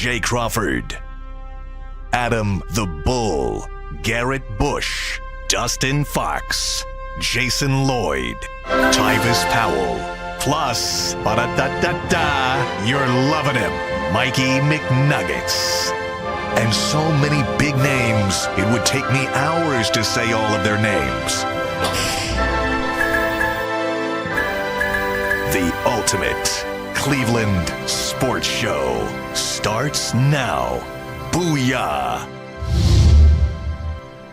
Jay Crawford, Adam the Bull, Garrett Bush, Dustin Fox, Jason Lloyd, Tyvis Powell, plus, ba-da-da-da-da, you're loving him, Mikey McNuggets. And so many big names, it would take me hours to say all of their names. The ultimate Cleveland sports show starts now. Booyah!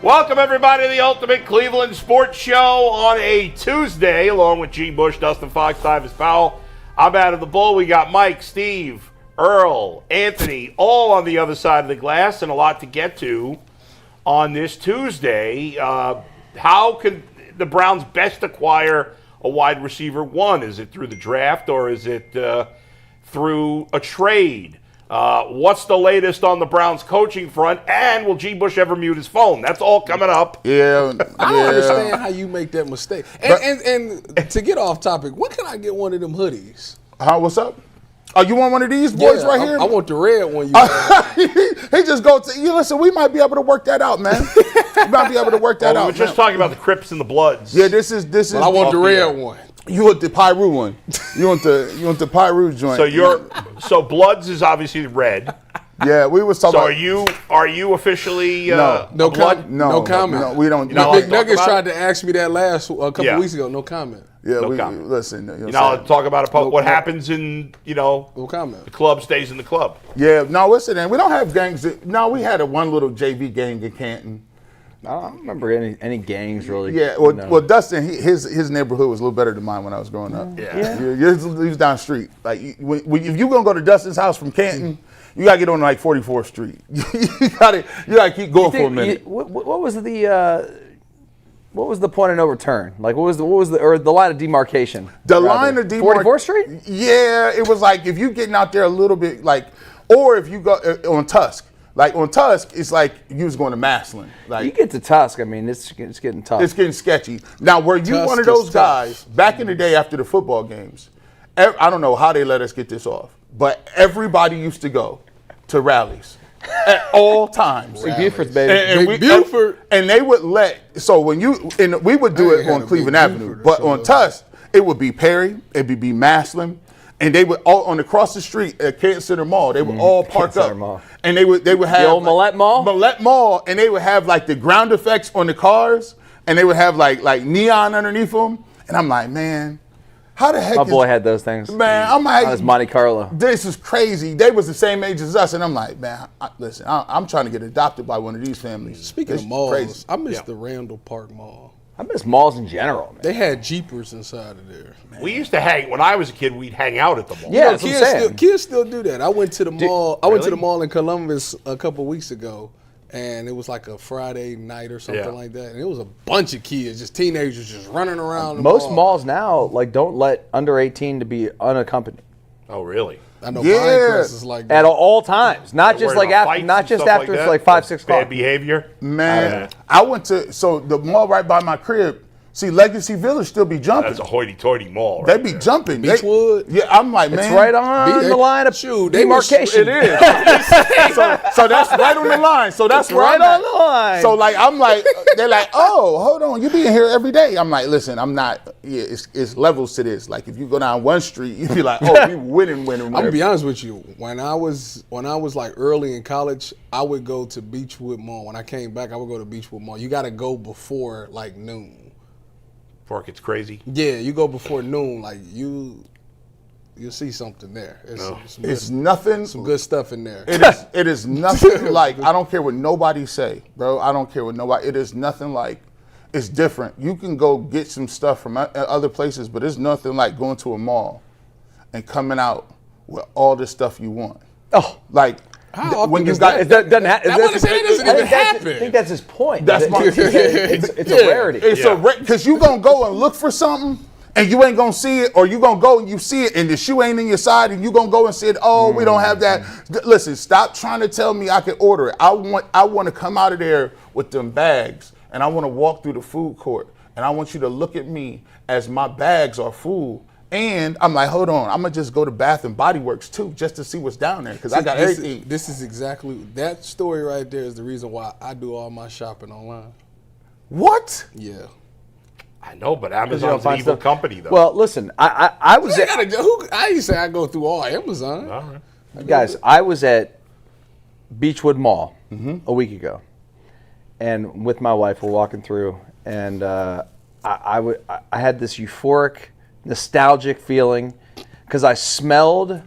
Welcome, everybody, to the Ultimate Cleveland Sports Show on a Tuesday, along with G. Bush, Dustin Fox, Tyvis Powell. I'm Adam the Bull. We got Mike, Steve, Earl, Anthony, all on the other side of the glass, and a lot to get to on this Tuesday. How can the Browns best acquire a wide receiver? One, is it through the draft, or is it through a trade? What's the latest on the Browns coaching front? And will G. Bush ever mute his phone? That's all coming up. Yeah. I don't understand how you make that mistake. And to get off topic, when can I get one of them hoodies? What's up? Oh, you want one of these boys right here? I want the red one. He just go to you. Listen, we might be able to work that out, man. We might be able to work that out. We were just talking about the Crips and the Bloods. Yeah, this is. But I want the red one. You want the Pyru one? You want the Pyru joint? So Bloods is obviously red. Yeah, we was talking. So are you officially no Blood? No comment. No, we don't. McNuggets tried to ask me that a couple weeks ago. No comment. Yeah, no comment. Listen. You know, talk about what happens in no comment. The club stays in the club. Yeah, no, listen, and we don't have gangs. No, we had one little JV gang in Canton. I don't remember any gangs really. Yeah, well, Dustin, his neighborhood was a little better than mine when I was growing up. Yeah. He was down the street. Like, if you're gonna go to Dustin's house from Canton, you gotta get on like 44th Street. you gotta keep going for a minute. What was the point of no return? Like, what was the line of demarcation? The line of demarcation. 44th Street? Yeah, it was like if you getting out there a little bit, like, or if you go on Tusk. Like on Tusk, it's like you was going to Maslin. Like you get to Tusk, I mean, it's getting tough. It's getting sketchy. Now, were you one of those guys back in the day after the football games? I don't know how they let us get this off, but everybody used to go to rallies at all times. Big Buford's, baby. Buford. And they would we would do it on Cleveland Avenue, but on Tusk, it would be Perry, it would be Maslin. And they would all across the street at Canton Center Mall. They would all park up, and they would have the old Millette Mall. Millette Mall, and they would have like the ground effects on the cars, and they would have like neon underneath them. And I'm like, man, how the heck? My boy had those things. Man, I'm like, that was Monte Carlo. This is crazy. They was the same age as us, and I'm like, man, listen, I'm trying to get adopted by one of these families. Speaking of malls, crazy. I miss the Randall Park Mall. I miss malls in general, man. They had Jeepers inside of there. Man. We used to when I was a kid, we'd hang out at the mall. Yeah, kids still do that. I went to the mall. I went to the mall in Columbus a couple weeks ago, and it was like a Friday night or something like that. And it was a bunch of kids, just teenagers, just running around. Most malls now don't let under 18 to be unaccompanied. Oh, really? I know buying classes like that. At all times, not just after it's like 5, 6 o'clock. Bad behavior. Man, I went to the mall right by my crib. See, Legacy Village still be jumping. That's a hoity-toity mall. They be jumping. Beechwood. I'm like, man. It's right on the line of demarcation. It is. so that's right on the line. So that's right on the line. So like, I'm like, they're like, oh, hold on, you be in here every day. I'm like, listen, I'm not. Yeah, it's levels to this. Like, if you go down one street, you be like, oh, we winning. I'm gonna be honest with you. When I was like early in college, I would go to Beechwood Mall. When I came back, I would go to Beechwood Mall. You got to go before like noon. Before it gets crazy. Yeah, you go before noon, like you'll see something there. It's nothing. Some good stuff in there. It is nothing like. I don't care what nobody say, bro. I don't care what nobody. It is nothing like. It's different. You can go get some stuff from other places, but it's nothing like going to a mall and coming out with all the stuff you want. Oh, like. When you got that doesn't happen. I want to say that doesn't even happen. I think that's his point. That's it's a rarity. It's because you gonna go and look for something and you ain't gonna see it, or you gonna go and you see it and the shoe ain't in your side and you gonna go and say, oh, we don't have that. Listen, stop trying to tell me I can order it. I want to come out of there with them bags and I want to walk through the food court and I want you to look at me as my bags are full And I'm like, hold on, I'm gonna just go to Bath and Body Works too, just to see what's down there, because I got everything. This is exactly that story right there is the reason why I do all my shopping online. What? Yeah. I know, but Amazon's an evil company, though. Well, listen, I was at, I used to say I go through all Amazon. All right. guys, I was at Beechwood Mall a week ago, and with my wife, we're walking through, and I had this euphoric, nostalgic feeling because I smelled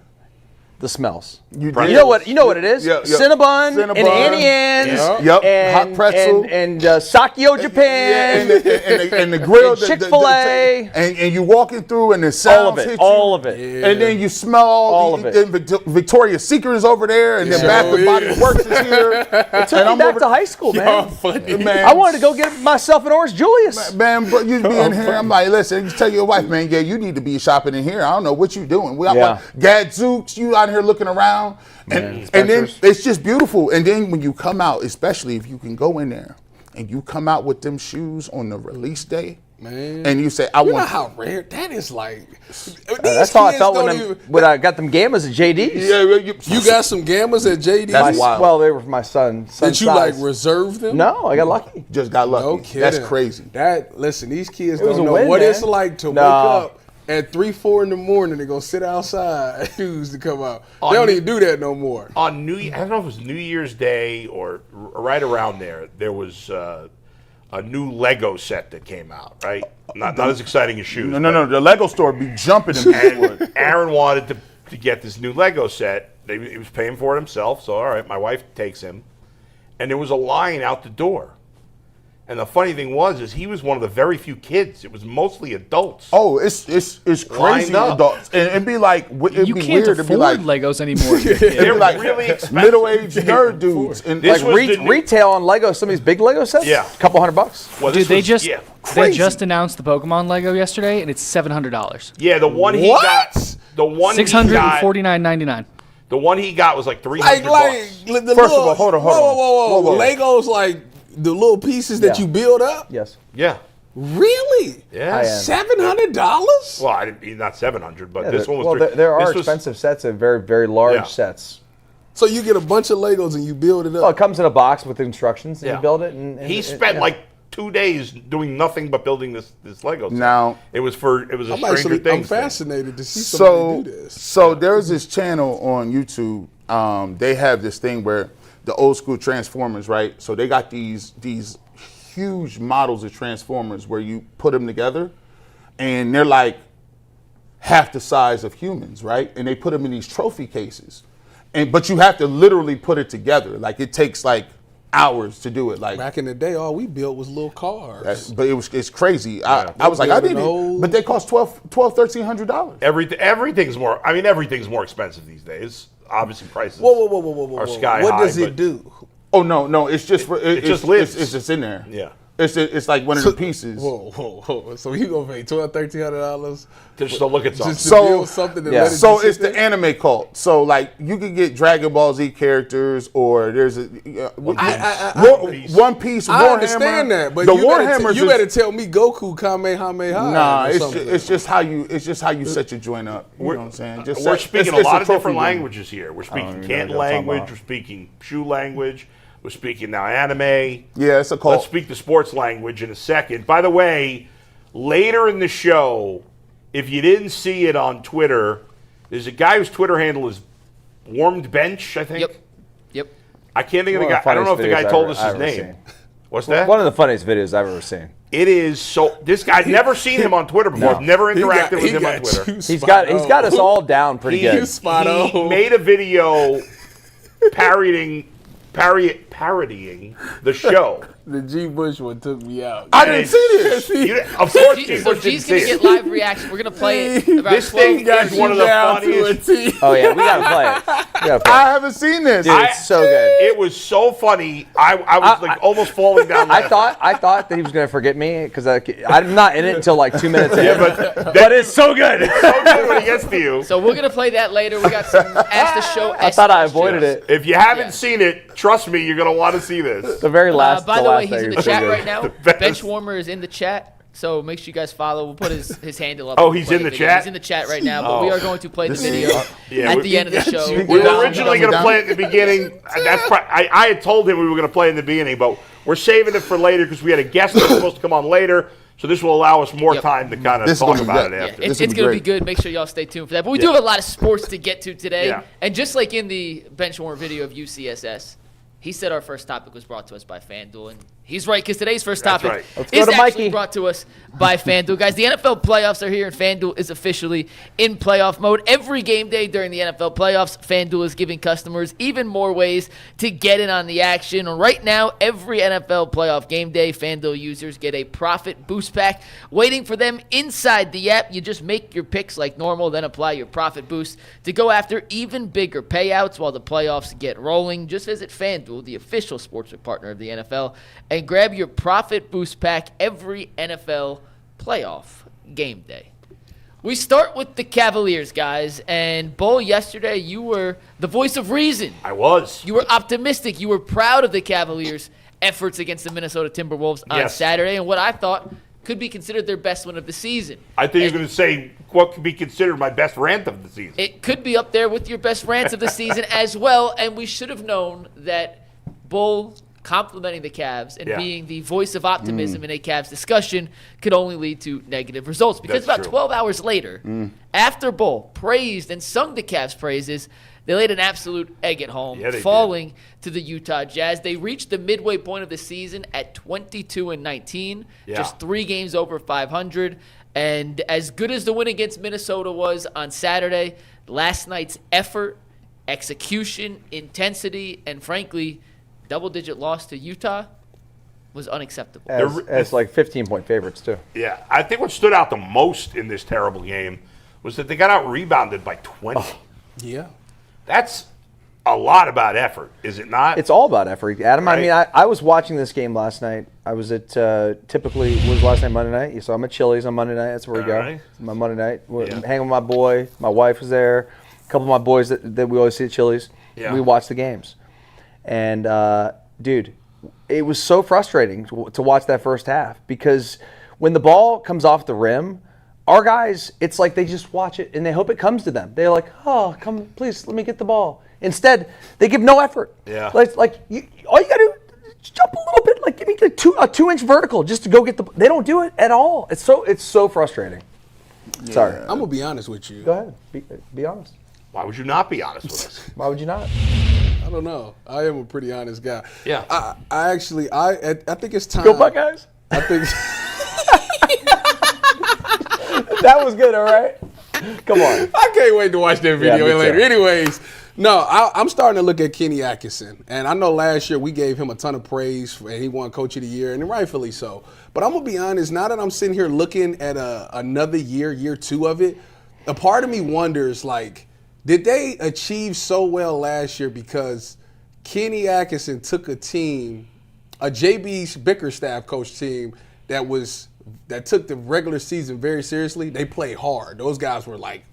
the smells. You did. You know what it is? Yeah, yeah. Cinnabon and Annie Ann's. Hot pretzel. And Sakio Japan. And the grill. And Chick-fil-A. And you walking through and the sounds hit you. All of it. Yeah. And then you smell all of it. Then Victoria's Secret is over there, and then Bath and Body Works is here. It took me back to high school, man. Man. I wanted to go get myself an Orange Julius. Man, bro, you be in here. I'm like, listen, you tell your wife, man, yeah, you need to be shopping in here. I don't know what you doing. We got Gadzooks, you out here looking around. And then it's just beautiful. And then when you come out, especially if you can go in there and you come out with them shoes on the release day, man, and you say, you know how rare that is. Like that's how I felt when I got them Gammas at JD's. Yeah, you got some Gammas at JD's. That's wild. Well, they were for my son. Did you size. like reserve them? No, I got lucky. Just got lucky. No kidding. That's crazy. Listen, these kids was don't a know win, what man. it's like to wake up at 3-4 in the morning and go sit outside shoes to come out. They don't even do that no more. On I don't know if it was New Year's Day or right around there was a new Lego set that came out, right? Not as exciting as shoes. No. The Lego store be jumping in and Aaron wanted to get this new Lego set. He was paying for it himself, so all right, my wife takes him. And there was a line out the door. And the funny thing is he was one of the very few kids. It was mostly adults. Oh, it's crazy adults, and it'd be like it'd You be can't weird. afford It'd be like Legos anymore. They're be like really expensive. middle-aged nerd dudes, and This Like was the new- retail on Lego, some of these big Lego sets. Yeah. a couple $100. Well, Dude, this they was- just yeah. they just announced the Pokemon Lego yesterday, and it's $700. Yeah, the one he got, the one $649.99. the one he got was like $300. First of all, hold on. Whoa. Legos like the little pieces that you build up. Yes. Yeah. Really? Yeah. $700? Well, not 700, but Yeah, this one was. well, there are this was- expensive sets of very, very large Yeah. sets. So you get a bunch of Legos and you build it up. Well, it comes in a box with instructions, and Yeah. you build it. And He spent like 2 days doing nothing but building this Lego set. Now it was a Stranger I'm Things thing. fascinated to see somebody do this. So there's this channel on YouTube. They have this thing where the old school Transformers, right? So they got these huge models of Transformers where you put them together, and they're like half the size of humans, right? And they put them in these trophy cases, but you have to literally put it together. Like it takes like hours to do it. Like Back in the day, all we built was little cars. but it's crazy. I was like, I need it, but they cost $1,300. Everything's more. I mean, everything's more expensive these days. Obviously, prices. Whoa. Are sky what high, does it but- do? Oh no! It's just It just lives. It's just in there. Yeah. It's like one of the pieces. Whoa. So you gonna pay $1,200-$1,300 Just to look at something. just to So- build something? And Yeah. let it So just sit it's the there? anime cult. So like you could get Dragon Ball Z characters, or there's a One Piece. I Warhammer. understand that, but the you Warhammers. better tell me Goku Kamehameha. Nah, or it's something. just how you set your joint up. You know what I'm saying? Just We're set- speaking it's a lot of trophy different room. languages here. We're speaking even know Canton what y'all talking language. about. We're speaking shoe language. We're speaking now anime. Yeah, it's a cult. Let's speak the sports language in a second. By the way, later in the show, if you didn't see it on Twitter, there's a guy whose Twitter handle is Warmed Bench, I think. Yep. I can't think of the One guy. of the I don't know if the guy funniest told videos us I've his ever name. seen. What's that? One of the funniest videos I've ever seen. It is so. This guy, I've never seen him on Twitter before. No. I've never He interacted got- with he him on got Twitter. you He's spot got us on. all down pretty He- good. Spot He on. made a video parodying the show. The G. Bush one took me out. I didn't see this. Of course, G, G. so Bush G's didn't gonna see get it. live reaction. We're gonna play it about This 12 thing is one of the funniest. Oh yeah, we gotta play it. We gotta play I it. haven't seen this. Dude, it's so good. It was so funny. I was like almost falling down. I thought that he was gonna forget me because I'm not in it until like 2 minutes in. Yeah, but But it's so good. so good when he gets to you. So we're gonna play that later. We got some Ask the Show. I thought I avoided it. If you haven't Yeah. seen it, trust me, you're gonna want to see this. The very last. By the way, last he's thing in the was so chat good. right now. best. Benchwarmer is in the chat. So make sure you guys follow. We'll put his handle up. Oh, he's in the video. chat? He's in the chat right now, but we are going to play the video Yeah, at the end of the show. We were originally going to play at the beginning. I had told him we were going to play in the beginning, but we're saving it for later because we had a guest that was supposed to come on later. So this will allow us more time to kind of talk about it after. It's going to be good. Make sure y'all stay tuned for that. But we do have a lot of sports to get to today. Yeah. And just like in the Benchwarmer video of UCSS, he said our first topic was brought to us by FanDuel. And he's right, because today's first topic right. Let's go is to actually Mikey. brought to us by FanDuel. Guys, the NFL playoffs are here, and FanDuel is officially in playoff mode. Every game day during the NFL playoffs, FanDuel is giving customers even more ways to get in on the action. Right now, every NFL playoff game day, FanDuel users get a profit boost pack waiting for them inside the app. You just make your picks like normal, then apply your profit boost to go after even bigger payouts while the playoffs get rolling. Just visit FanDuel, the official sportsbook partner of the NFL, and grab your profit boost pack every NFL playoff game day. We start with the Cavaliers, guys. And Bull, yesterday you were the voice of reason. I was. You were optimistic. You were proud of the Cavaliers' efforts against the Minnesota Timberwolves on Saturday, and what I thought could be considered their best win of the season. I think you're going to say what could be considered my best rant of the season. It could be up there with your best rants of the season as well, and we should have known that Bull complimenting the Cavs and being the voice of optimism in a Cavs discussion could only lead to negative results. Because That's about true. 12 hours later, after Bull praised and sung the Cavs' praises, they laid an absolute egg at home, Yeah, they falling to the Utah Jazz. They reached the midway point of the season at 22-19, just 3 games over 500. And as good as the win against Minnesota was on Saturday, last night's effort, execution, intensity, and frankly, double-digit loss to Utah was unacceptable. As like 15-point favorites, too. Yeah, I think what stood out the most in this terrible game was that they got out-rebounded by 20. Yeah. That's a lot about effort, is it not? It's all about effort, Adam. Right. I mean, I was watching this game last night. I was at typically was last night Monday night. So I'm at Chili's on Monday night. That's where we go. Right. My Monday night. Hanging with my boy. My wife was there. A couple of my boys that we always see at Chili's. Yeah. We watch the games. And dude, it was so frustrating to watch that first half because when the ball comes off the rim, our guys, it's like they just watch it and they hope it comes to them. They're like, oh, come, please, let me get the ball. Instead, they give no effort. Yeah. All you got to do is jump a little bit, like give me a 2-inch vertical just to go get the. They don't do it at all. It's so frustrating. Yeah. Sorry. I'm gonna be honest with you. Go ahead. Be honest. Why would you not be honest with us? Why would you not? I don't know. I am a pretty honest guy. Yeah. I think it's time. Go Buckeyes. I think. That was good. All right. Come on. I can't wait to watch that video me later. too. Anyways, no, I'm starting to look at Kenny Atkinson. And I know last year we gave him a ton of praise, and he won Coach of the Year, and rightfully so. But I'm going to be honest, now that I'm sitting here looking at another year 2 of it, a part of me wonders, like, did they achieve so well last year because Kenny Atkinson took a team, a JB Bickerstaff coach team that took the regular season very seriously? They played hard. Those guys were like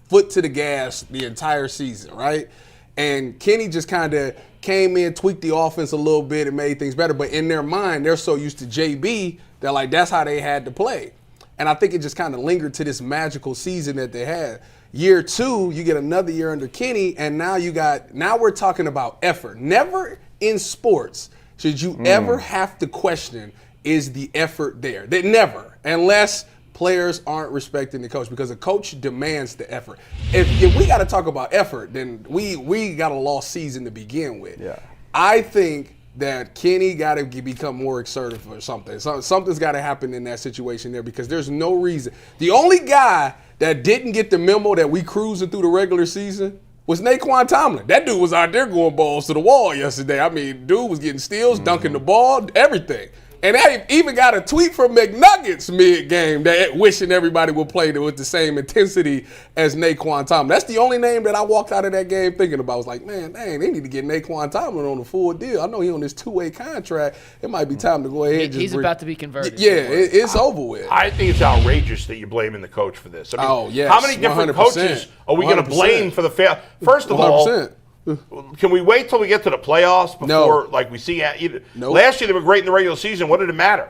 foot to the gas the entire season, right? And Kenny just kind of came in, tweaked the offense a little bit and made things better. But in their mind, they're so used to JB that like that's how they had to play. And I think it just kind of lingered to this magical season that they had. Year 2, you get another year under Kenny, and now we're talking about effort. Never in sports should you ever have to question, is the effort there? They never, unless players aren't respecting the coach, because a coach demands the effort. If we got to talk about effort, then we got a lost season to begin with. Yeah. I think that Kenny got to become more assertive or something. Something's got to happen in that situation there, because there's no reason. The only guy that didn't get the memo that we cruising through the regular season was Naquan Tomlin. That dude was out there going balls to the wall yesterday. I mean, dude was getting steals, dunking the ball, everything. And they even got a tweet from McNuggets mid-game that wishing everybody would play with the same intensity as Naquan Tomlin. That's the only name that I walked out of that game thinking about. I was like, man, dang, they need to get Naquan Tomlin on a full deal. I know he on this 2-way contract. It might be time to go ahead and He's about to be converted. Yeah, it's over with. I think it's outrageous that you're blaming the coach for this. I mean, Oh, yes, how many different 100%. coaches are we going to 100%. blame for the fail? First of all, 100%. can we wait till we get to the playoffs before, No. like we see? Nope. Last year they were great in the regular season. What did it matter?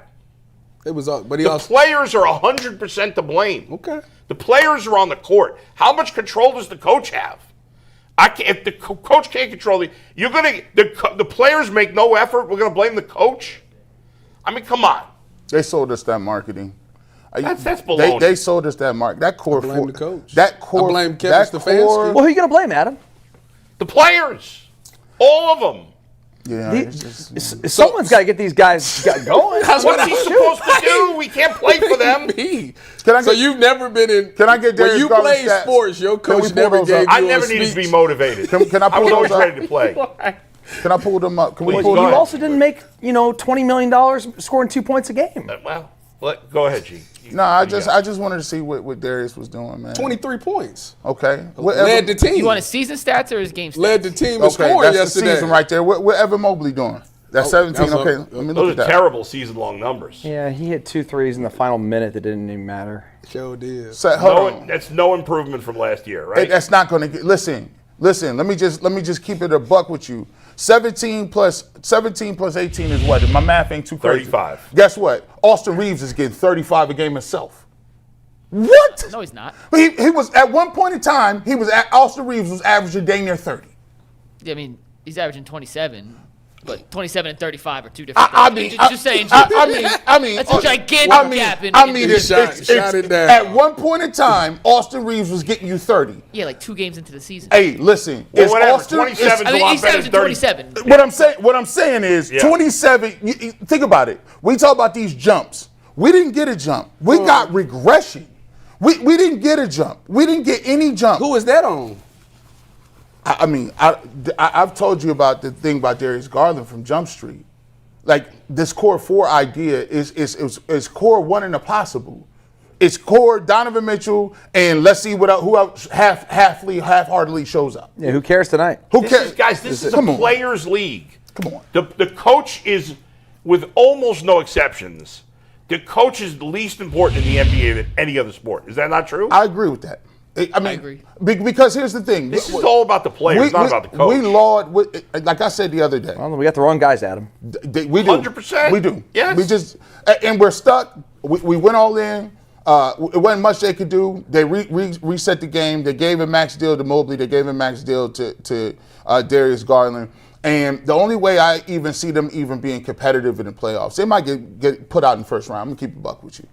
It was, but he The also players are 100% to blame. okay. The players are on the court. How much control does the coach have? If the coach can't control the players make no effort, we're gonna blame the coach. I mean, come on. They sold us that marketing. That's baloney. They sold us that market. That core. I blame the coach. That core. I blame Kevin Stefanski. Core, Well, who are you going to blame, Adam? The players, all of them. yeah. It's just, Someone's got to get these guys going. What's he supposed to do? We can't play for them. So you've never been in. Can I get when Darius you Garland's play stats? sports? Your Can we coach pull never those gave up? you I never a needed to speech. be motivated. Can I I pull was those always up? ready to play. Can I pull them up? Can we Please, pull go them ahead. up? You also didn't make, $20 million scoring 2 points a game. Well, go ahead, G. No, I just wanted to see what Darius was doing, man. 23 points. Okay. Led the team. You want his season stats or his game stats? Led the team in Okay, scoring that's yesterday. the season right there. What Evan Mobley doing? That's 17. that's Okay, a- let me look Those at are that. terrible season-long numbers. Yeah, he hit 2 threes in the final minute that didn't even matter. Sure did. Hold on. That's no improvement from last year, Hey, right? that's not going to get. Listen. Let me just keep it a buck with you. 17 plus 18 is what? My math ain't too crazy. 35. Guess what? Austin Reeves is getting 35 a game himself. What? No, he's not. He was at one point in time. Austin Reeves was averaging dang near 30. I mean, he's averaging 27, but 27 and 35 are two different I things. mean, Just saying. I mean, That's a gigantic gap in shot it down. At one point in time, Austin Reeves was getting you 30. Yeah, like 2 games into the season. Hey, listen, Well, it's whatever, Austin. 27 I mean, a lot he's better averaging than 27. What I'm saying is Yeah. 27. Think about it. We talk about these jumps. We didn't get a jump. We got regression. We didn't get a jump. We didn't get any jump. Who is that on? I've told you about the thing about Darius Garland from Jump Street. Like this core 4 idea is core 1 in the possible. It's core Donovan Mitchell, and let's see who else half-heartedly shows up. Yeah, who cares tonight? Who cares? This is a Come on. players' league. Come on. The coach is, with almost no exceptions, the coach is the least important in the NBA than any other sport. Is that not true? I agree with that. I mean, agree. Because here's the thing. This is all about the players, not about the coach. We laud, like I said the other day. Well, we got the wrong guys, Adam. We do. 100%. We do. Yes. We just, and we're stuck. We went all in. It wasn't much they could do. They reset the game. They gave a max deal to Mobley. They gave a max deal to Darius Garland. And the only way I even see them even being competitive in the playoffs, they might get put out in the first round. I'm gonna keep it buck with you.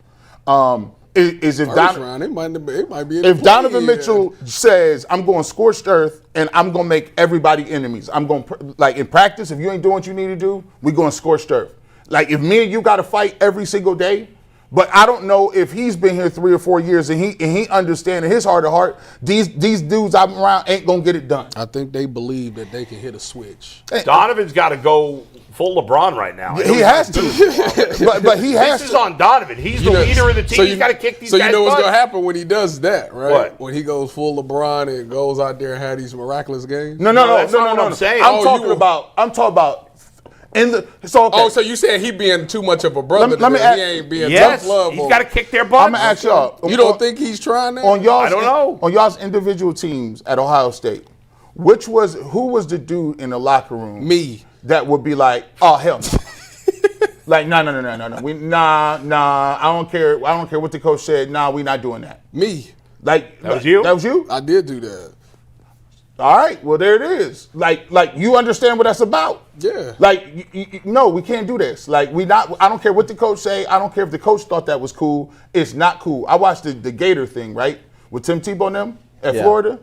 Is if First round, it might be. In if the Donovan play. Mitchell says, I'm going scorched earth and I'm going to make everybody enemies. I'm going to, like in practice, if you ain't doing what you need to do, we going scorched earth. Like if me and you got to fight every single day, but I don't know if he's been here 3 or 4 years and he understand in his heart of heart, these dudes I'm around ain't going to get it done. I think they believe that they can hit a switch. Donovan's got to go full LeBron right now. He has to. but he has This is to. on Donovan. He's the leader of the team. He's got to kick these guys' So you know what's butt. going to happen when he does that, right? What? When he goes full LeBron and goes out there and have these miraculous games? No, that's not what I'm saying. I'm Oh, talking about in the. So okay. Oh, so you saying he being too much of a brother? Let me to them. ask- He ain't being Yes, tough love. he's got to kick their butt. I'm gonna ask y'all. You don't think he's trying that? on y'all's I don't know. on y'all's individual teams at Ohio State, who was the dude in the locker room? Me. That would be like, oh hell no. Like no. I don't care. I don't care what the coach said. Nah, we not doing that. Me. Like That was you? That was you? I did do that. All right. Well, there it is. Like you understand what that's about. Yeah. Like no, we can't do this. Like I don't care what the coach say. I don't care if the coach thought that was cool. It's not cool. I watched the Gator thing, right? With Tim Tebow and them at Yeah. Florida.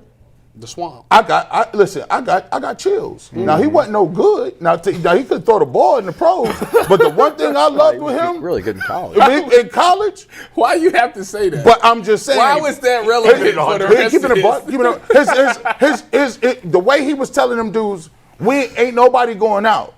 The swamp. I got chills. Now he wasn't no good. Now he could throw the ball in the pros, but the one thing I loved with him Really good in college. in college. Why you have to say that? But I'm just saying. Why was that relevant for the rest Keeping of it a buck, keeping it. The way he was telling them dudes, we ain't nobody going out.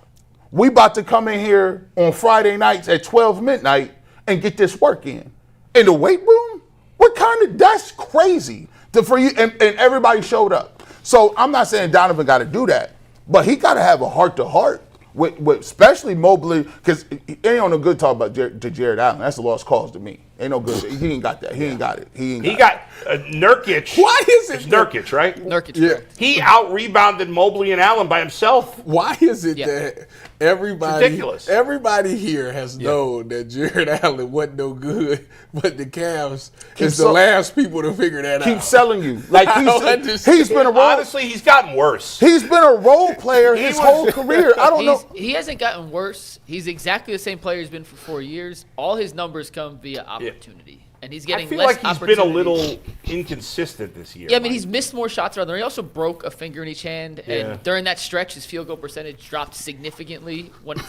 We about to come in here on Friday nights at 12 midnight and get this work in the weight room. What kind of? That's crazy. For you and everybody showed up. So I'm not saying Donovan got to do that, but he got to have a heart to heart with especially Mobley, because it ain't on a good talk about to Jared Allen. That's a lost cause to me. Ain't no good. He ain't got that. He ain't got it. He got Nurkic. Why is it It's Nurkic, right? Nurkic. Yeah. Correct. He out-rebounded Mobley and Allen by himself. Why is it Yeah. that everybody here has known that Jared Allen wasn't no good, but the Cavs is the last people to figure that out? Keep selling you. Like I don't understand. he's been a role. Honestly, he's gotten worse. He's been a role player his whole career. I don't know. He hasn't gotten worse. He's exactly the same player he's been for 4 years. All his numbers come via opportunity, and he's I getting feel less like he's opportunity. been a little inconsistent this year. Yeah, I mean, Mike. he's missed more shots around there. He also broke a finger in each hand, and during that stretch, his field goal percentage dropped significantly. When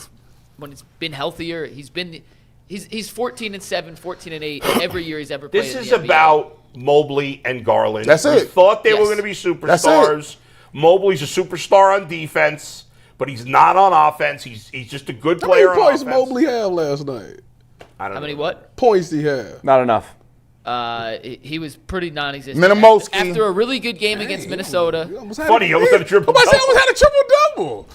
it's been healthier, he's 14-7, 14-8 every year he's ever played. This in is the NBA. about Mobley and Garland. That's We it. thought they Yes. were going to be That's superstars. Mobley's a superstar on defense, but he's not on offense. He's just a good How player many on points offense. Mobley have last night? I don't How many know. what? Points he have? Not enough. He was pretty non-existent. Minimowski. After a really good game against Minnesota, Funny, he almost had a triple-double. I almost had a triple-double.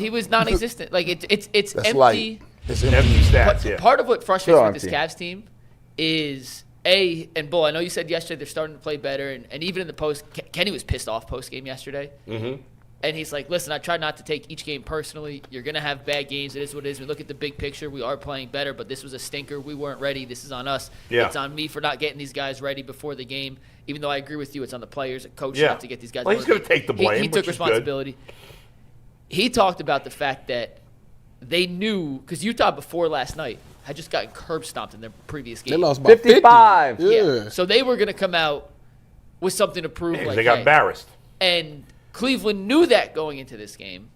he was non-existent. Like it's That's empty. light. It's Empty empty. stats, yeah. Part of what frustrates me Still with this empty. Cavs team is and Bull, I know you said yesterday they're starting to play better, and even in the post, Kenny was pissed off post game yesterday. Mm-hmm. And he's like, listen, I try not to take each game personally. You're going to have bad games. It is what it is. We look at the big picture. We are playing better, but this was a stinker. We weren't ready. This is on us. Yeah. It's on me for not getting these guys ready before the game, even though I agree with you. It's on the players, a coach, Yeah. not to get these guys Well, he's ready. gonna take the blame, He which took is good. responsibility. He talked about the fact that they knew, because Utah before last night had just gotten curb stomped in their previous game. They lost by 55. 50. Yeah. So they were going to come out with something to prove. Yeah, like, they got hey. embarrassed. And Cleveland knew that going into this game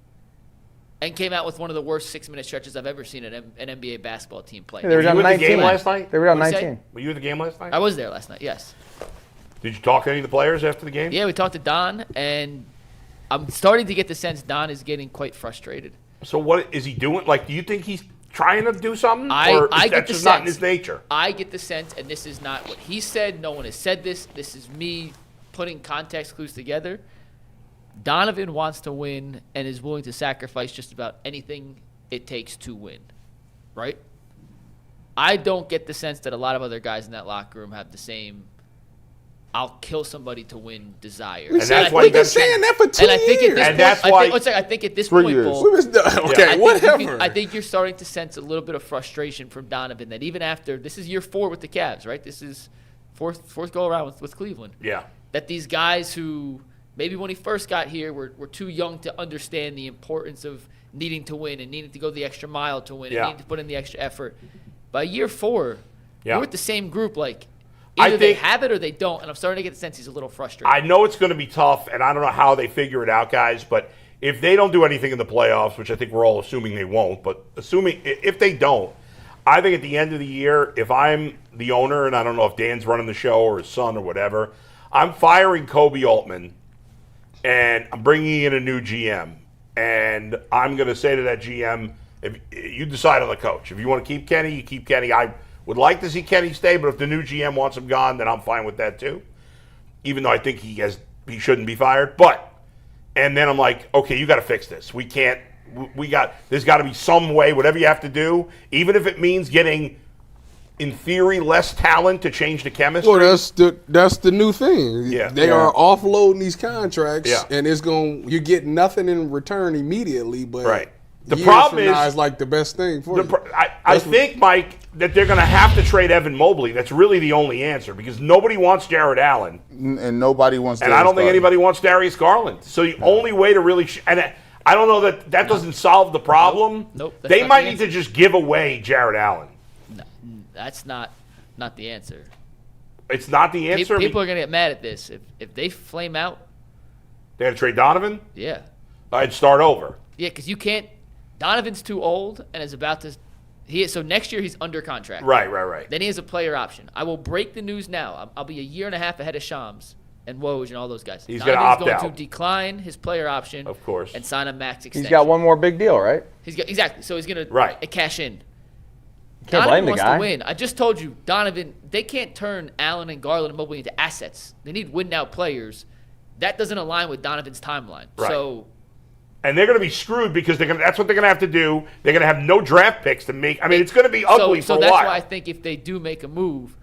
and came out with one of the worst 6-minute stretches I've ever seen an NBA basketball team play. They were you down at the 19 game last night? They were down What'd you say? 19. Were you at the game last night? I was there last night, yes. Did you talk to any of the players after the game? Yeah, we talked to Don, and I'm starting to get the sense Don is getting quite frustrated. So what is he doing? Like, do you think he's trying to do something? I or get that's the just not in sense. his nature? I get the sense, and this is not what he said. No one has said this. This is me putting context clues together. Donovan wants to win and is willing to sacrifice just about anything it takes to win, right? I don't get the sense that a lot of other guys in that locker room have the same I'll kill somebody to win desire. And that's why We've you been got saying that for 2 And I think at years. this And that's point, why- I think at this 3 point, years. Bull, We was okay, I think whatever. I think you're starting to sense a little bit of frustration from Donovan that even after this is year 4 with the Cavs, right? This is fourth go around with Cleveland. Yeah. That these guys who maybe when he first got here were too young to understand the importance of needing to win and needing to go the extra mile to win Yeah. and needing to put in the extra effort. By year 4, Yeah. you're with the same group. Like I either they think- have it or they don't, and I'm starting to get the sense he's a little frustrated. I know it's going to be tough, and I don't know how they figure it out, guys, but if they don't do anything in the playoffs, which I think we're all assuming they won't, but assuming if they don't, I think at the end of the year, if I'm the owner, and I don't know if Dan's running the show or his son or whatever, I'm firing Kobe Altman, and I'm bringing in a new GM. And I'm going to say to that GM, if you decide on the coach. If you want to keep Kenny, you keep Kenny. I would like to see Kenny stay, but if the new GM wants him gone, then I'm fine with that too. Even though I think he shouldn't be fired. And then I'm like, okay, you got to fix this. We can't. There's got to be some way. Whatever you have to do, even if it means getting, in theory, less talent to change the chemistry. Well, that's the new thing. Yeah. They are offloading these contracts, Yeah. and you get nothing in return immediately. But Right. The years problem from now, is- it's like the best thing for you. I think, Mike, that they're going to have to trade Evan Mobley. That's really the only answer because nobody wants Jared Allen, And nobody wants. and I don't think anybody wants Darius Garland. So the only way to really and I don't know that doesn't solve the problem. Nope, that's They not might the need to just give away Jared Allen. No, that's not the answer. It's not the answer. People are going to get mad at this. If they flame out, They're going to trade Donovan. yeah. I'd start over. Yeah, because you can't. Donovan's too old and is about to. So next year he's under contract. Right. Then he has a player option. I will break the news now. I'll be a year and a half ahead of Shams and Woj and all those guys. He's gonna Donovan's opt going out. to decline his player option, Of course. and sign a max extension. He's got one more big deal, right? Exactly. So he's going to Right. cash in. Can't Donovan blame the wants guy. to win. I just told you, Donovan. They can't turn Allen and Garland and Mobley into assets. They need win-now players. That doesn't align with Donovan's timeline. Right. So. And they're going to be screwed because that's what they're going to have to do. They're going to have no draft picks to make. I mean, it's going to be ugly So for a that's while. why I think if they do make a move,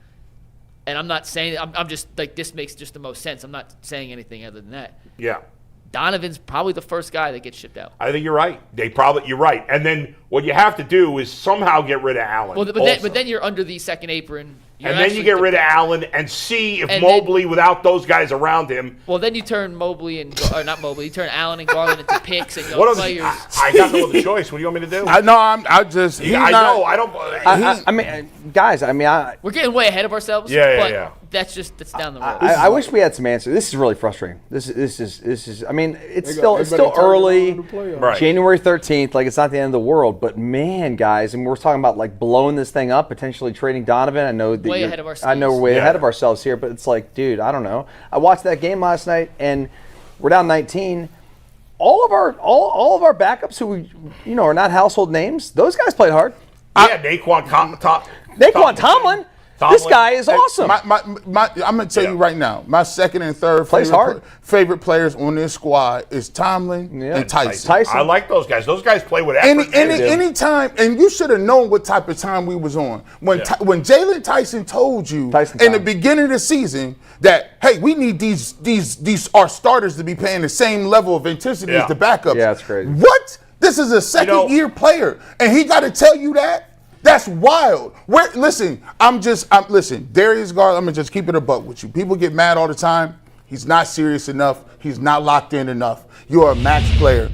and I'm not saying I'm just like this makes just the most sense. I'm not saying anything other than that. Yeah. Donovan's probably the first guy that gets shipped out. I think you're right. You're right. And then what you have to do is somehow get rid of Allen. Well, but then you're under the second apron. And then you get rid of Allen and see if Mobley, without those guys around him. Well, then you turn you turn Allen and Garland into picks and What players. I got no other choice. What do you want me to do? I know. I know. I don't. I mean, guys. I mean, We're getting way ahead of ourselves. Yeah. That's down the road. I wish we had some answers. This is really frustrating. This is. I mean, it's still better turn early. around the playoffs. Right. January 13th. Like, it's not the end of the world. But man, guys, and we're talking about like blowing this thing up, potentially trading Donovan. I know that Way ahead of our I know we're way Yeah. ahead of ourselves here, but it's like, dude, I don't know. I watched that game last night, and we're down 19. All of our backups who are not household names. Those guys played hard. Naquan Tomlin. This guy is awesome. I'm gonna tell you right now. My second and third favorite players on this squad is Tomlin and Tyson. I like those guys. Those guys play with effort. Any time, and you should have known what type of time we was on when Jalen Tyson told you in the beginning of the season that, hey, we need these our starters to be playing the same level of intensity as the backups. Yeah, that's crazy. What? This is a second-year player, and he got to tell you that. That's wild. Listen, Darius Garland, I'm going to just keep it a buck with you. People get mad all the time. He's not serious enough. He's not locked in enough. You're a max player.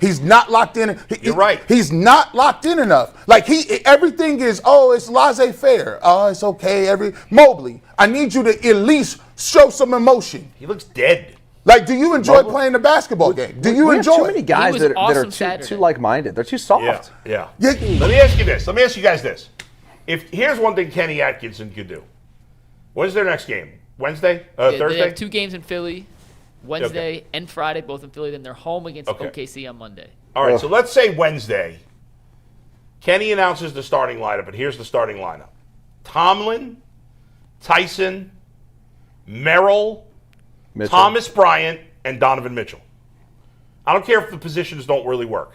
He's not locked in. You're right. He's not locked in enough. Like everything is, it's laissez-faire. Oh, it's okay. Mobley, I need you to at least show some emotion. He looks dead. Like, do you enjoy playing the basketball game? Do you enjoy too many guys that are too like-minded? They're too soft. Yeah. Let me ask you this. Let me ask you guys this. Here's one thing Kenny Atkinson could do. When's their next game? Wednesday? Thursday? They have 2 games in Philly, Wednesday and Friday, both in Philly. Then they're home against OKC on Monday. All right, so let's say Wednesday. Kenny announces the starting lineup, and here's the starting lineup. Tomlin, Tyson, Merrill, Mitchell. Thomas Bryant, and Donovan Mitchell. I don't care if the positions don't really work.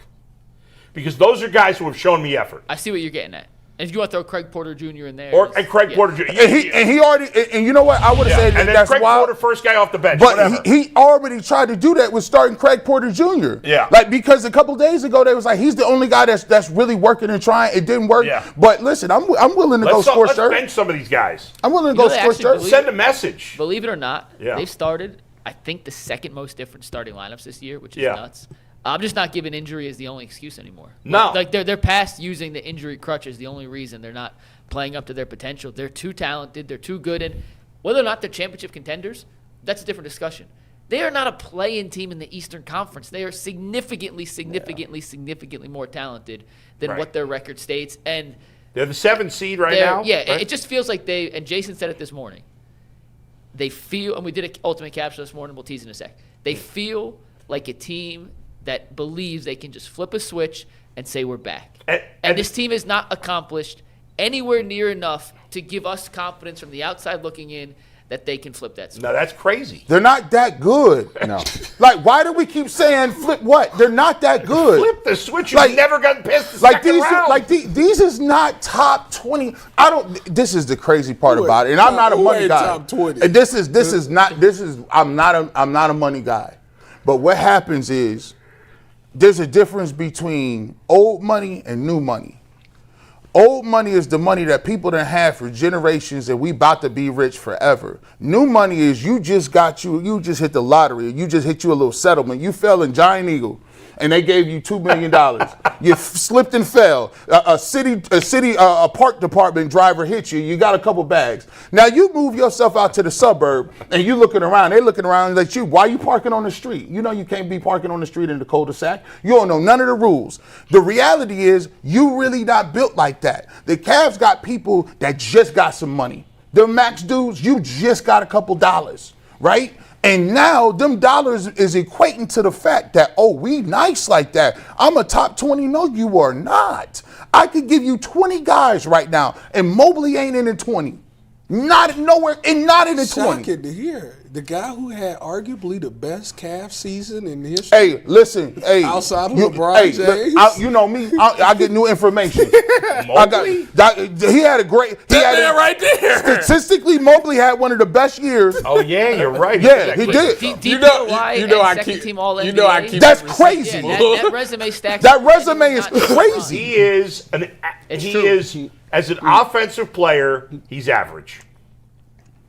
Because those are guys who have shown me effort. I see what you're getting at. And if you want to throw Craig Porter Jr. in there. And Craig Porter Jr. And he already, and you know what? I would have said and then that's Craig wild. Porter, first guy off the bench. But he already tried to do that with starting Craig Porter Jr. Yeah. Like, because a couple days ago, they was like, he's the only guy that's really working and trying. It didn't work. Yeah. But listen, I'm willing to go score Let's shirt. bench some of these guys. I'm willing to go score shirt. Send a message. Believe it or not, Yeah. they've started, I think, the second most different starting lineups this year, which is nuts. I'm just not giving injury as the only excuse anymore. No. Like they're past using the injury crutch as the only reason they're not playing up to their potential. They're too talented. They're too good. And whether or not they're championship contenders, that's a different discussion. They are not a play-in team in the Eastern Conference. They are significantly more talented than what their record states. And they're the 7th seed right now. Yeah, right? It just feels like and Jason said it this morning, they feel, and we did an ultimate capture this morning, we'll tease in a sec, they feel like a team that believes they can just flip a switch and say we're back. And this team has not accomplished anywhere near enough to give us confidence from the outside looking in that they can flip that switch. No, that's crazy. They're not that good. No. Like, why do we keep saying flip what? They're not that good. Flip the switch. You've never gotten past the second round. These is not top 20. This is the crazy part about it. And I'm not a money guy. Top 20? And I'm not a money guy. But what happens is there's a difference between old money and new money. Old money is the money that people done had for generations and we about to be rich forever. New money is you just hit the lottery. You just hit you a little settlement. You fell in Giant Eagle and they gave you $2 million. You slipped and fell. A park department driver hit you. You got a couple bags. Now you move yourself out to the suburb and you looking around. They looking around like you. Why you parking on the street? You know you can't be parking on the street in the cul-de-sac. You don't know none of the rules. The reality is you really not built like that. The Cavs got people that just got some money. The max dudes, you just got a couple dollars, right? And now them dollars is equating to the fact that, we nice like that. I'm a top 20. No, you are not. I could give you 20 guys right now, and Mobley ain't in the 20. Not nowhere, and not in the 20. Shocking to hear. the guy who had arguably the best calf season in history. Hey, listen. Hey, Outside of LeBron James? you know me. I get new information. He had a great. Right there. Statistically, Mobley had one of the best years. Oh yeah, you're right. Yeah, he did. You know why? Second team All NBA. You know I keep. That's crazy. Yeah, that resume stacks. That resume is crazy. He is as an offensive player, he's average,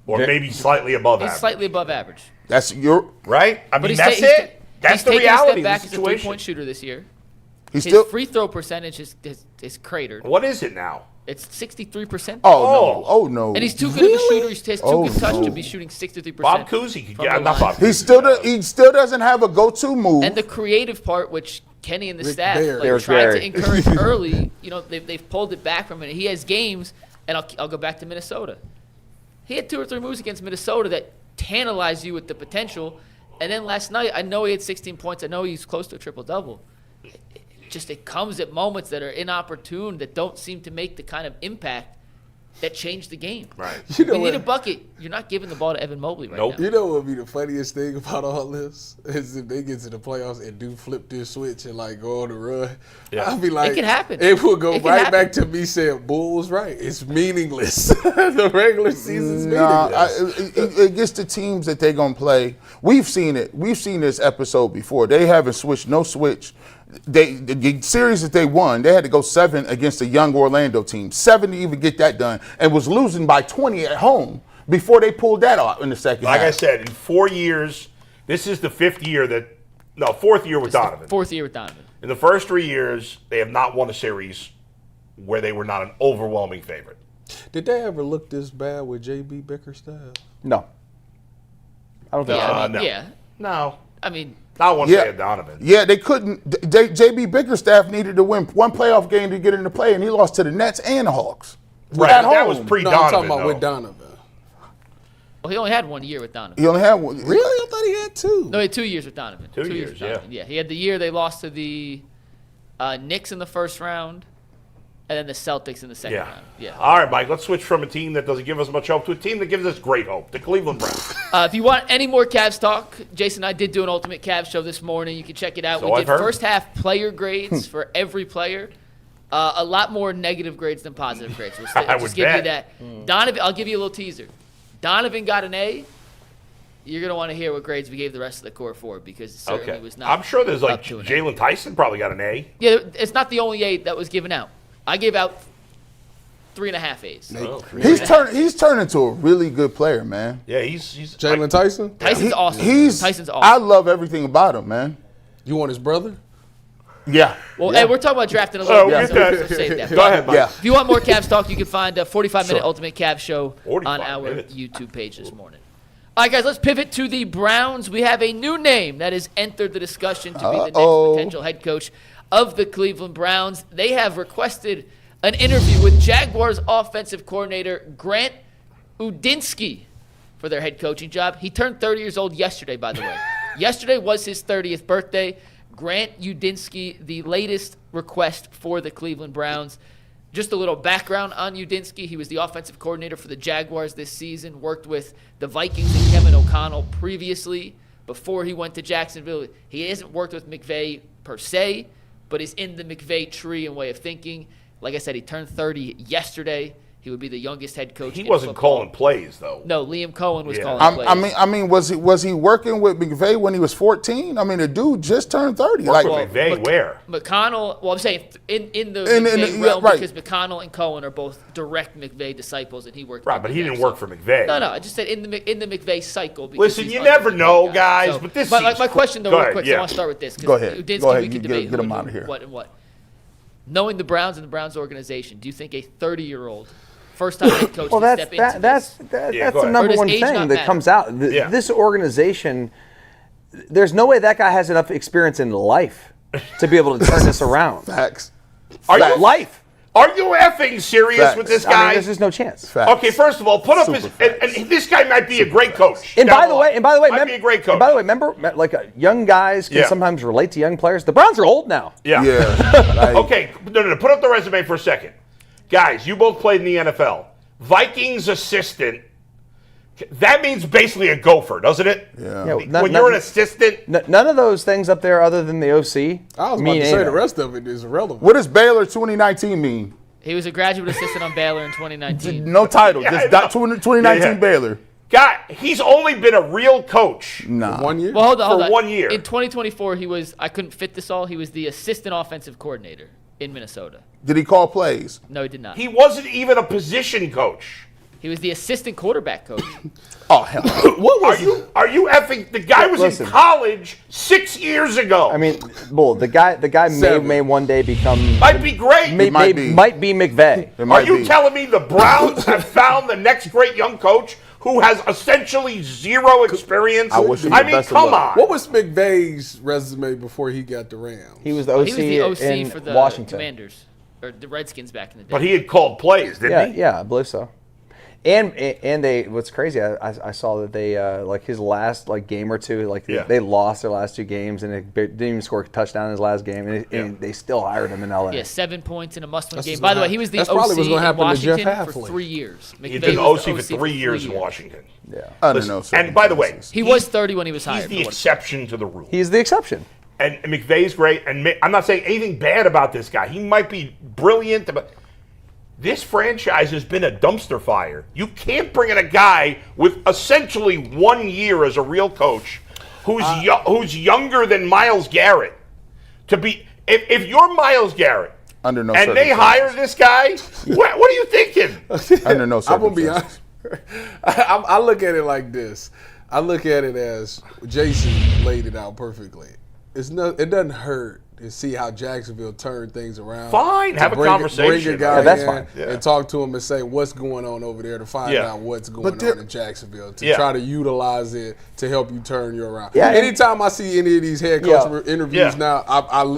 or maybe slightly above He's average. slight above average. That's your Right? I But mean, that's he's it. That's the taking reality a step back of the as a situation. three-point shooter this year. He's His still. free throw percentage is cratered. What is it now? It's 63%. Oh no. And he's too good of a shooter. He has too good touch to be shooting 63%. Bob Cousy could from get. the Not line. Bob. He still doesn't have a go-to move. And the creative part, which Kenny and the staff Baird. like, There's tried to Barry. encourage early, they've pulled it back from it. He has games, and I'll go back to Minnesota. He had 2 or 3 moves against Minnesota that tantalize you with the potential. And then last night, I know he had 16 points. I know he's close to a triple-double. It comes at moments that are inopportune, that don't seem to make the kind of impact that changed the game. Right. You know You need a what? bucket. You're not giving the ball to Evan Mobley right Nope. now. You know what would be the funniest thing about all this is if they get to the playoffs and do flip this switch and like go on the run. Yeah. I'd be like, It can happen. It will go It can right happen. back to me saying, "Bull was right. It's meaningless. The regular season's meaningless." It gets the teams that they're gonna play. We've seen it. We've seen this episode before. They haven't switched, no switch. The series that they won, they had to go 7 against a young Orlando team. 7 to even get that done, and was losing by 20 at home before they pulled that off in the second Like half. I said, in 4 years, this is the 4th year with Donovan. 4th year with Donovan. In the first 3 years, they have not won a series where they were not an overwhelming favorite. Did they ever look this bad with JB Bickerstaff? No. I don't think Yeah, so. I mean, no. yeah. No. I mean, Not once they had Donovan. Yeah, they couldn't. JB Bickerstaff needed to win one playoff game to get into play, and he lost to the Nets and the Hawks. Right. At but that was home. pre-Donovan, No, I'm talking about though. with Donovan. well, he only had 1 year with Donovan. He only had one. Really? I thought he had 2. No, he had 2 years with Donovan. 2 years, with Donovan. Yeah, he had the year they lost to the Knicks in the first round, and then the Celtics in the second Yeah. round. Yeah. All right, Mike, let's switch from a team that doesn't give us much hope to a team that gives us great hope, the Cleveland Browns. If you want any more Cavs talk, Jason and I did do an Ultimate Cavs show this morning. You can check it out. So We I've did heard. first half player grades for every player. A lot more negative grades than positive grades. We'll I just would give you bet. that. Donovan, I'll give you a little teaser. Donovan got an A. You're going to want to hear what grades we gave the rest of the core for, because it certainly Okay. was not. I'm sure there's like up to an A. Jalen Tyson probably got an A. Yeah, it's not the only A that was given out. I gave out 3.5 A's. He's turned into a really good player, man. Yeah, he's Jalen Tyson? Tyson's awesome. Tyson's I awesome. love everything about him, man. You want his brother? Yeah. Well, hey, we're talking about drafting a little bit, so save that. Go ahead, Mike. Yeah. If you want more Cavs talk, you can find a 45-minute Ultimate Cavs show 45 on our minutes. YouTube page this morning. All right, guys, let's pivot to the Browns. We have a new name that has entered the discussion to be the next potential head coach of the Cleveland Browns. They have requested an interview with Jaguars offensive coordinator Grant Udinski for their head coaching job. He turned 30 years old yesterday, by the way. Yesterday was his 30th birthday. Grant Udinski, the latest request for the Cleveland Browns. Just a little background on Udinski. He was the offensive coordinator for the Jaguars this season, worked with the Vikings and Kevin O'Connell previously before he went to Jacksonville. He hasn't worked with McVay per se, but is in the McVay tree and way of thinking. Like I said, he turned 30 yesterday. He would be the youngest head coach. He in wasn't football. calling plays, though. No, Liam Cohen was Yeah. calling plays. I mean, was he working with McVay when he was 14? I mean, the dude just turned 30. Work Like, with McVay, where? McConnell, well, I'm saying in the In- McVay yeah, realm, right. because McConnell and Cohen are both direct McVay disciples, and he worked. Right, with but he McVay, didn't so- work for McVay. No, I just said in the McVay cycle. because Listen, he's you under never the know, McVay guys, So- but this my seems- question, though, Go real ahead, quick, yeah. so I want to start with this. 'cause Go ahead. Udinski, Go ahead. we can Get debate him who outta knew here. what and what. Knowing the Browns and the Browns organization, do you think a 30-year-old first-time head coach Well, can that's step into that's this? that, Yeah, that's go the ahead. number Or does one age thing not that matter? comes out. Yeah. This organization, there's no way that guy has enough experience in life to be able to turn this around. facts. Are you Life. Are you effing serious Facts. with this I mean, guy? there's just no chance. Facts. Okay, first of all, put up Super his facts. and this guy might be a great coach. And down by the way, might be a great coach. And by the way, remember, like young guys can Yeah. sometimes relate to young players. The Browns are old now. yeah. Yeah. Like, Okay, no. Put up the resume for a second, guys. You both played in the NFL. Vikings assistant That means basically a gopher, doesn't it? Yeah. When you're an assistant. None of those things up there other than the OC. I was about mean to say anything. the rest of it is irrelevant. What does Baylor 2019 mean? He was a graduate assistant on Baylor in 2019. No title, Yeah, just I know. 2019 Yeah. Baylor. God, he's only been a real coach. Nah. 1 year? Well, hold on. For 1 year. In 2024, I couldn't fit this all. He was the assistant offensive coordinator in Minnesota. Did he call plays? No, he did not. He wasn't even a position coach. He was the assistant quarterback coach. Oh hell. What was Are you effing? The guy was Listen. in college 6 years ago. I mean, Bull, the guy Seven. may one day become might be great. might be. might be McVay. It Are might you be. telling me the Browns have found the next great young coach who has essentially zero experience? I wish him I the mean, best of come luck. on. What was McVay's resume before he got the Rams? He was the OC, He was the OC in for the Washington. Commanders, or the Redskins back in the day. But he had called plays, didn't he? Yeah, I believe so. And they, what's crazy, I saw that they like his last game or two, they lost their last 2 games and they didn't even score a touchdown in his last game, and they still hired him in LA. Yeah, 7 points in a must-win That's game. what's By the gonna way, he was the that's OC probably what's gonna in happen to Jeff Washington for Hafley. 3 years. He's McVay been was OC the for 3 years in Washington. Yeah. Under Listen, no and by the way, circumstances. He was 30 when he was he's hired. the for what- exception to the rule. He's the exception. And McVay's great. And I'm not saying anything bad about this guy. He might be brilliant, but this franchise has been a dumpster fire. You can't bring in a guy with essentially 1 year as a real coach who's younger than Myles Garrett to be. If you're Myles Garrett Under no and they circumstances. hire this guy, what are you thinking? Under no I'm gonna be circumstances. honest. I look at it like this. I look at it as Jason laid it out perfectly. It doesn't hurt to see how Jacksonville turned things around. Fine, To have a bring conversation. a guy Yeah, that's in fine. Yeah. and talk to him and say what's going on over there to find Yeah. out what's going But there- on in Jacksonville to Yeah. try to utilize it to help you turn you around. Yeah, and- Anytime I see any of these head coach Yeah. interviews Yeah. now,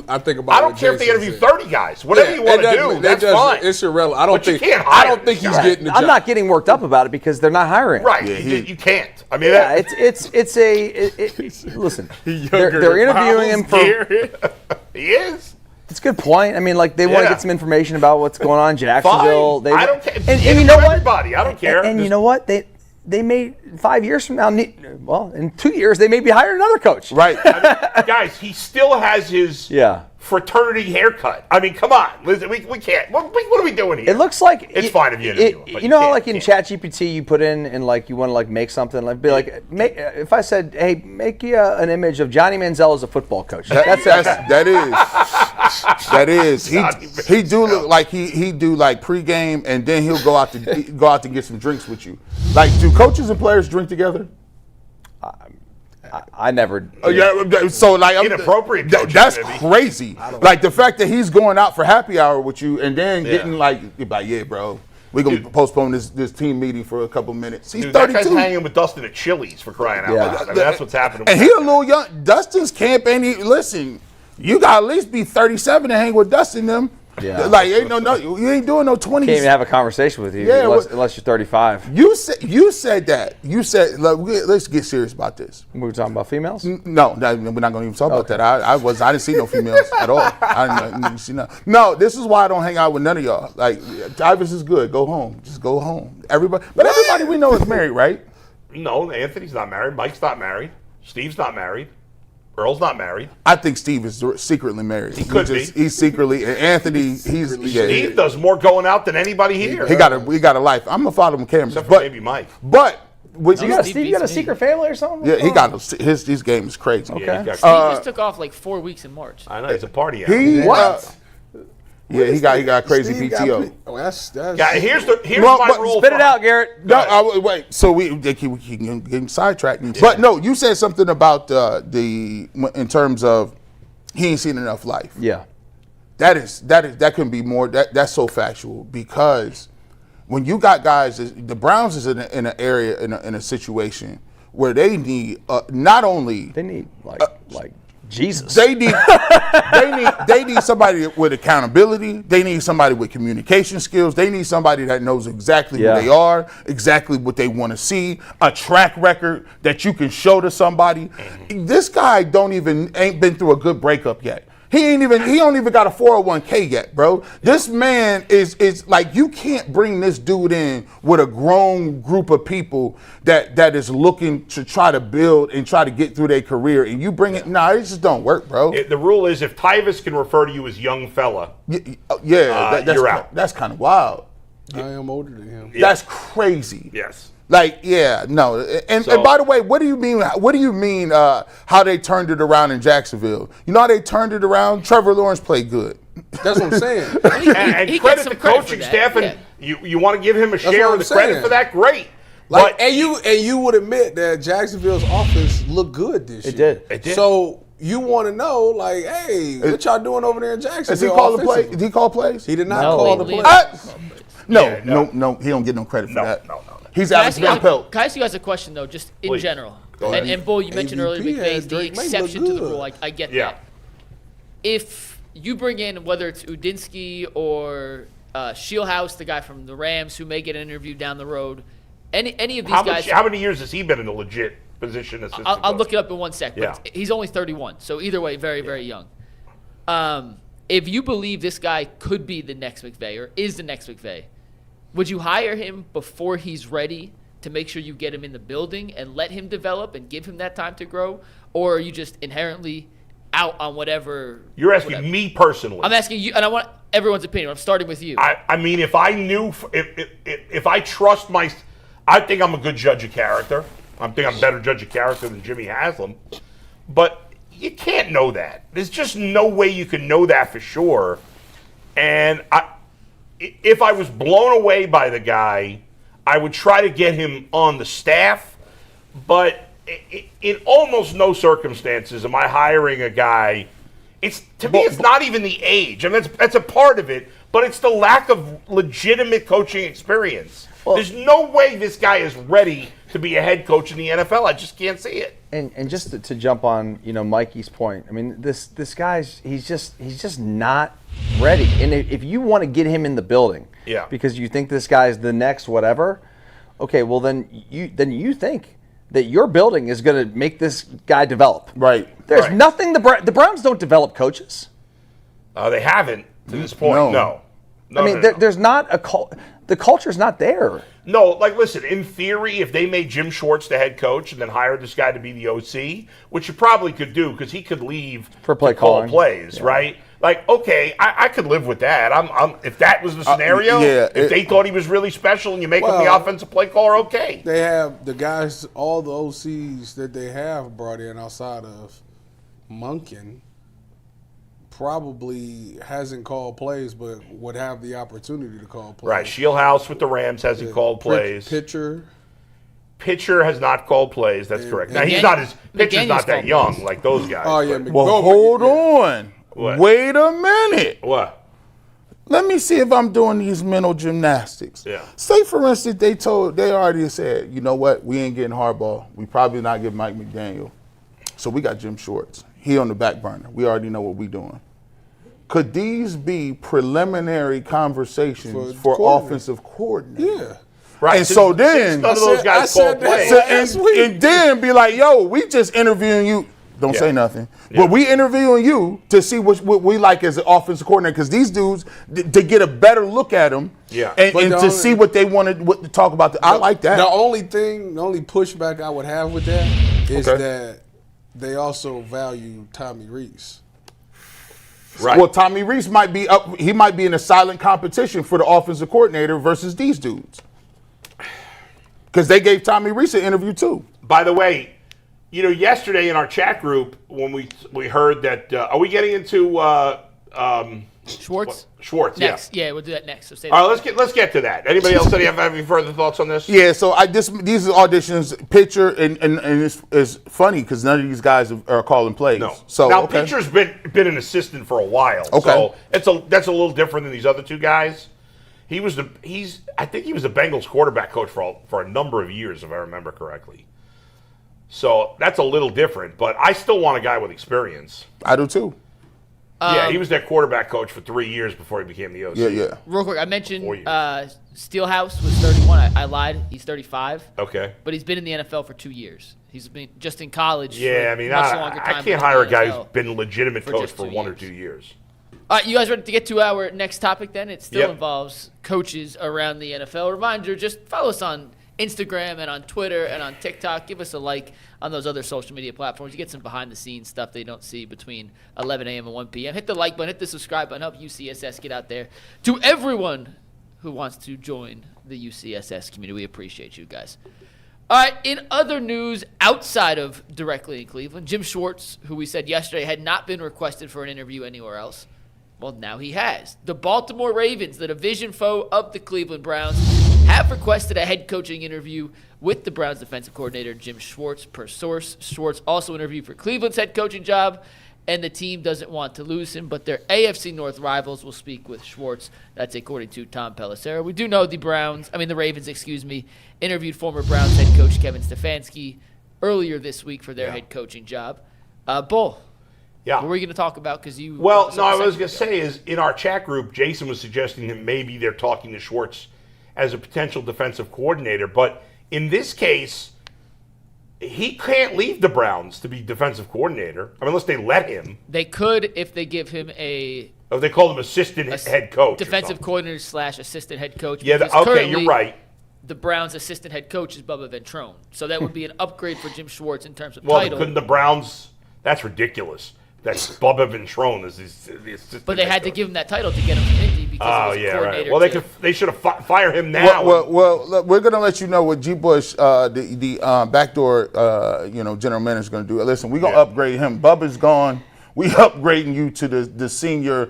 I think about. I don't what care if they Jason interview said. 30 guys. Whatever you want to do, that's fine. It's irrelevant. I don't But you think. can't I hire don't think this he's guy. getting the job. I'm not getting worked up about it because they're not hiring. Right. Yeah, you can't. I mean, Yeah, listen. They're Younger interviewing him for. he is. It's a good point. I mean, they want to Yeah. get some information about what's going on in Jacksonville. Fine. I don't care. And Give you it know to what? everybody. I don't care. And you know what? They may 5 years from now. Well, in 2 years they may be hiring another coach. Right. Guys, he still has his Yeah. fraternity haircut. I mean, come on. Listen, we can't. What are we doing here? It looks like It's fine if you interview him, but you you know how can't- in can't. ChatGPT you put in and you want to make something if I said, hey, make an image of Johnny Manziel as a football coach. That's That is. He do look like he do pregame and then he'll go out to get some drinks with you. Do coaches and players drink together? I never. Oh, yeah. So Inappropriate coaches, That's maybe. crazy. The fact that he's going out for happy hour with you and then getting yeah, bro. We're gonna postpone this team meeting for a couple minutes. He's Dude, that guy's 32. hanging with Dustin at Chili's for crying out Yeah. loud. I mean, that's what's happening. And he a little young. Dustin's camp ain't listen. You got to at least be 37 to hang with Dustin them. Yeah. Ain't you ain't doing no 20s. Can't even have a conversation with you Yeah, unless you're 35. You said that. You said let's get serious about this. We were talking about females. No, we're not going to even talk about that. I didn't see no females at all. I didn't see none. No, this is why I don't hang out with none of y'all. Tyvis is good. Go home. Just go home. Everybody we know is married, right? No, Anthony's not married. Mike's not married. Steve's not married. Earl's not married. I think Steve is secretly married. He could be. He's secretly, and Anthony, Steve does more going out than anybody here. He got a life. I'm gonna follow him cameras, Except for but maybe Mike. with You got Steve a beats me. secret family or something? yeah, he got his game is crazy. Yeah, he's Steve got- just took off 4 weeks in March. I know, he's a party out. He What? he got crazy Steve PTO. That's Yeah, here's Well, my but rule. Spit for- it out, Garrett. No, wait. So we can sidetrack me. But no, you said something about in terms of he ain't seen enough life. Yeah. That couldn't be more. That's so factual because when you got guys, the Browns is in an area in a situation where they need not only They need like Jesus. they need somebody with accountability. They need somebody with communication skills. They need somebody that knows exactly Yeah. who they are, exactly what they want to see, a track record that you can show to somebody. This guy ain't been through a good breakup yet. He don't even got a 401k yet, bro. This man is like, you can't bring this dude in with a grown group of people that is looking to try to build and try to get through their career, and you bring it. Nah, it just don't work, bro. The rule is if Tyvis can refer to you as young fella, that's you're out. That's kind of wild. I am older than him. That's crazy. Yes. Like, yeah, no. And by the way, what do you mean how they turned it around in Jacksonville? You know how they turned it around? Trevor Lawrence played good. That's what I'm saying. And he credit gets the some credit coaching for that, staff, and you want to give him a share what of the I'm credit saying. for that? Great. Like, But and you would admit that Jacksonville's offense looked good this year. It did. So you want to know, like, hey, what y'all doing over there in Jacksonville? Does he call the play? offensively? Did he call plays? He did not No. call the Leave play. it. No, he don't get no credit for No, that. no. He's Can I Alex ask you guys- Van Pelt. can I ask you guys a question, though, just in Please. general? Go ahead. And Bull, you mentioned earlier AVP McVay's has the Drake May look exception to the good. rule. I get Yeah. that. If you bring in, whether it's Udinski or Shieldhouse, the guy from the Rams, who may get an interview down the road, any of these guys. How many years has he been in a legit position? Assistant I'll coach? look it up in 1 sec. But Yeah. he's only 31, so either way, very, very young. If you believe this guy could be the next McVay or is the next McVay, would you hire him before he's ready to make sure you get him in the building and let him develop and give him that time to grow? Or are you just inherently out on whatever? You're asking whatever? me personally. I'm asking you, and I want everyone's opinion. I'm starting with you. I mean, if I knew, if I trust I think I'm a good judge of character. I think I'm a better judge of character than Jimmy Haslam. But you can't know that. There's just no way you can know that for sure. And if I was blown away by the guy, I would try to get him on the staff. But in almost no circumstances am I hiring a guy. To me, it's not even the age. I mean, that's a part of it, but it's the lack of legitimate coaching experience. There's no way this guy is ready to be a head coach in the NFL. I just can't see it. And just to jump on, Mikey's point. I mean, this guy's he's just not ready. And if you want to get him in the building, because you think this guy's the next whatever, okay, well then you think that your building is going to make this guy develop. Right. There's nothing the Browns don't develop coaches. They haven't to this point. No. I mean, there's not the culture's not there. No, like, listen, in theory, if they made Jim Schwartz the head coach and then hired this guy to be the OC, which you probably could do because he could leave for play to call calling. plays, right? Like, okay, I could live with that. If that was the scenario, if they thought he was really special and you make him the offensive play caller, okay. They have the guys, all the OCs that they have brought in outside of Monken probably hasn't called plays, but would have the opportunity to call plays. Right, Shieldhouse with the Rams hasn't called plays. Pitcher has not called plays. That's correct. Now Pitcher's not that young like those guys. Oh yeah. Well, hold on. What? Wait a minute. What? Let me see if I'm doing these mental gymnastics. Yeah. Say, for instance, they already said, you know what, we ain't getting Harbaugh. We probably not getting Mike McDaniel. So we got Jim Schwartz. He on the back burner. We already know what we doing. Could these be preliminary conversations for offensive coordinator? Yeah. Right. And so then, none of those guys called plays. and then be like, yo, we just interviewing you. Don't say nothing. Yeah. But we interviewing you to see what we like as an offensive coordinator, because these dudes, to get a better look at them and to see what they wanted to talk about. I like that. The only pushback I would have with that is that they also value Tommy Rees. Right. Well, Tommy Rees might be up. He might be in a silent competition for the offensive coordinator versus these dudes, because they gave Tommy Rees an interview too. By the way, yesterday in our chat group when we heard that, are we getting into Schwartz? Schwartz, next. Yeah, we'll do that next. So stay all right, let's get to that. Anybody else have any further thoughts on this? Yeah, so these are auditions, Pitcher, and it's funny because none of these guys are calling plays. No. So now Pitcher's been an assistant for a while. Okay. So that's a little different than these other two guys. I think he was the Bengals quarterback coach for a number of years, if I remember correctly. So that's a little different, but I still want a guy with experience. I do too. Yeah, he was their quarterback coach for 3 years before he became the OC. Yeah. Real quick, I mentioned 4 years. Steelhouse was 31. I lied. He's 35. Okay. But he's been in the NFL for 2 years. He's been just in college. Yeah, for I mean, much longer I time can't than hire a the guy NFL. who's been a legitimate for coach just for 2 1 or years. 2 years. All right, you guys ready to get to our next topic then? It still Yep. involves coaches around the NFL. Reminder, just follow us on Instagram and on Twitter and on TikTok. Give us a like on those other social media platforms. You get some behind-the-scenes stuff they don't see between 11 a.m. and 1 p.m. Hit the like button. Hit the subscribe button. Help UCSS get out there to everyone who wants to join the UCSS community. We appreciate you guys. All right, in other news outside of directly in Cleveland, Jim Schwartz, who we said yesterday had not been requested for an interview anywhere else, well, now he has. The Baltimore Ravens, the division foe of the Cleveland Browns, have requested a head coaching interview with the Browns defensive coordinator, Jim Schwartz, per source. Schwartz also interviewed for Cleveland's head coaching job, and the team doesn't want to lose him, but their AFC North rivals will speak with Schwartz. That's according to Tom Pelissero. We do know the Ravens, interviewed former Browns head coach Kevin Stefanski earlier this week for their head coaching job. Bull, Yeah. what were we going to talk about? Because you. Well, no, I was going to say is in our chat group, Jason was suggesting that maybe they're talking to Schwartz as a potential defensive coordinator. But in this case, he can't leave the Browns to be defensive coordinator. I mean, unless they let him. They could if they give him a Or they call him assistant head coach. defensive coordinator / assistant head coach. Yeah, because okay, currently, you're right. The Browns' assistant head coach is Bubba Ventrone. So that would be an upgrade for Jim Schwartz in terms of Well, title. couldn't the Browns? That's ridiculous. That's Bubba Ventrone is the assistant. But they head had to coach. give him that title to get him from Indy because Oh he was a yeah, coordinator. right. Well, they should have fired him now. Well, look, we're gonna let you know what G. Bush, the backdoor, general manager, is gonna do. Listen, we're gonna upgrade him. Bubba's gone. We upgrading you to the senior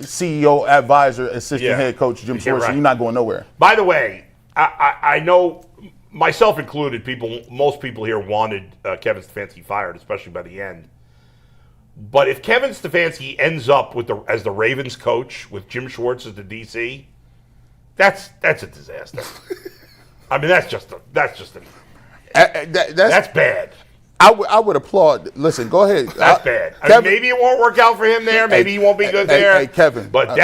CEO advisor, assistant head coach Jim Schwartz. right. So you're not going nowhere. By the way, I know, myself included, most people here wanted Kevin Stefanski fired, especially by the end. But if Kevin Stefanski ends up as the Ravens coach with Jim Schwartz as the DC, that's a disaster. I mean, that's bad. I would applaud. Listen, go ahead. That's bad. I mean, maybe it won't work out for him there. Maybe he won't be good there. Hey, Kevin. But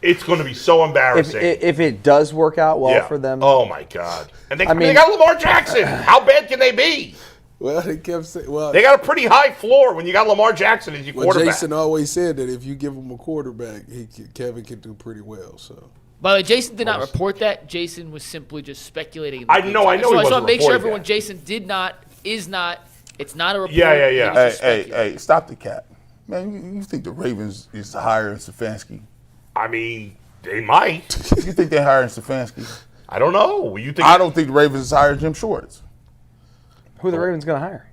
it's going to be so embarrassing. If it does work out well for them. Oh, my God. And they mean- got Lamar Jackson. How bad can they be? Well, they kept saying, They got a pretty high floor when you got Lamar Jackson as your quarterback. Jason always said that if you give him a quarterback, Kevin can do pretty well. So. By the way, Jason did not report that. Jason was simply just speculating. I know he So I just wasn't want to make sure reporting everyone, that. Jason is not, it's not a report. Yeah. He was just speculating. Hey, stop the cap. Man, you think the Ravens is hiring Stefanski? I mean, they might. You think they're hiring Stefanski? I don't know. You think? I don't think the Ravens is hiring Jim Schwartz. Who are the Ravens going to hire?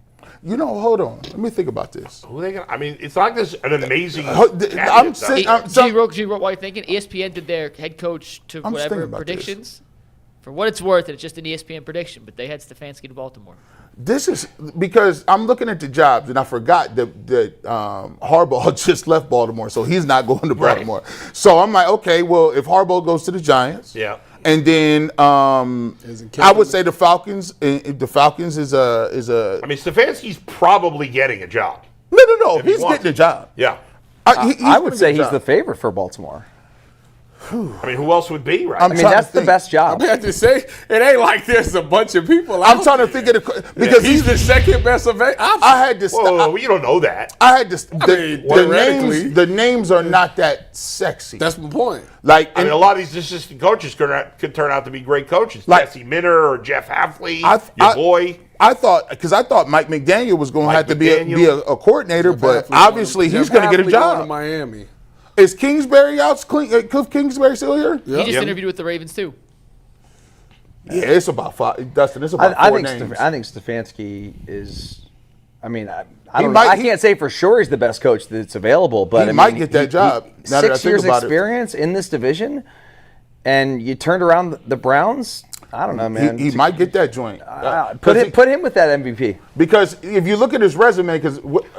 Hold on. Let me think about this. Who they gonna? I mean, it's not like there's an amazing. I'm saying. G, what are you thinking? ESPN did their head coach to I'm just whatever thinking about this. For what it's worth, it's just an ESPN prediction, but they had Stefanski to Baltimore. This is because I'm looking at the jobs, and I forgot that Harbaugh just left Baltimore, so he's not going to Baltimore. Right. So I'm like, okay, well, if Harbaugh goes to the Giants, Yeah. and then I would say the Falcons. The Falcons is a. I mean, Stefanski's probably getting a job. No. If he He's wants getting a job. Yeah. I would say he's job. the favorite for Baltimore. I mean, who else would be, right? I'm I mean, trying to that's the think. best job. I have to say, it ain't like there's a bunch of people. I'm trying to think of because he's the second best of it. I had to. Whoa, you don't know that. I had to. theoretically. The names are not that sexy. That's my point. Like I mean, a lot of these assistant coaches could turn out to be great coaches. Like- Jesse Minter or Jeff Hafley, I- boy. I thought Mike McDaniel was going to have to be McDaniel. a coordinator, but obviously he's going to get a Going to job. Miami. Is Kingsbury out? Cliff Kingsbury still here? He just interviewed with the Ravens too. Yeah, it's about five. Dustin, it's about four names. I think Stefanski is. I mean, I He don't. might- I can't say for sure he's the best coach that's available, but He I mean, might get that job, now that I 6 think years about it. experience in this division, and you turned around the Browns. I don't know, man. He might get that joint. Put him with that MVP. Because if you look at his resume,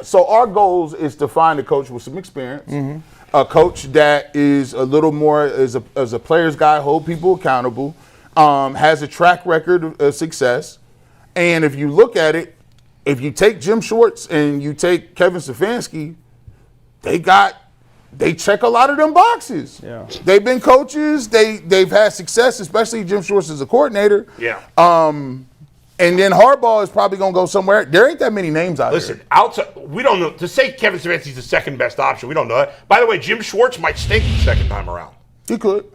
so our goals is to find a coach with some experience, a coach that is a little more as a player's guy, hold people accountable, has a track record of success, and if you look at it, if you take Jim Schwartz and you take Kevin Stefanski, they got they check a lot of them boxes. Yeah. They've been coaches. They've had success, especially Jim Schwartz as a coordinator. Yeah. And then Harbaugh is probably going to go somewhere. There ain't that many names out Listen, there. outside, we don't know. To say Kevin Stefanski's the second best option, we don't know that. By the way, Jim Schwartz might stink the second time around. He could.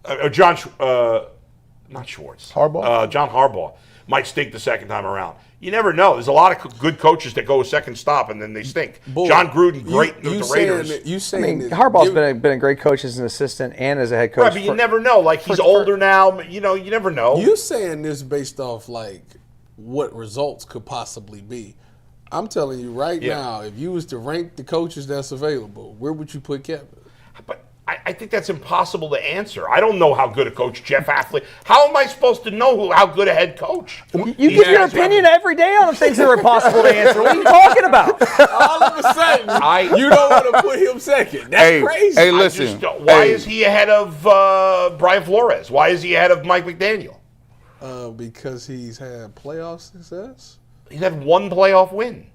Not Schwartz. Harbaugh? John Harbaugh might stink the second time around. You never know. There's a lot of good coaches that go a second stop and then they stink. Boy, John Gruden, great with the Raiders. Harbaugh's been a great coach as an assistant and as a head coach. Right, but you never know. Like, he's older now. You know, you never know. You saying this based off, like, what results could possibly be. I'm telling you right now, if you was to rank the coaches that's available, where would you put Kevin? But I think that's impossible to answer. I don't know how good a coach Jeff Affleck. How am I supposed to know how good a head coach? You give your opinion every day on things that are impossible to answer. What are you talking about? All of a sudden, you don't want to put him second. That's crazy. Hey, listen. Why is he ahead of Brian Flores? Why is he ahead of Mike McDaniel? Because he's had playoff success. He's had one playoff win.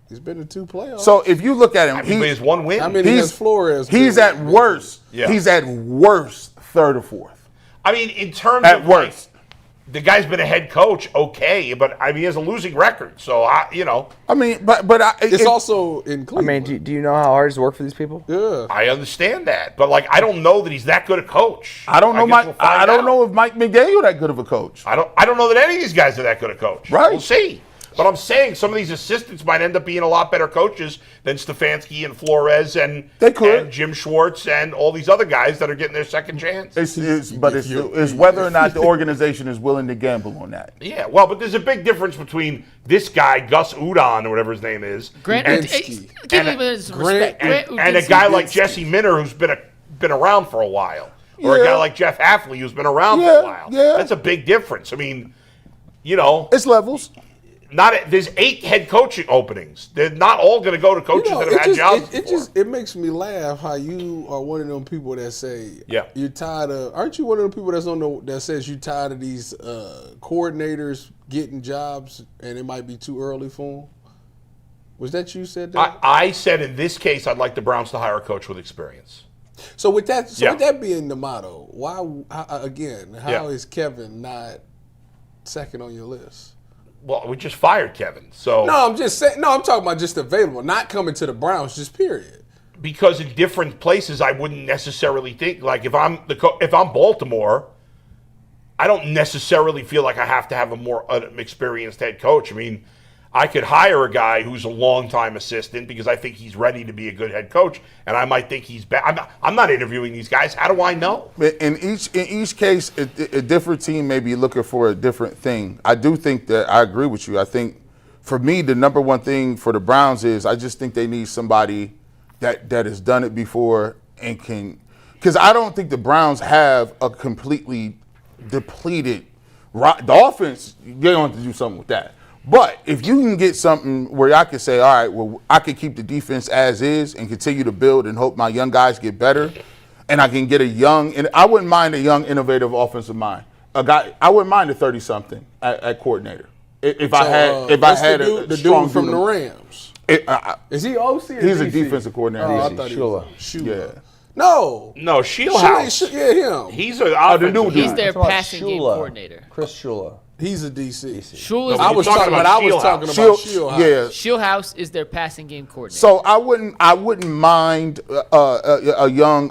He's been in 2 playoffs. So if you look at him, He has one win. I mean, he's Flores. He's at worst. Yeah. He's at worst third or fourth. I mean, in terms At of worst. the guy's been a head coach, okay, but I mean, he has a losing record. So I mean, but it's also in I Cleveland. mean, do you know how hard it is to work for these people? Yeah. I understand that, but like, I don't know that he's that good a coach. I don't know guess we'll find I don't out. know if Mike McDaniel that good of a coach. I don't know that any of these guys are that good a coach. Right. We'll see. But I'm saying some of these assistants might end up being a lot better coaches than Stefanski and Flores and They could. and Jim Schwartz and all these other guys that are getting their second chance. It's whether or not the organization is willing to gamble on that. Yeah, well, but there's a big difference between this guy, Gus Udon, or whatever his name is, Grant and, Udinski. Give him some respect. and a guy like Jesse Minter who's been around for a while. Or a Yeah. guy like Jeff Affley who's been around for Yeah, a while. yeah. That's a big difference. I mean, you know, It's levels. there's 8 head coaching openings. They're not all going to go to coaches that have had jobs before. It makes me laugh how you are one of them people that say, Yeah. you're tired of. Aren't you one of the people that says you're tired of these coordinators getting jobs and it might be too early for them? Was that you said that? I said in this case, I'd like the Browns to hire a coach with experience. So with that, Yeah. with that being the motto, how Yeah. is Kevin not second on your list? Well, we just fired Kevin, so No, I'm just saying. No, I'm talking about just available, not coming to the Browns. Just period. because in different places, I wouldn't necessarily think like if I'm Baltimore, I don't necessarily feel like I have to have a more experienced head coach. I mean, I could hire a guy who's a longtime assistant because I think he's ready to be a good head coach, and I might think he's bad. I'm not interviewing these guys. How do I know? In each case, a different team may be looking for a different thing. I do think that I agree with you. I think for me, the number one thing for the Browns is I just think they need somebody that has done it before and can. Because I don't think the Browns have a completely depleted. The offense, they don't have to do something with that. But if you can get something where I can say, all right, well, I can keep the defense as is and continue to build and hope my young guys get better, and I can get and I wouldn't mind a young, innovative offensive mind. A guy, I wouldn't mind a 30-something at coordinator. If I had the strong dude from the Rams. Is he OC? Or He's a DC? defensive coordinator. Oh, I thought he was Shula. Yeah. No, Shieldhouse. Yeah, him. He's an the offensive new guy. He's their Talking about passing game Shula. coordinator. Chris Shula. He's a DC. Shula's I was talking about Shieldhouse. Yeah. Shieldhouse is their passing game coordinator. So I wouldn't mind a young.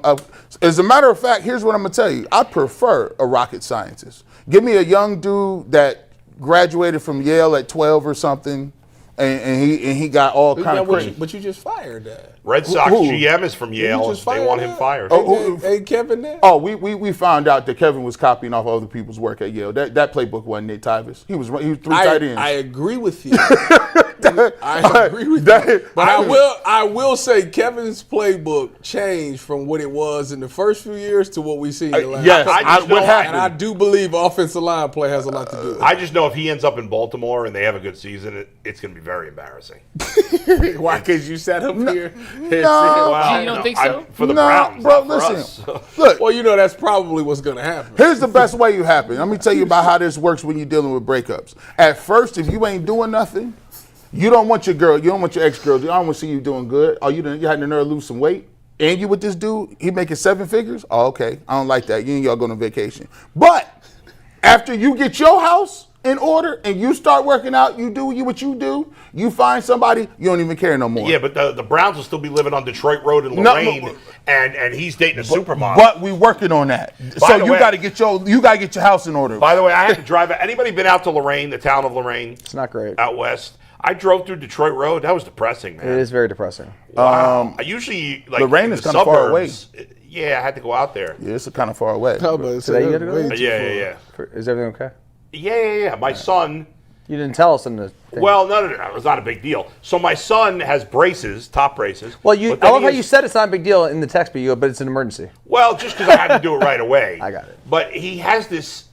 As a matter of fact, here's what I'm gonna tell you. I prefer a rocket scientist. Give me a young dude that graduated from Yale at 12 or something, and he got all kind of crazy. But you just fired that. Red Sox Who? GM is from Yale. just They want fired him that? fired. Hey, Kevin there? Oh, we found out that Kevin was copying off other people's work at Yale. That playbook wasn't it, Tyvis. He was 3 tight ends. I agree with you. I agree with you. But I will say Kevin's playbook changed from what it was in the first few years to what we see in the last. Yes, what happened? And I do believe offensive line play has a lot to do with it. I just know if he ends up in Baltimore and they have a good season, it's going to be very embarrassing. Why? Because you sat up here. You don't think so? For the No, Browns, bro, not for listen. us. Look, Well, you know that's probably what's going to happen. here's the best way you happen. Let me tell you about how this works when you're dealing with breakups. At first, if you ain't doing nothing, you don't want your girl, you don't want your ex-girl, you don't want to see you doing good. Oh, you had the nerve to lose some weight? and you with this dude, he making 7 figures. Oh, okay, I don't like that. You and y'all going on vacation. But after you get your house in order and you start working out, you do what you do, you find somebody, you don't even care no more. Yeah, but the Browns will still be living on Detroit Road in Lorraine, and he's dating a supermodel. But we working on that. So you got to get your house in order. By the way, I had to drive. Anybody been out to Lorraine, the town of Lorraine? It's not great. Out west. I drove through Detroit Road. That was depressing, man. It is very depressing. Wow. I usually Lorraine is kind of far away. Yeah, I had to go out there. Yeah, it's kind of far away. Today you had to go? Yeah. Is everything okay? Yeah. My son. You didn't tell us in the thing. Well, no. It was not a big deal. So my son has braces, top braces. Well, I love how you said it's not a big deal in the text, but it's an emergency. Well, just because I had to do it right away. I got it. But he has this.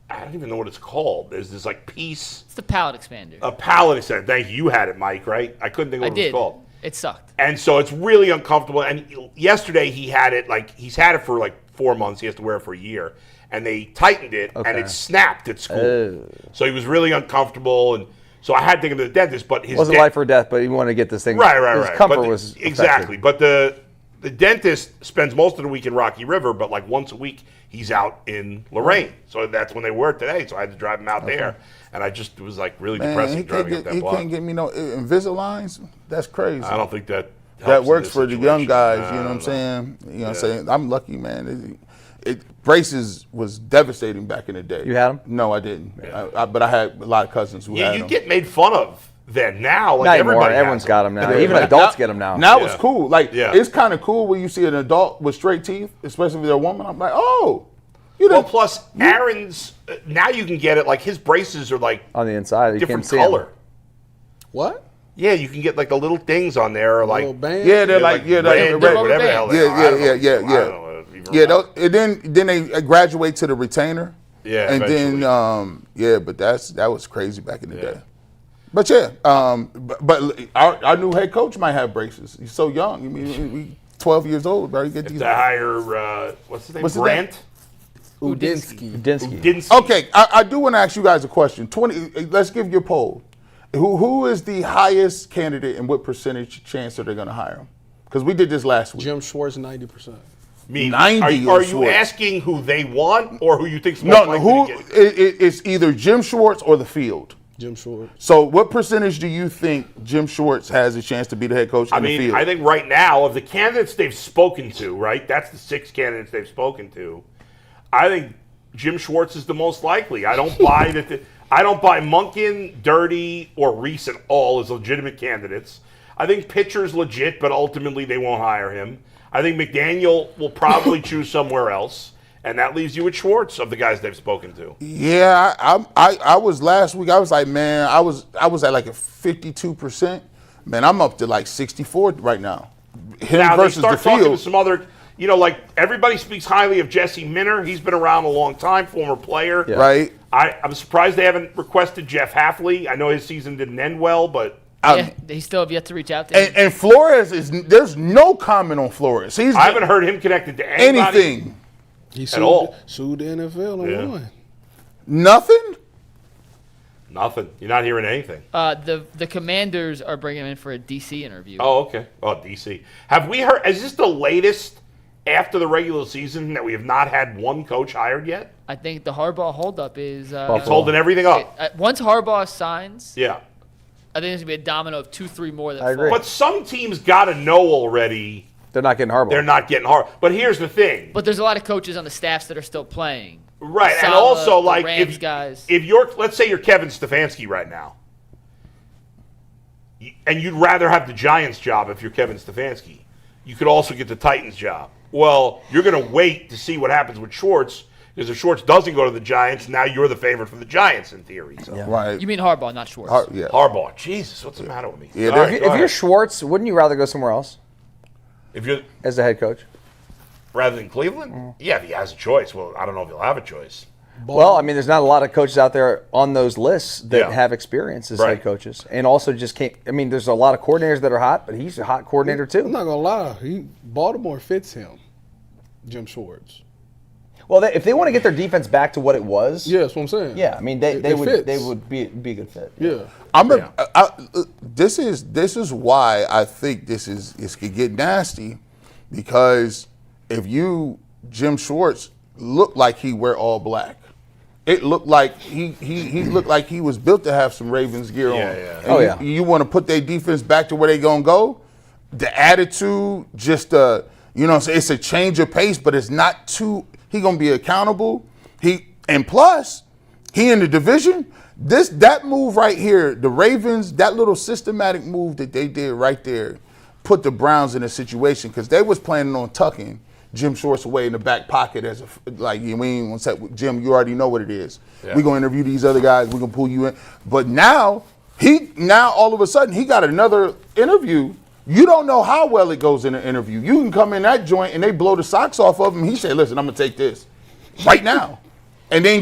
I don't even know what it's called. There's this like piece. It's the palate expander. A palate expander. Thank you. You had it, Mike, right? I couldn't think of what it was called. It sucked. And so it's really uncomfortable. And yesterday he had it he's had it for like 4 months. He has to wear it for a year. And they tightened it and it snapped at school. So he was really uncomfortable. And so I had to take him to the dentist. But his wasn't life or death, but he wanted to get this thing. Right. His comfort was affected. Exactly. But the dentist spends most of the week in Rocky River, but like once a week he's out in Lorraine. So that's when they were today. So I had to drive him out there. And it was like really depressing driving up that block. He can't get me no Invisaligns. That's crazy. I don't think that works for the young guys. You know what I'm saying? You know what I'm saying? I'm lucky, man. Braces was devastating back in the day. You had them? No, I didn't. But I had a lot of cousins who had them. You get made fun of then. Now, like not everybody anymore. Everyone's got them now. Yeah. Even adults get them now. Now it's cool. It's kind of cool when you see an adult with straight teeth, especially if they're a woman. I'm like, oh. Plus Aaron's, now you can get it, like his braces are like on the inside. You different can't see color. them. What? Yeah, you can get like the little things on there, or like little band? Yeah, they're like red, red. whatever the hell they are. Yeah. And then they graduate to the retainer. Yeah, and then but that was crazy back in the day. But but our new head coach might have braces. He's so young. I mean, we 12 years old, bro. You get these. To hire what's his name? Grant Udinski. Okay, I do want to ask you guys a question. Let's give your poll. Who is the highest candidate and what percentage chance are they going to hire him? Because we did this last week. Jim Schwartz, 90%. 90. Are you asking who they want or who you think's most likely to get? It's either Jim Schwartz or the field. Jim Schwartz. So what percentage do you think Jim Schwartz has a chance to be the head coach in the field? I think right now, of the candidates they've spoken to, right? That's the 6 candidates they've spoken to. I think Jim Schwartz is the most likely. I don't buy that. I don't buy Monken, Dirty, or Reese at all as legitimate candidates. I think Pitcher's legit, but ultimately they won't hire him. I think McDaniel will probably choose somewhere else, and that leaves you with Schwartz of the guys they've spoken to. Yeah, I was last week. I was like, man, I was at like a 52%. Man, I'm up to like 64 right now. Him now versus they start the talking field. to some other. Like everybody speaks highly of Jesse Minter. He's been around a long time, former player. Yeah. Right. I'm surprised they haven't requested Jeff Hafley. I know his season didn't end well, but They still have yet to reach out to him. And Flores there's no comment on Flores. I haven't heard him connected to anybody. anything. He sued the NFL and won. Nothing. Nothing. You're not hearing anything. The Commanders are bringing him in for a DC interview. Oh, okay. Oh, DC. Have we heard? Is this the latest after the regular season that we have not had one coach hired yet? I think the Harbaugh holdup is It's holding everything up. once Harbaugh signs. Yeah. I think there's gonna be a domino of 2-3 more that I agree. fall. But some teams got to know already They're not getting Harbaugh. they're not getting hard. But here's the thing. But there's a lot of coaches on the staffs that are still playing. Right, and Saleh, also the like Rams guys. if you're, let's say you're Kevin Stefanski right now, and you'd rather have the Giants job if you're Kevin Stefanski, you could also get the Titans job. Well, you're going to wait to see what happens with Schwartz, because if Schwartz doesn't go to the Giants, now you're the favorite for the Giants in theory. So. Yeah. Right. You mean Harbaugh, not Schwartz. Harbaugh, Jesus, what's the matter with me? Yeah, All right, If you're Schwartz, wouldn't you rather go somewhere else if you're as the head coach? rather than Cleveland, yeah, if he has a choice. Well, I don't know if he'll have a choice. Well, I mean, there's not a lot of coaches out there on those lists that Yeah. have experience as Right. head coaches, and also just can't. I mean, there's a lot of coordinators that are hot, but he's a hot coordinator I'm too. not gonna lie. Baltimore fits him. Jim Schwartz. Well, if they want to get their defense back to what it was, Yeah, that's what I'm saying. yeah, I mean, they It would fits. be a good fit. Yeah. This is why I think this could get nasty, because if Jim Schwartz looked like he wear all black. It looked like he looked like he was built to have some Ravens gear on. Yeah. And you want to put their defense back to where they gonna go? The attitude, just it's a change of pace, but it's not too. He gonna be accountable. Plus he in the division. That move right here, the Ravens, that little systematic move that they did right there, put the Browns in a situation because they was planning on tucking Jim Schwartz away in the back pocket we ain't gonna say, Jim, you already know what it is. Yeah. We're gonna interview these other guys, we're gonna pull you in. But now all of a sudden he got another interview. You don't know how well it goes in an interview. You can come in that joint and they blow the socks off of him. He said, listen, I'm gonna take this right now. And then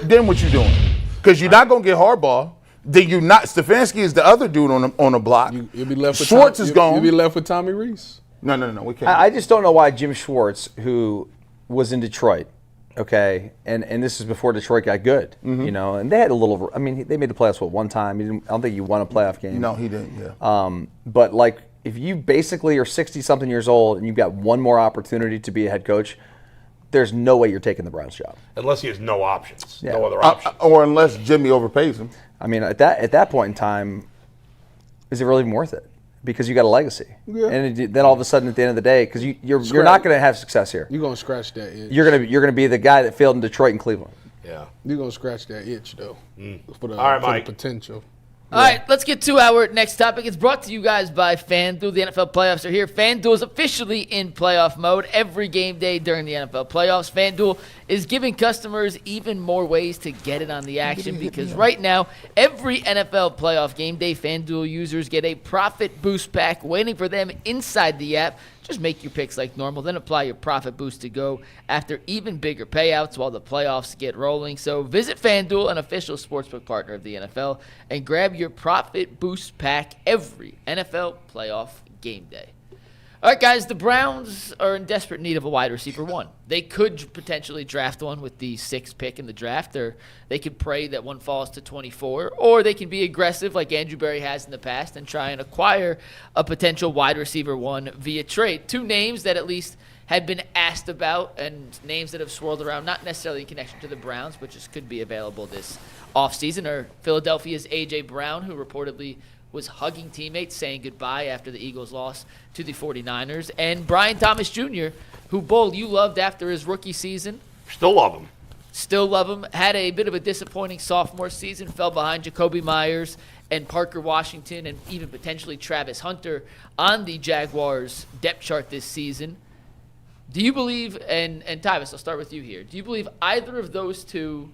then what you doing? Because you're not gonna get Harbaugh. Then you not. Stefanski is the other dude on the block. You'll be left with Schwartz is gone. You'll be left with Tommy Reese. No, we can't. I just don't know why Jim Schwartz, who was in Detroit, okay, and this is before Detroit got good, and they had a little. I mean, they made the playoffs one time. I don't think he won a playoff game. No, he didn't. Yeah. But if you basically are 60-something years old and you've got one more opportunity to be a head coach, there's no way you're taking the Browns job unless he has no options, yeah. no other options, or unless Jimmy overpays him. I mean, at that point in time, is it really even worth it? Because you got a legacy, and then all of a sudden, at the end of the day, because you're not going to have success here. You're gonna scratch that itch. You're gonna be the guy that failed in Detroit and Cleveland. Yeah, you're gonna scratch that itch though. For the Mike. Potential. All right, let's get to our next topic. It's brought to you guys by FanDuel. The NFL playoffs are here. FanDuel is officially in playoff mode every game day during the NFL playoffs. FanDuel is giving customers even more ways to get in on the action because right now, every NFL playoff game day, FanDuel users get a profit boost pack waiting for them inside the app. Just make your picks like normal, then apply your profit boost to go after even bigger payouts while the playoffs get rolling. So visit FanDuel, an official sportsbook partner of the NFL, and grab your profit boost pack every NFL playoff game day. All right, guys, the Browns are in desperate need of a wide receiver one. They could potentially draft one with the 6th pick in the draft, or they could pray that one falls to 24, or they can be aggressive like Andrew Berry has in the past and try and acquire a potential wide receiver one via trade. 2 names that at least had been asked about and names that have swirled around, not necessarily in connection to the Browns, but just could be available this offseason, are Philadelphia's A.J. Brown, who reportedly was hugging teammates, saying goodbye after the Eagles' loss to the 49ers, and Brian Thomas Jr., who, Bull, you loved after his rookie season. Still love him. Still love him. Had a bit of a disappointing sophomore season, fell behind Jacoby Myers and Parker Washington and even potentially Travis Hunter on the Jaguars' depth chart this season. Do you believe, and Tyvis, I'll start with you here, do you believe either of those two,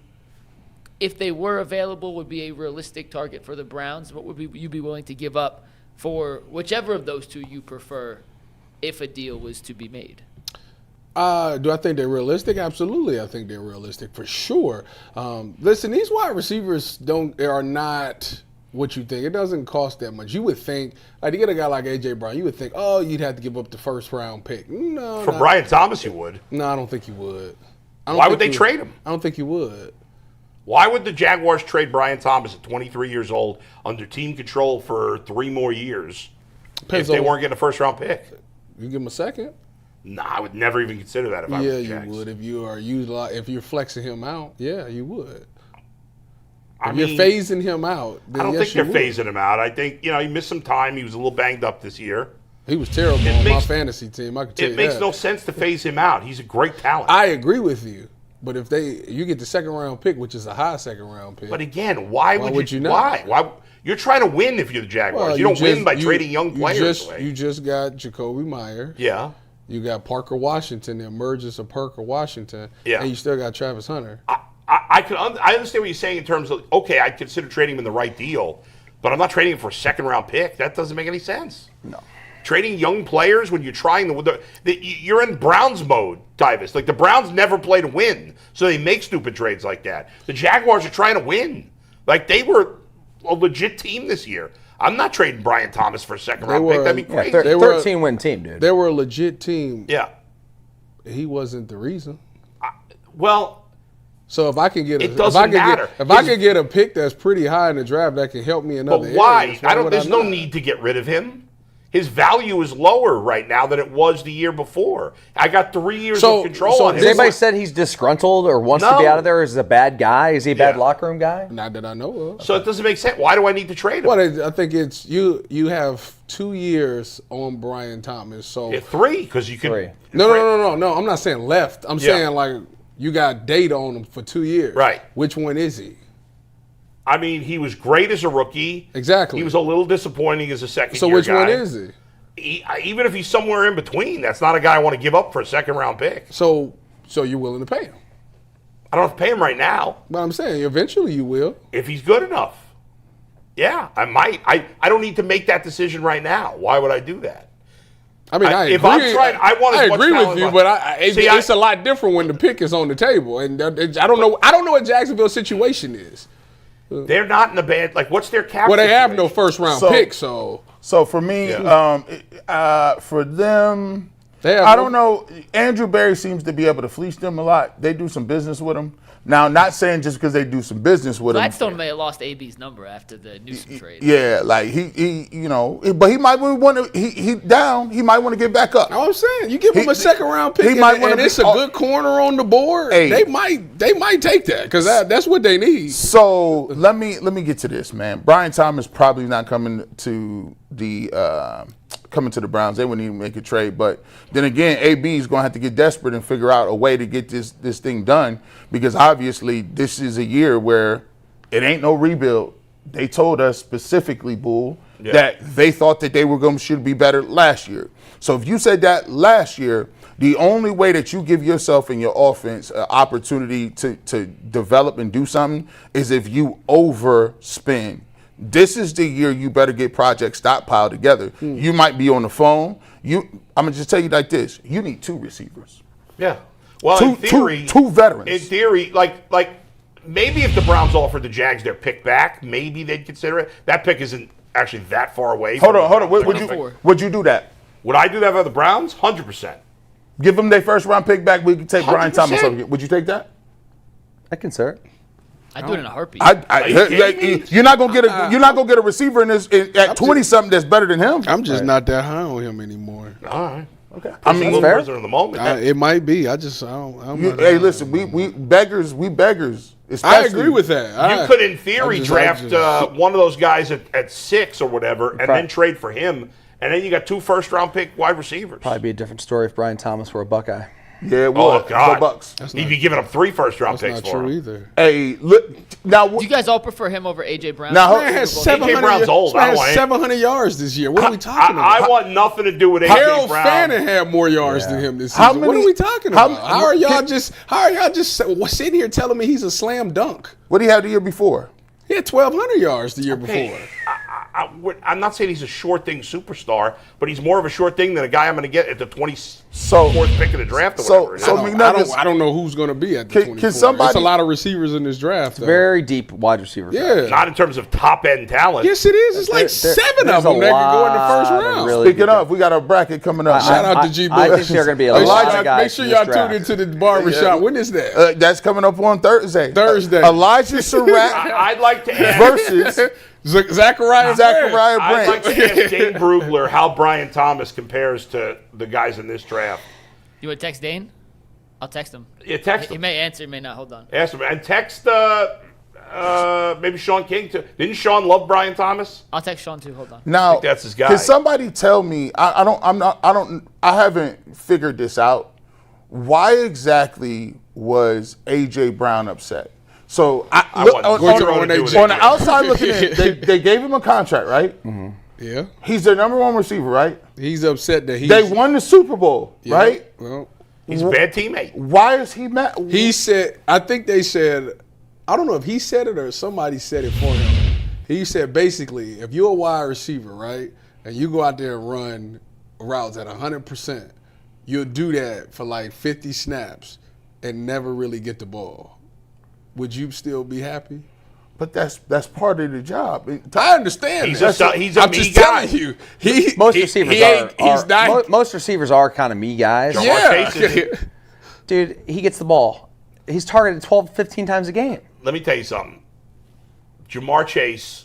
if they were available, would be a realistic target for the Browns? What would you be willing to give up for whichever of those two you prefer if a deal was to be made? Do I think they're realistic? Absolutely, I think they're realistic for sure. Listen, these wide receivers are not what you think. It doesn't cost that much. You would think, to get a guy like A.J. Brown, you would think, you'd have to give up the 1st round pick. No, for Brian Thomas, you would. No, I don't think you would. Why would they trade him? I don't think you would. Why would the Jaguars trade Brian Thomas at 23 years old under team control for 3 more years if they weren't getting a 1st round pick? You give him a 2nd? Nah, I would never even consider that if I was the Jags. Yeah, you would. If you're flexing him out, yeah, you would. You're phasing him out, then I don't think they're would. phasing him out. I think, he missed some time. He was a little banged up this year. He was terrible on my fantasy team. I can tell you that. It makes no sense to phase him out. He's a great talent. I agree with you. But if you get the 2nd round pick, which is a high 2nd round pick. But again, why would you not? Why? You're trying to win if you're the Jaguars. Well, you don't win by trading young players away. You just got Jacoby Myers. Yeah. You got Parker Washington, the emergence of Parker Washington. Yeah. And you still got Travis Hunter. I understand what you're saying in terms of, okay, I'd consider trading him in the right deal, but I'm not trading him for a 2nd round pick. That doesn't make any sense. No. Trading young players when you're trying you're in Browns mode, Tyvis. Like, the Browns never play to win, so they make stupid trades like that. The Jaguars are trying to win. Like, they were a legit team this year. I'm not trading Brian Thomas for a 2nd round pick. That'd be crazy. 13-win team, dude. They were a legit team. Yeah. He wasn't the reason. So if I can get it doesn't matter. If I can get a pick that's pretty high in the draft that can help me in other areas. But why? There's no need to get rid of him. his value is lower right now than it was the year before. I got 3 years of control on has him. anybody said he's disgruntled or wants to be out of there? Is he a bad guy? Is he a bad locker room guy? Not that I know of. So it doesn't make sense. Why do I need to trade him? Well, I think it's you have 2 years on Brian Thomas. So Yeah, 3, because you can. 3. No. I'm not saying left. I'm saying like you got data on him for 2 years. Right. Which one is he? I mean, he was great as a rookie. Exactly. He was a little disappointing as a second-year So which guy. one is he? Even if he's somewhere in between, that's not a guy I want to give up for a second-round pick. So you're willing to pay him? I don't have to pay him right now. But I'm saying eventually you will. If he's good enough. Yeah, I might. I don't need to make that decision right now. Why would I do that? I mean, I if agree. I'm trying, I want as much agree talent with you, as but it's a lot different when the pick is on the table, and I don't know. I don't know what Jacksonville's situation is. They're not in a bad. Like, what's their cap? Well, they have situation? no first round So- pick, so So for me, for them, they have I don't know. Andrew Berry seems to be able to fleece them a lot. They do some business with him. Now, not saying just because they do some business with him. Gladstone may have lost AB's number after the Newsom trade. Yeah, like he, you know, but he might want to. He down. He might want to get back up. I'm saying you give him a second round pick, he might and, wanna and it's be- a good corner on the board. Hey. They might take that because that's what they need. So let me get to this, man. Brian Thomas probably not coming to the Browns. They wouldn't even make a trade. But then again, AB is going to have to get desperate and figure out a way to get this thing done, because obviously this is a year where it ain't no rebuild. They told us specifically, Bull, that they thought that they were should be better last year. So if you said that last year, the only way that you give yourself and your offense an opportunity to develop and do something is if you overspend. This is the year you better get project stockpile together. You might be on the phone. I'm gonna just tell you like this: you need 2 receivers. Yeah. Well, Two- in theory, two veterans. In theory, like maybe if the Browns offered the Jags their pick back, maybe they'd consider it. That pick isn't actually that far away. Hold on. $24. Would you do that? Would I do that for the Browns? 100%. Give them their first round pick back. We can take Brian 100%. Thomas over here. Would you take that? I can, sir. I'd do it in a heartbeat. Are you kidding me? You're not gonna get a receiver at 20-something that's better than him. I'm just not that high on him anymore. All right. Okay. I mean, Little fair. prisoner in the moment. It might be. I don't. Hey, listen, we beggars. I Especially- agree with that. You could, in theory, draft one of those guys at 6 or whatever, and then trade for him, and then you got 2 first-round pick wide receivers. Probably be a different story if Brian Thomas were a Buckeye. Yeah, well, Oh God! the Bucks. He'd be giving up 3 first-round That's picks not for true him. either. Hey, look now. Do you guys all prefer him over AJ Brown? Now, Man has AJ 700. Brown's old. Man I don't has want it. 700 yards this year. What are we talking about? I want nothing to do with AJ Harold Brown. Fannin had more yards than him this season. How What many- are we talking how- about? How are y'all just sitting here telling me he's a slam dunk? what he had the year before? He had 1,200 yards the year before. I'm not saying he's a sure thing superstar, but he's more of a sure thing than a guy I'm going to get at the 24th pick of the draft or whatever. so McNuggets- I don't know who's going to be at the Can 24. somebody- There's a lot of receivers in this draft. Though. Very deep wide receiver. Yeah. Not in terms of top-end talent. Yes, it is. It's like There- 7 there's of them a that could go in the lot first of round. really Speaking of, we got a bracket coming up. Shout out to G. I Bush. think there are going to be a Make lot sure of guys. make sure in y'all this tune draft. into the barbershop. When is that? That's coming up on Thursday. Elijah Surratt I'd like to ask, versus Zachariah Zachariah I'd like Brent. to ask Dane Brugler how Brian Thomas compares to the guys in this draft. You want to text Dane? I'll text him. Yeah, text He him. may answer, he may not. Hold on. Ask him. And text maybe Sean King too. Didn't Sean love Brian Thomas? I'll text Sean too. Hold on. Now, that's his guy. Can somebody tell me? I haven't figured this out. Why exactly was AJ Brown upset? So I look, want on zero to do with the AJ. outside looking in, they gave him a contract, right? Yeah. He's their number 1 receiver, right? He's upset that They won the Super Bowl, Yeah. right? Well, He's a bad teammate. Why is he mad? he said, I think they said, I don't know if he said it or somebody said it for him. He said basically, if you're a wide receiver, right, and you go out there and run routes at 100%, you'll do that for like 50 snaps and never really get the ball. Would you still be happy? But that's part of the job. I understand. He's that. a I'm me just guy. telling you. Most receivers He's not. most receivers are kind of me guys. Yeah. Dude, he gets the ball. He's targeted 12, 15 times a game. Let me tell you something. Jamar Chase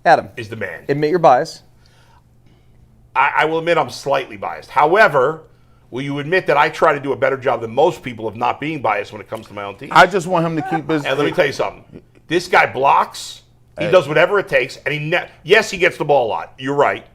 Adam, is the man. admit your bias. I will admit I'm slightly biased. However, will you admit that I try to do a better job than most people of not being biased when it comes to my own team? I just want him to keep his. And let me tell you something. This guy blocks. He does whatever it takes, and yes, he gets the ball a lot. You're right,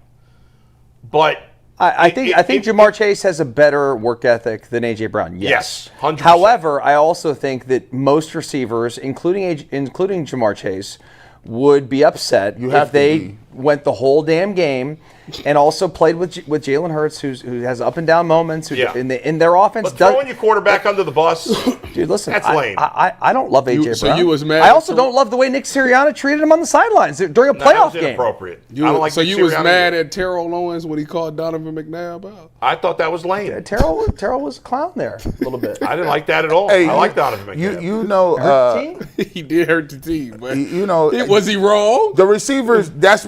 but I think Jamar Chase has a better work ethic than AJ Brown. Yes, 100%. However, I also think that most receivers, including Jamar Chase, would be upset if they went the whole damn game and also played with Jalen Hurts, who has up and down moments. In their offense, but throwing your quarterback under the bus, dude. Listen, that's lame. I don't love AJ Brown. So you was mad. I also don't love the way Nick Sirianni treated him on the sidelines during a playoff game. Inappropriate. You was mad at Terrell Owens when he called Donovan McNabb out? I thought that was lame. Terrell was a clown there a little bit. I didn't like that at all. Hey, I like Donovan McNabb. You know, He did hurt the team, but you know, was he wrong? the receivers. That's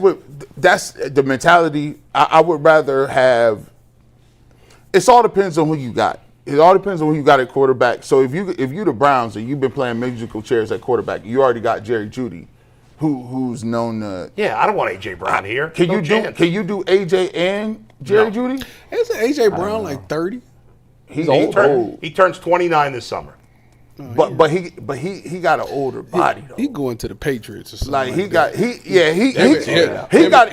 the mentality. I would rather have. It all depends on who you got. It all depends on who you got at quarterback. So if you the Browns and you've been playing musical chairs at quarterback, you already got Jerry Jeudy, who's known to. Yeah, I don't want AJ Brown here. Can you do AJ and Jerry Jeudy? Isn't AJ Brown like 30? He's old. He turns 29 this summer. But he got an older body though. He going to the Patriots or something. Like he that. got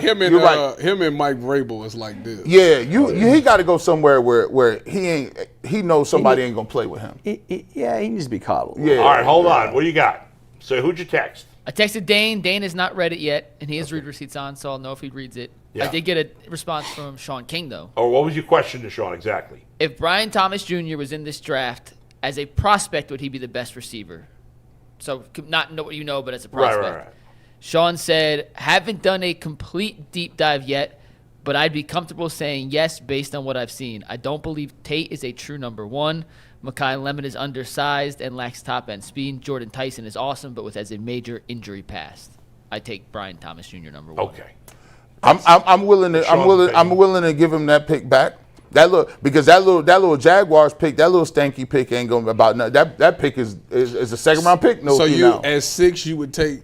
him and you're right. Him and Mike Vrabel is like this. Yeah, he got to go somewhere where he knows somebody ain't gonna play with him. He needs to be coddled. Yeah. All right, hold on. What do you got? So who'd you text? I texted Dane. Dane has not read it yet, and he has read receipts on, so I'll know if he reads it. Yeah. I did get a response from Sean King, though. Or what was your question to Sean exactly? If Brian Thomas Jr. was in this draft, as a prospect, would he be the best receiver? So not know what you know, but as a prospect. Right. Sean said, haven't done a complete deep dive yet, but I'd be comfortable saying yes based on what I've seen. I don't believe Tate is a true number one. Mekhi Lemon is undersized and lacks top-end speed. Jordan Tyson is awesome, but has a major injury past. I take Brian Thomas Jr. number one. Okay. I'm willing to give him that pick back. That little Jaguars pick, that little stanky pick ain't going about nothing. That pick is a second round pick. No, so you now. at 6 you would take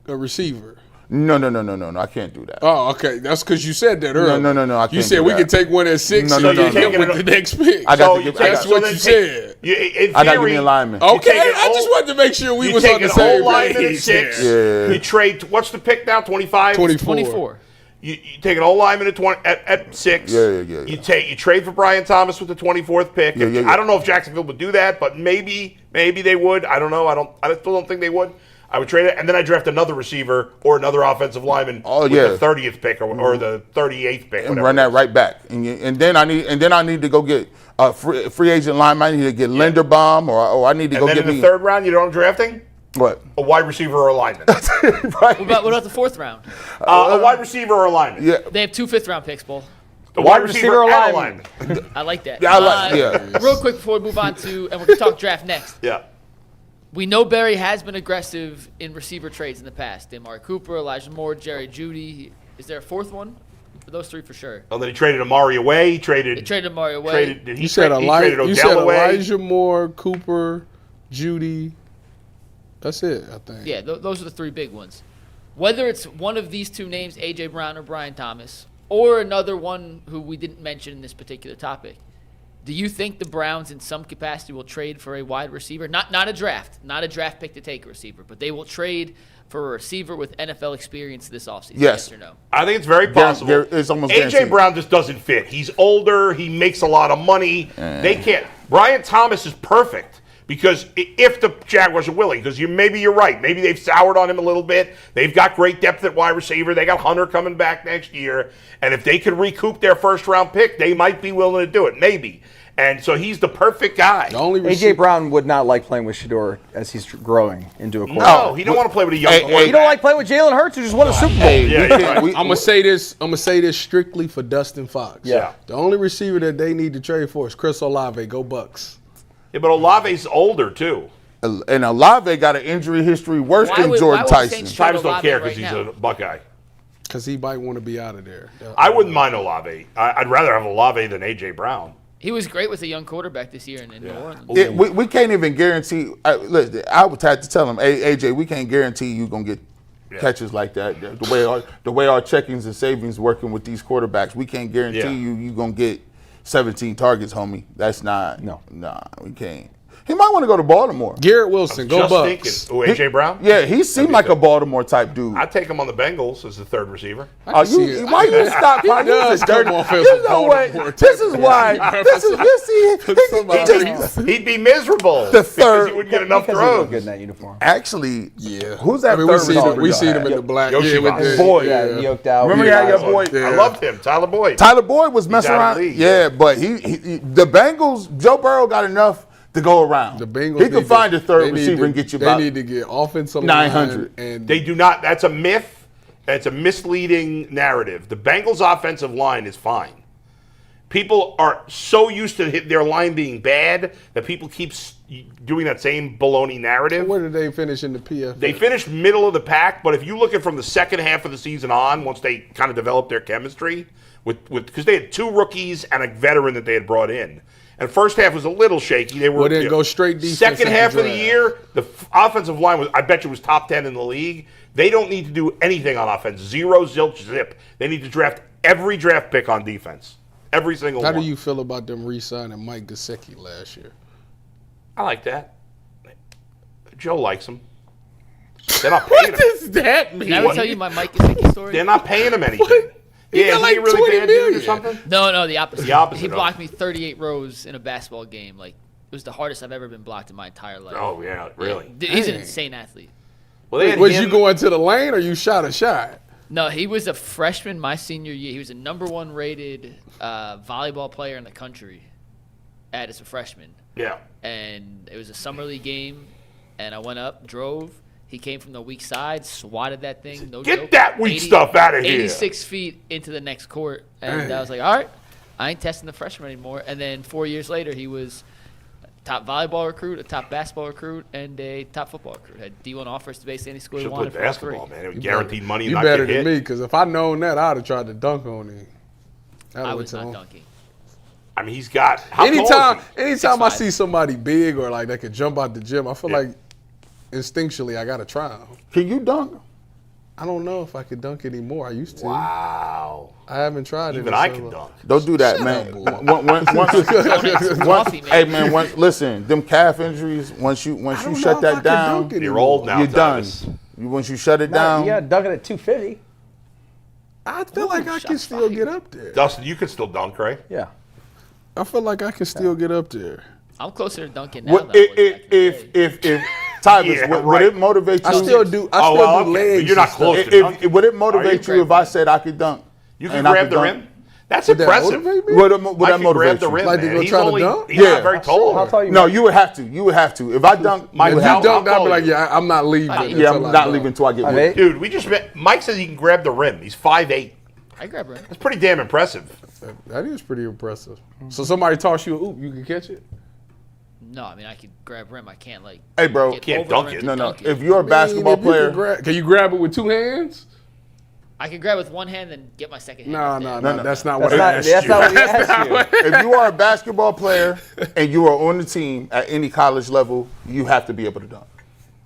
a receiver. No, I can't do that. Oh, okay. That's because you said that earlier. No, I can't. You said do we that. could take one at 6 No, and no, get no. him with the next pick. That's what you said. I got to give me a lineman. Okay, I just wanted to make sure we was on the same lineman at 6. Yeah. You trade. What's the pick now? 25. 24. You take an old lineman at 6. Yeah. You trade for Brian Thomas with the 24th pick. Yeah. I don't know if Jacksonville would do that, but maybe they would. I don't know. I still don't think they would. I would trade it, and then I draft another receiver or another offensive lineman with the 30th pick or the 38th pick, and run that right back. And then I need to go get a free agent lineman. I need to get Linderbaum, or I need to go get in the third round. You know what I'm drafting? What? A wide receiver or a lineman. Right. What about the fourth round? A wide receiver or a lineman. Yeah. They have 2 5th-round picks, Bull. A wide receiver or a lineman. I like that. Yeah, Real quick before we move on to, and we're going to talk draft next. Yeah. We know Barry has been aggressive in receiver trades in the past. Amari Cooper, Elijah Moore, Jerry Jeudy. Is there a fourth one? For those 3 for sure. Oh, then he traded Amari away. He traded Amari away. You said Elijah Moore, Cooper, Jeudy. That's it, I think. Yeah, those are the 3 big ones. Whether it's one of these 2 names, A.J. Brown or Brian Thomas, or another one who we didn't mention in this particular topic, do you think the Browns in some capacity will trade for a wide receiver? Not a draft pick to take a receiver, but they will trade for a receiver with NFL experience this offseason, yes or no? I think it's very possible. It's almost A.J. Brown just doesn't fit. He's older. He makes a lot of money. They can't. Brian Thomas is perfect. Because if the Jaguars are willing, because maybe you're right. Maybe they've soured on him a little bit. They've got great depth at wide receiver. They got Hunter coming back next year. And if they could recoup their first-round pick, they might be willing to do it. Maybe. And so he's the perfect guy. A.J. Brown would not like playing with Shador as he's growing into a quarterback. No, he don't want to play with a young quarterback. You don't like playing with Jalen Hurts, who just won a Super Bowl. I'm gonna say this strictly for Dustin Fox. Yeah. The only receiver that they need to trade for is Chris Olave. Go Bucks. Yeah, but Olave's older too. And Olave got an injury history worse than Jordan Tyson. Tyvis don't care because he's a Buckeye. Because he might want to be out of there. I wouldn't mind Olave. I'd rather have Olave than A.J. Brown. He was great with a young quarterback this year in New Orleans. We can't even guarantee. Listen, I would have to tell him, hey, AJ, we can't guarantee you're going to get catches like that. The way our checkings and savings working with these quarterbacks, we can't guarantee you're gonna get 17 targets, homie. That's not. Nah, we can't. He might want to go to Baltimore. Garrett Wilson, go Bucks. Oh, A.J. Brown? Yeah, he seemed like a Baltimore type dude. I'd take him on the Bengals as the third receiver. Why you stop? He does come off as You a know Baltimore what? This is why. This is you see. He'd be miserable The because third- he wouldn't get enough Because he looked throws. good in that uniform. Actually, Yeah. who's that I mean, third receiver? we seen him in the black. Yoshi with Vaz. the- Boy. Yeah, yoked out. Remember you had your boy. Yeah. I loved him, Tyler Boyd. Tyler Boyd was messing out of around. the league. Yeah, but he the Bengals. Joe Burrow got enough to go around. The Bengals. He could find a third receiver and get you They about need to get offensive 900. line and They do not. That's a myth. It's a misleading narrative. The Bengals' offensive line is fine. People are so used to their line being bad that people keep doing that same baloney narrative. Where did they finish in the PFF? They finished middle of the pack, but if you look at from the second half of the season on, once they kind of developed their chemistry, because they had 2 rookies and a veteran that they had brought in. And first half was a little shaky. They were Well, then go straight defense Second at the half of the draft. year, the offensive line was, I bet you, was top 10 in the league. They don't need to do anything on offense. Zero, zilch, zip. They need to draft every draft pick on defense. Every single How one. do you feel about them re-signing Mike Gesicki last year? I like that. Joe likes him. They're not paying him. does that mean? Did I ever tell you my Mike Gesicki story? They're not paying him anything. He Yeah, got is like he a really 20 bad dude or million. something? No, the opposite. The opposite, He huh? blocked me 38 rows in a basketball game. Like, it was the hardest I've ever been blocked in my entire life. Oh, yeah, really? He's an Dang. insane athlete. Well, they had Was him- you going to the lane or you shot a shot? No, he was a freshman my senior year. He was a #1 rated volleyball player in the country as a freshman. Yeah. And it was a summer league game, and I went up, drove. He came from the weak side, swatted that thing. No Get joke. that weak stuff outta here. 86 feet into the next court. And I was like, all right, I ain't testing the freshman anymore. And then 4 years later, he was top volleyball recruit, a top basketball recruit, and a top football recruit. Had D1 offers to basically any school he Should wanted play for all 3. basketball, man. It was guaranteed money. You not better get than hit. me, because if I'd known that, I'd have tried to dunk on him. I was not dunking. I mean, he's got. How tall is he? Anytime I 6'5". see somebody big or like that could jump out the gym, I feel like instinctually I gotta try them. Can you dunk? I don't know if I could dunk anymore. I used to. Wow. I haven't tried it. Even in I so can long. dunk. Don't do that, man. Coffee, man. Hey man, listen, them calf injuries. Once you I don't know shut if I that can down, dunk You're anymore. old now, you're done. Tyvis. Once you shut it down, You got to dunk it at 250. I feel like I can shots still fired. get up there. Dustin, you can still dunk, right? Yeah. I feel like I can still get up there. I'm closer to dunking now. what, than I was back in the if day. Tyvis, Yeah, would right. it motivate you? I still do. I Oh, still well, do okay, legs. but you're not and stuff. close to dunking. Would it Are motivate you? you if I said I could dunk? You can And I grab could the dunk? rim. That's Would that impressive. motivate me? Would that Mike motivate can grab the you? rim, Like to man. go He's try to only, dunk? He's Yeah. not very tall. How tall you No, you would have to. You would have to. If I dunk, Mike, you would If have you to. dunked, I'd tall be are like, you? yeah, I'm not leaving. Yeah, until I'm I not dunk. leaving until I get 5'8"? with. Dude, we just met. Mike says he can grab the rim. He's 5'8". I grab her. That's pretty damn impressive. That is pretty impressive. So somebody toss you a oop, you can catch it? No, I mean, I could grab rim. I can't, like, Hey, bro. get Can't over dunk the rim it. to No. dunk it. If you're a basketball Man, if you player, can you grab it with 2 hands? I can grab with one hand and get my second hand. No, out no, there. no. That's not That's what I not, asked that's you. not what he asked you. if you are a basketball player and you are on the team at any college level, you have to be able to dunk.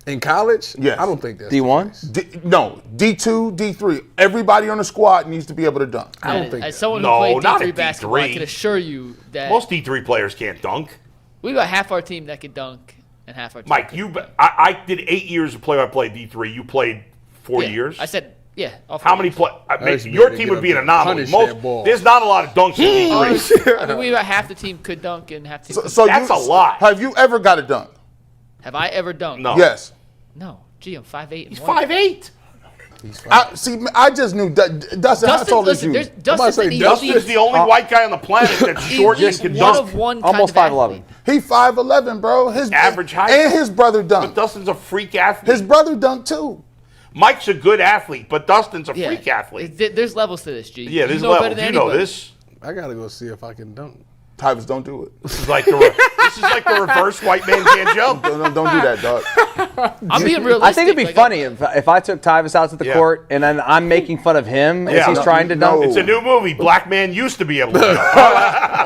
In college? Yes. I don't think that's D1? No, D2, D3. Everybody on the squad needs to be able to dunk. I don't think As that. someone who No, played not D3 at basketball, I D3. can assure you that Most D3 players can't dunk. we got half our team that could dunk and half our team. Mike, I did 8 years of play-by-play D3. You played 4 Yeah, years. I said, yeah. all How 4 many years. play? used to be Your able to team get would up be an there, anomaly. punish that Most ball. there's not a lot of dunks in D3. I mean, we about half the team could dunk and half the team. So That's a lot. Have you ever got a dunk? Have I ever dunked? No. Yes. No. Gee, I'm 5'8". He's 5'8". I just knew Dustin. How tall is Listen, you? there's about to Dustin's say an Dustin is elite, the only white guy on the planet that's short and just can one dunk. of one Almost kind of 5'11". athlete. He 5'11", bro. His Average height. and his brother But dunked. Dustin's a freak athlete. His brother dunked too. Mike's a good athlete, but Dustin's a Yeah. freak athlete. There's levels to this, G. Yeah, You there's know better levels. than You know anybody. this. I got to go see if I can dunk. Tyvis, don't do it. This is like the reverse white man can't jump. Don't do that, dog. I'm being realistic. I think it'd be like, funny if I took Tyvis out to the court and then I'm making fun of him as he's trying to dunk. It's a new movie. Black man used to be able to jump.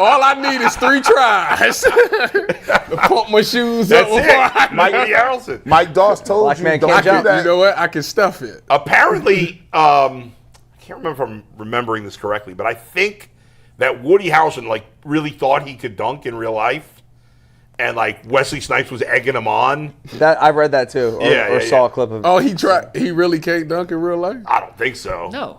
All I need is 3 tries to pump my shoes That's up. it. Mike Harrelson. Mike Doss told Black you, man don't can't do jump. that. You know what? I can stuff it. Apparently, I can't remember if I'm remembering this correctly, but I think that Woody Harrelson like really thought he could dunk in real life, and like Wesley Snipes was egging him on. That I read that too, or saw a clip of it. Oh, he tried. He really can't dunk in real life? I don't think so. No.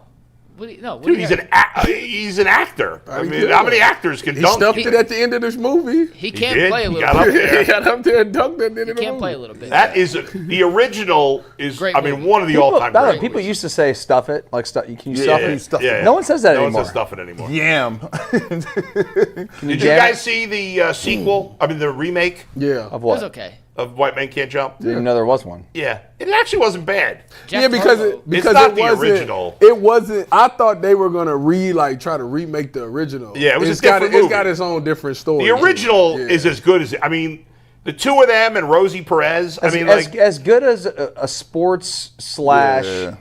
What Dude, he's an actor. I mean, how many actors can He dunk? stuffed it at the end of this movie. He can't did. play a He little got up bit. there. He got up there and dunked at the end of the He can't movie. play a little bit. That is the original. Is Great I mean movie. one of the all-time great People movies. used to say stuff it, like stuff. Can you stuff it? stuff it. No one says that no anymore. one says stuff it anymore. Yam. Did you jam guys it? see the sequel? I mean, the remake Yeah. Of It what? was okay. of White Man Can't Jump? Didn't even know there was one. Yeah, it actually wasn't bad. Jack Yeah, because Harlow. because not it the wasn't, original. It wasn't. I thought they were gonna try to remake the original. Yeah, it was a It's got different It's movie. got its own different story. The original Yeah. is as good as I mean, the two of them and Rosie Perez. I mean, as good as a sports slash. Yeah.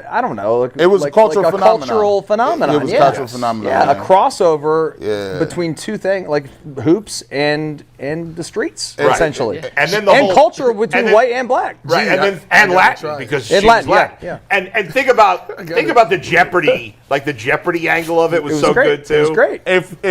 I don't know. It was a cultural phenomenon. Cultural phenomenon. It was a yeah. cultural phenomenon, Yeah, man. a crossover Yeah. between two things like hoops and the streets Right. essentially, And then the whole- culture between and then- white and black. right, Gee, and then I gotta Latin try it. because And she Latin, was Latin. yeah. And think about the Jeopardy, like the Jeopardy angle of it was, It was so great. good too. It was great. If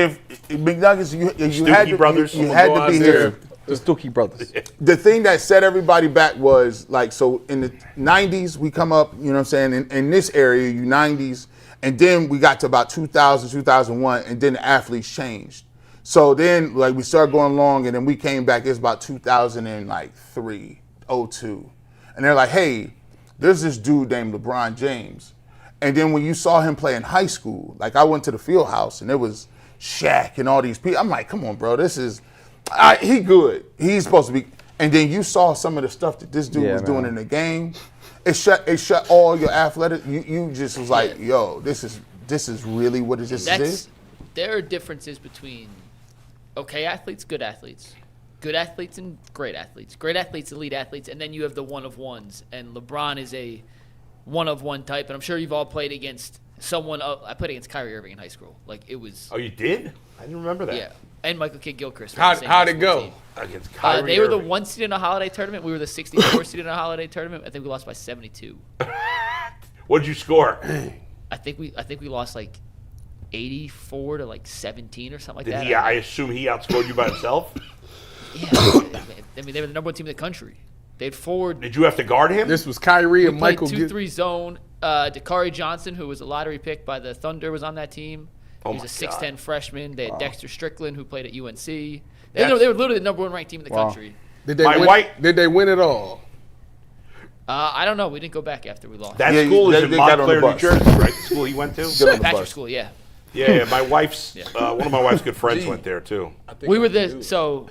McNuggets, you had to Brothers. you had to be here. The Stuckey brothers. The thing that set everybody back was like, so in the 90s we come up, you know what I'm saying, in this area, you 90s, and then we got to about 2000, 2001, and then the athletes changed. So then like we started going along, and then we came back, it was about 2003, 02. And they're like, hey, there's this dude named LeBron James. And then when you saw him play in high school, like I went to the field house and it was Shaq and all these people. I'm like, come on, bro, this is, he good. He's supposed to be. And then you saw some of the stuff that this dude was doing in the game. It shut all your athletic. You just was like, yo, this is really what it just is. There are differences between okay athletes, good athletes and great athletes, elite athletes, and then you have the one of ones. And LeBron is a one of one type. And I'm sure you've all played against someone. I played against Kyrie Irving in high school. Like it was. Oh, you did? I didn't remember that. Yeah. And Michael Kidd-Gilchrist. How'd it go? Against Kyrie They were the Irving. 1 seed in a holiday tournament. We were the 64 seed in a holiday tournament. I think we lost by 72. What did you score? I think we lost like 84 to like 17 or something like Did that. he? I assume he outscored you by himself. Yeah. I mean, they were the number one team in the country. They had forward. Did you have to guard him? This was Kyrie and played Michael. 2-3 zone. Dakari Johnson, who was a lottery pick by the Thunder, was on that team. Oh he was my a 6'10 God. freshman. They had Dexter Strickland, who played at UNC. They were literally the number one ranked team in the country. Did they My win? white- Did they win it all? I don't know. We didn't go back after we lost. That Yeah, school is they in got on the Montclair, New bus. Jersey, right? The school he went to. Get on the Patrick bus. School, yeah. Yeah, my wife's one of my wife's good friends went there too. We were the so.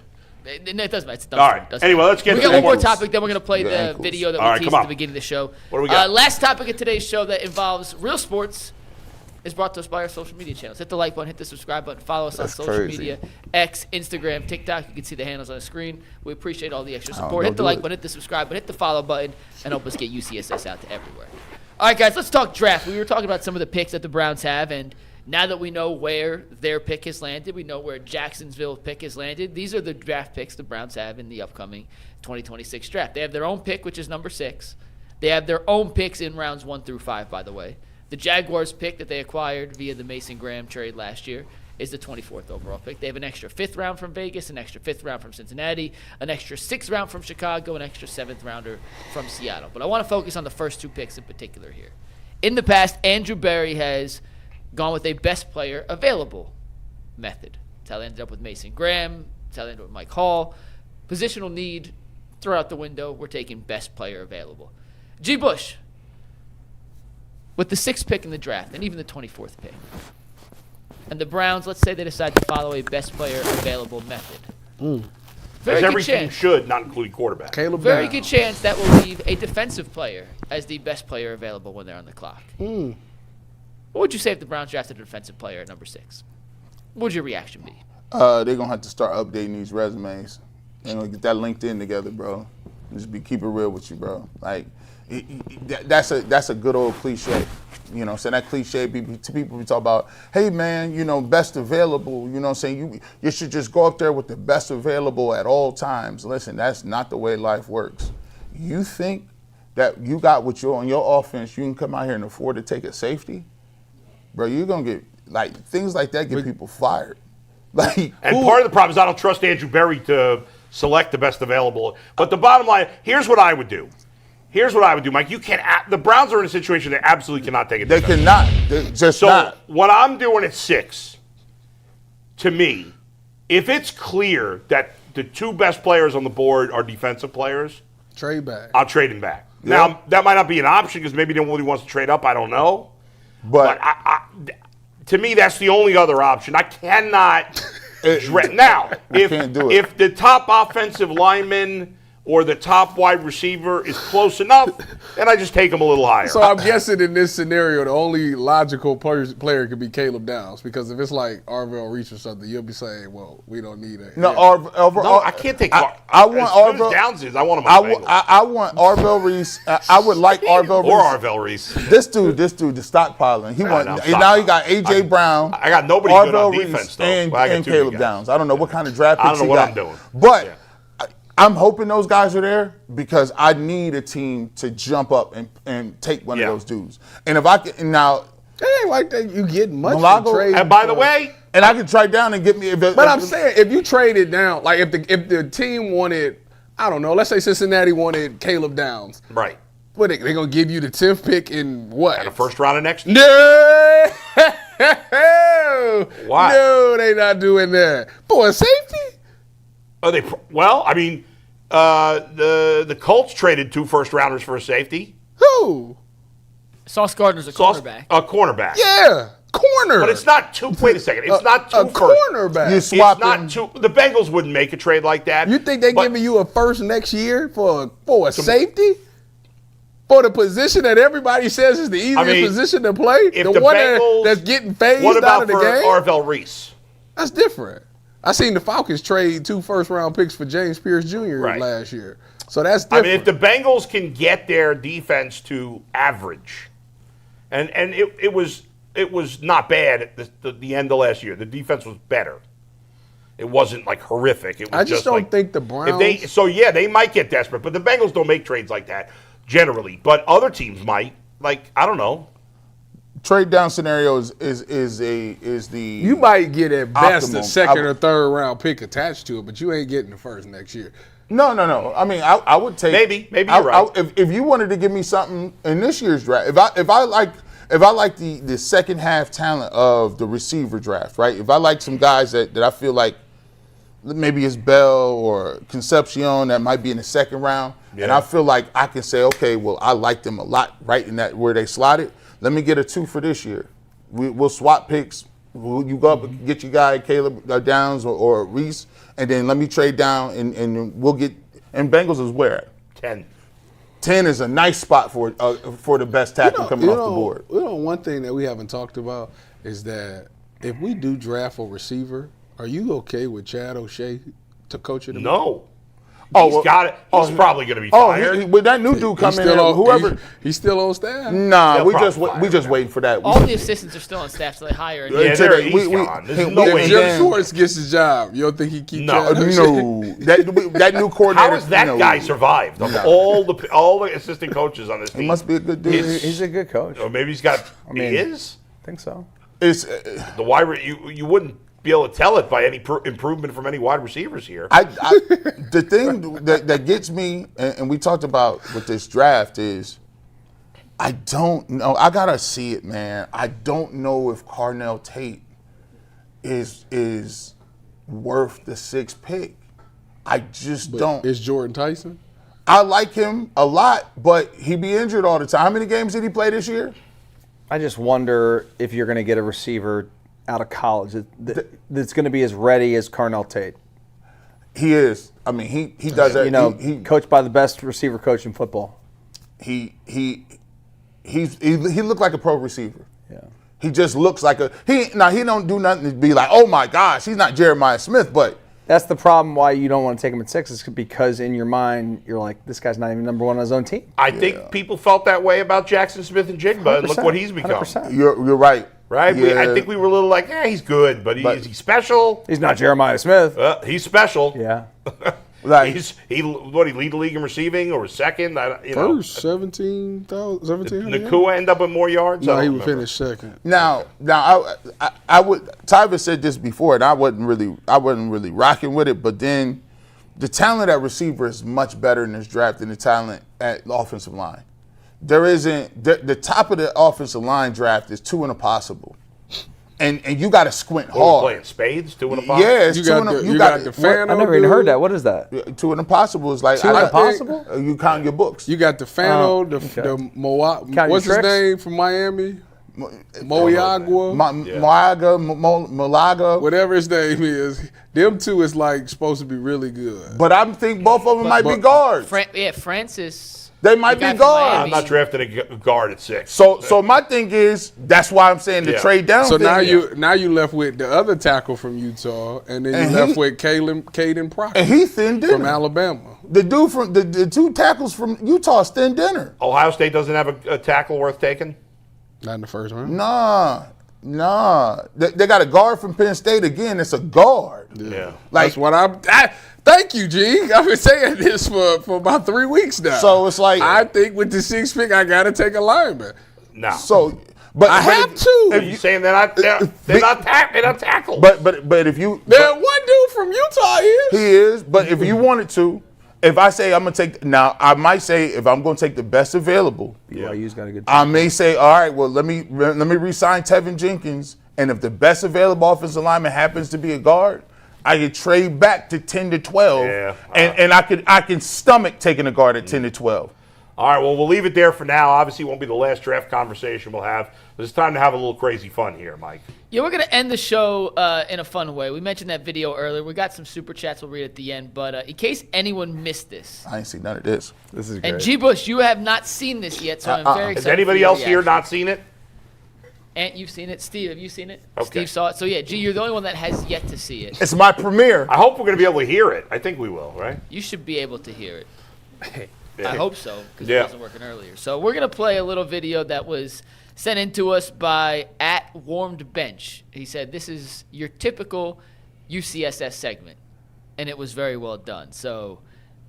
It doesn't matter. It's All right. Anyway, let's get We to got the one more ankles. topic, then we're going to play The the ankles. video that All we right, teased come at on. the beginning of the show. What do we got? Last topic of today's show that involves real sports is brought to us by our social media channels. Hit the like button, hit the subscribe button, follow us on That's social crazy. media, X, Instagram, TikTok. You can see the handles on the screen. We appreciate all the extra support. don't Hit the do like it. button, hit the subscribe button, hit the follow button, and help us get UCSS out to everywhere. All right, guys, let's talk draft. We were talking about some of the picks that the Browns have, and now that we know where their pick has landed, we know where Jacksonville's pick has landed. These are the draft picks the Browns have in the upcoming 2026 draft. They have their own pick, which is number 6. They have their own picks in rounds 1 through 5, by the way. The Jaguars pick that they acquired via the Mason Graham trade last year is the 24th overall pick. They have an extra 5th round from Vegas, an extra 5th round from Cincinnati, an extra 6th round from Chicago, an extra 7th rounder from Seattle. But I want to focus on the first 2 picks in particular here. In the past, Andrew Berry has gone with a best player available method. That's how they ended up with Mason Graham. That's how they ended up with Mike Hall. Positional need, throw out the window. We're taking best player available. G. Bush, with the 6th pick in the draft and even the 24th pick, and the Browns, let's say they decide to follow a best player available method. Very As good every team chance. should, not including quarterback. Caleb Very Brown. good chance that will leave a defensive player as the best player available when they're on the clock. What would you say if the Browns drafted a defensive player at number 6? What would your reaction be? They're going to have to start updating these resumes. They're going to get that LinkedIn together, bro. Keep it real with you, bro. Like, that's a good old cliche. You know what I'm saying? That cliche, people talk about, hey, man, you know, best available. You know what I'm saying? You should just go up there with the best available at all times. Listen, that's not the way life works. You think that you got on your offense, you can come out here and afford to take a safety? Bro, you're going to get, like, things like that get people fired. Like, and part of the problem is I don't trust Andrew Berry to select the best available. But the bottom line, here's what I would do. Mike. You can't. The Browns are in a situation they absolutely cannot take it. They cannot. They just so not. What I'm doing at 6, to me, if it's clear that the 2 best players on the board are defensive players, trade back. I'll trade him back. Yeah. Now that might not be an option because maybe nobody wants to trade up. I don't know. But to me, that's the only other option. I cannot. Now, if the top offensive lineman or the top wide receiver is close enough, then I just take him a little higher. So I'm guessing in this scenario, the only logical player could be Caleb Downs, because if it's like Arvell Reese or something, you'll be saying, well, we don't need a... No, I can't take... I want Arvell... Downs is, I want him on the Bengals. I want Arvell Reese. I would like Arvell Reese. Or Arvell Reese. This dude, the stockpiling. Now he got A.J. Brown. I got nobody Arvell good on Reese defense, though. And Caleb Downs. I don't know what kind of draft picks I don't know what I'm doing. But... Yeah. I'm hoping those guys are there because I need a team to jump up and take one of those dudes. And if I can now, it ain't like that. You get much Malago, for trade. And by the way, I can trade down and get me. I'm saying if you traded down, like if the team wanted, I don't know, let's say Cincinnati wanted Caleb Downs, right? What they gonna give you the 10th pick in what? And the first round of next year? No. Why? No, they not doing that. For a safety? Well, I mean, the Colts traded 2 first-rounders for a safety. Who? Sauce Gardner's a cornerback. A cornerback. Yeah, corner. But it's not 2. Wait a second. It's not 2 a cornerback. You swap it's not 2. The Bengals wouldn't make a trade like that. You think they're giving you a first next year for a safety? For the position that everybody says is the easiest position to play? The one that's getting phased out of the game? What about for Arvell Reese? That's different. I seen the Falcons trade 2 first-round picks for James Pierce Jr. last year. So that's different. I mean, if the Bengals can get their defense to average, and it was not bad at the end of last year. The defense was better. It wasn't like horrific. It was I just don't like, think the Browns. They might get desperate, but the Bengals don't make trades like that generally. But other teams might. Like, I don't know. Trade down scenario is the you might get at best optimum. a second or third round pick attached to it, but you ain't getting the first next year. No. I mean, I would take maybe you're right. If you wanted to give me something in this year's draft, if I like the second half talent of the receiver draft, right? If I like some guys that I feel like maybe it's BAL or Concepcion that might be in the second round, and I feel like I can say, okay, well, I like them a lot right in that where they slotted. Let me get a 2 for this year. We'll swap picks. You go up and get your guy, Caleb Downs or Reese, and then let me trade down, and we'll get – and Bengals is where? 10. 10 is a nice spot for the best tackle coming off the board. One thing that we haven't talked about is that if we do draft a receiver, are you okay with Chad O'Shea to coach it? No. He's got it. He's probably going to be fired. With that new dude coming in, he's still on staff. Nah, we just waiting for that. All the assistants are still on staff, so they hire. Yeah, he's gone. There's no way. If Jim Schwartz gets his job, you don't think he keeps? No. That new coordinator. How has that guy survived? Of all the assistant coaches on this team, he must be a good dude. He's a good coach. Or maybe he's got. He is. I think so. It's the wide. You wouldn't be able to tell it by any improvement from any wide receivers here. The thing that gets me, and we talked about with this draft, is I don't know. I gotta see it, man. I don't know if Carnell Tate is worth the 6th pick. I just don't. Is Jordan Tyson? I like him a lot, but he be injured all the time. How many games did he play this year? I just wonder if you're going to get a receiver out of college that's going to be as ready as Carnell Tate. He is. I mean, he does that. You know, he coached by the best receiver coach in football. He looked like a pro receiver. Yeah. He just looks like he don't do nothing to be like, oh my gosh, he's not Jeremiah Smith, but That's the problem why you don't want to take him at 6 is because in your mind, you're like, this guy's not even number 1 on his own team. I think people felt that way about Jackson Smith and Jigba, and look what he's become. 100%. you're right. Right? Yeah. I think we were a little like, he's good, but is he special? He's not Jeremiah Smith. He's special. Yeah. Like he lead the league in receiving or second? First, 17,000. Nakua end up with more yards? No, he would finish second. now I would. Tyvis said this before, and I wasn't really rocking with it. But then the talent at receiver is much better in this draft than the talent at the offensive line. There isn't the top of the offensive line draft is 2 and a possible. And you got to squint hard. Playing spades, 2 and a box? Yeah, it's You 2 got and the, you got the Fano. I never even heard that. What is that? 2 and a possible is like 2 and a possible? You count your books. You got the Fano, the Count what's your his tricks? name from Miami? Moiagua, Malaga. whatever his name is. Them two is like supposed to be really good. But I think both of them might be guards. Francis. They might guy be from guards. I'm not drafting a guard at 6. So my thing is that's why I'm saying the Yeah. trade down. So thing. now you left with the other tackle from Utah, and then And you he- left with Caden Proctor and he thin dinner from Alabama. The dude from the 2 tackles from Utah is thin dinner. Ohio State doesn't have a tackle worth taking? Not in the first round. Nah. They got a guard from Penn State again. It's a guard. Yeah. Like That's what thank you, G. I've been saying this for about 3 weeks now. So it's like I think with the 6th pick, I got to take a lineman. No. so. But I have to. Are you saying they're not tackles? But if you That one dude from Utah is. he is. But if you wanted to, if I say I'm gonna take now, I might say if I'm gonna take the best available. BYU's got a good team. I may say, all right, well, let me re-sign Tevin Jenkins, and if the best available offensive lineman happens to be a guard, I could trade back to 10 to 12, Yeah. and I can stomach taking a guard at 10 to 12. All right, well, we'll leave it there for now. Obviously, it won't be the last draft conversation we'll have. But it's time to have a little crazy fun here, Mike. Yeah, we're going to end the show in a fun way. We mentioned that video earlier. We got some super chats we'll read at the end. But in case anyone missed this, I ain't seen none of this. This is great. and G. Bush, you have not seen this yet, so I'm very excited. Has anybody for your else here reaction. not seen it? Ant, you've seen it. Steve, have you seen it? Okay. Steve saw it. So, yeah, G, you're the only one that has yet to see it. It's my premiere. I hope we're going to be able to hear it. I think we will, right? You should be able to hear it. Yeah. I hope so, because Yeah. it wasn't working earlier. So we're going to play a little video that was sent in to us by @WarmedBench. He said, this is your typical UCSS segment, and it was very well done. So,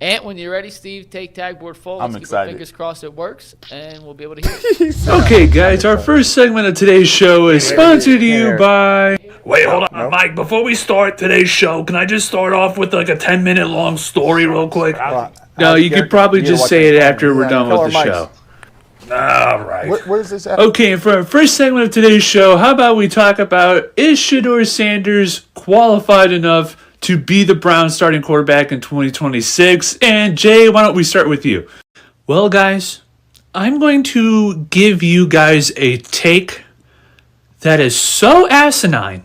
Ant, when you're ready, Steve, take tag board full. I'm Let's keep excited. our fingers crossed it works, and we'll be able to hear it. Okay, guys, our first segment of today's show is sponsored to you by... Wait, hold on, Mike. Before we start today's show, can I just start off with like a 10-minute long story real quick? No, you could probably just say it after we're done Tell with the our show. All right. Where's this at? Okay, and for our first segment of today's show, how about we talk about, is Shedeur Sanders qualified enough to be the Browns starting quarterback in 2026? And Jay, why don't we start with you? Well, guys, I'm going to give you guys a take that is so asinine,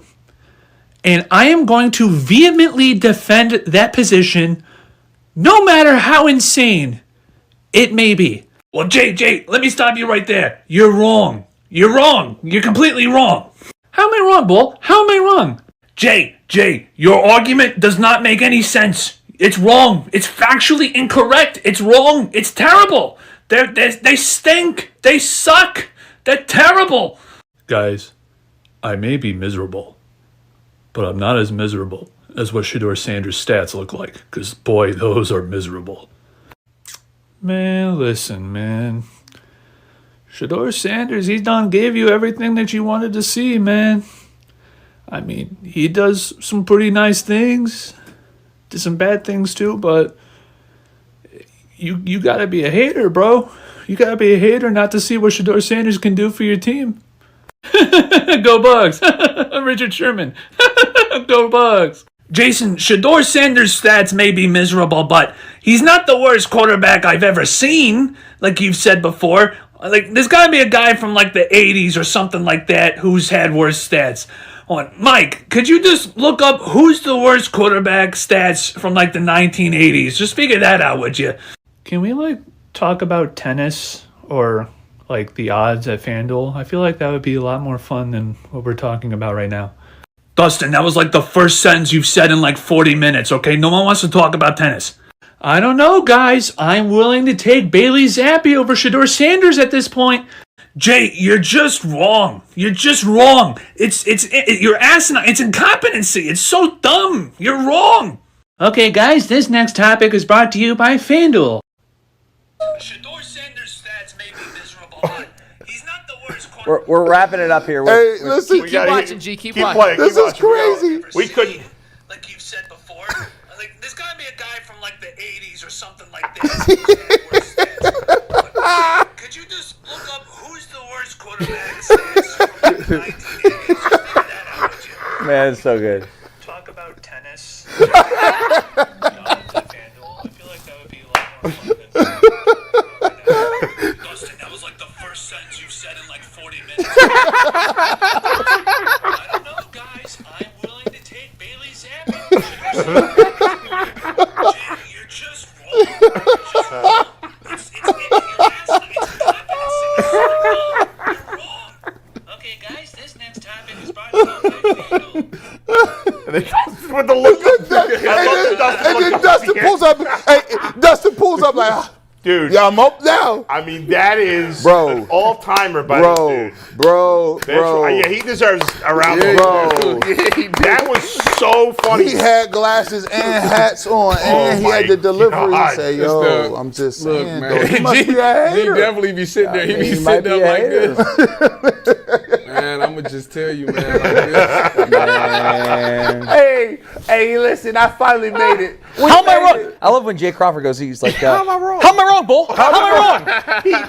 and I am going to vehemently defend that position no matter how insane it may be. Well, Jay, let me stop you right there. You're wrong. You're wrong. You're completely wrong. How am I wrong, Bull? How am I wrong? Jay, your argument does not make any sense. It's wrong. It's factually incorrect. It's wrong. It's terrible. They stink. They suck. They're terrible. Guys, I may be miserable, but I'm not as miserable as what Shedeur Sanders' stats look like, because boy, those are miserable. Man, listen, man. Shedeur Sanders, he done gave you everything that you wanted to see, man. I mean, he does some pretty nice things, did some bad things too, but you gotta be a hater, bro. You gotta be a hater not to see what Shedeur Sanders can do for your team. Go Bugs. Richard Sherman. Go Bugs. Jason, Shedeur Sanders' stats may be miserable, but he's not the worst quarterback I've ever seen, like you've said before. Like, there's got to be a guy from, like, the 80s or something like that who's had worse stats. Mike, could you just look up who's the worst quarterback stats from, like, the 1980s? Just figure that out, would you? Can we, like, talk about tennis or, like the odds at FanDuel, I feel like that would be a lot more fun than what we're talking about right now. Dustin, that was like the first sentence you've said in like 40 minutes, okay? No one wants to talk about tennis. I don't know, guys. I'm willing to take Bailey Zappi over Shedeur Sanders at this point. Jay, you're just wrong. You're just wrong. You're asinine. It's incompetency. It's so dumb. You're wrong. Okay, guys, this next topic is brought to you by FanDuel. Shedeur Sanders' stats may be miserable, but he's not the worst quarterback. We're wrapping it up here. Hey, listen. Keep watching, G. Keep watching. Playing, This keep is watching. crazy. We couldn't. Like you've said before, like there's gotta be a guy from like the 80s or something like that. Could you just look up who's the worst quarterback stats from the 1980s? Just figure that out, would you? Man, it's so good. Talk about tennis. I feel like that would be a lot more fun than Dustin, that was like the first sentence you've said in like 40 minutes. I don't know, guys. I'm willing to take Bailey Zappi. Jay, you're just wrong. You're just wrong. You're asinine. It's incompetency. You're wrong. Okay, guys, this next topic is brought to you by FanDuel. With the look up. I love the Dustin And look then up Dustin at the pulls end. up. Hey, Dustin pulls up like, Dude. yeah, I'm up now. I mean, that is Bro. an all-timer by Bro, this dude. bro. Yeah, he deserves a round of Bro. applause. That was so funny. He had glasses and hats on, and he my had the delivery. God. He say, It's "Yo, the- I'm just Look, saying, man. though, he must be a He hater." definitely be sitting there. He be He might sitting be up a like hater. this. Man, I'm gonna just tell you, man. Like this. Man. Hey, listen, I finally made it. How am I wrong? I love when Jay Crawford goes, he's like, how am I wrong? How am I wrong, Bull? How am I wrong?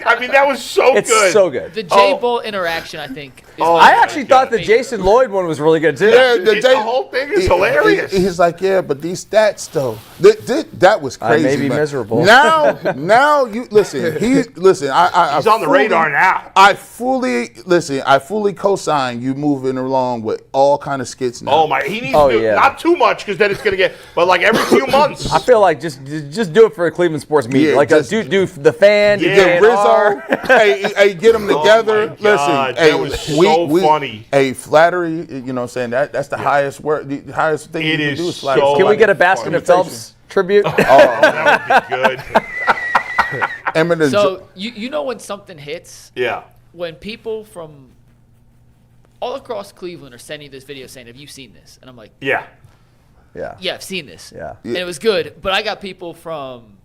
I mean, that was so It's good. so good. The J Bull interaction, I think. Is Oh, my I favorite. actually thought the Jason Lloyd one was really good, too. Yeah, The whole thing is hilarious. He's like, yeah, but these stats though, that was I crazy. may be man. miserable. Now you listen. He's on the radar now. I fully co-sign you moving along with all kind of skits now. Oh my! He needs Oh, to do yeah. not too much because then it's gonna get. But like every few months. I feel like just do it for a Cleveland sports media. Yeah, like just- do the fan, Yeah. Get DNR. Rizzo, hey, get them together. my God, Listen, that was so funny. Hey, flattery, you know what I'm saying? That's the highest word, the highest thing It you is can do is flattery. so Can we get a funny. Baskin and Phelps tribute? That would be good. Eminem, So you know when something hits, Yeah. when people from all across Cleveland are sending this video saying, "Have you seen this?" And I'm like, Yeah. Yeah. "Yeah, I've seen this." Yeah. And it was good. But I got people from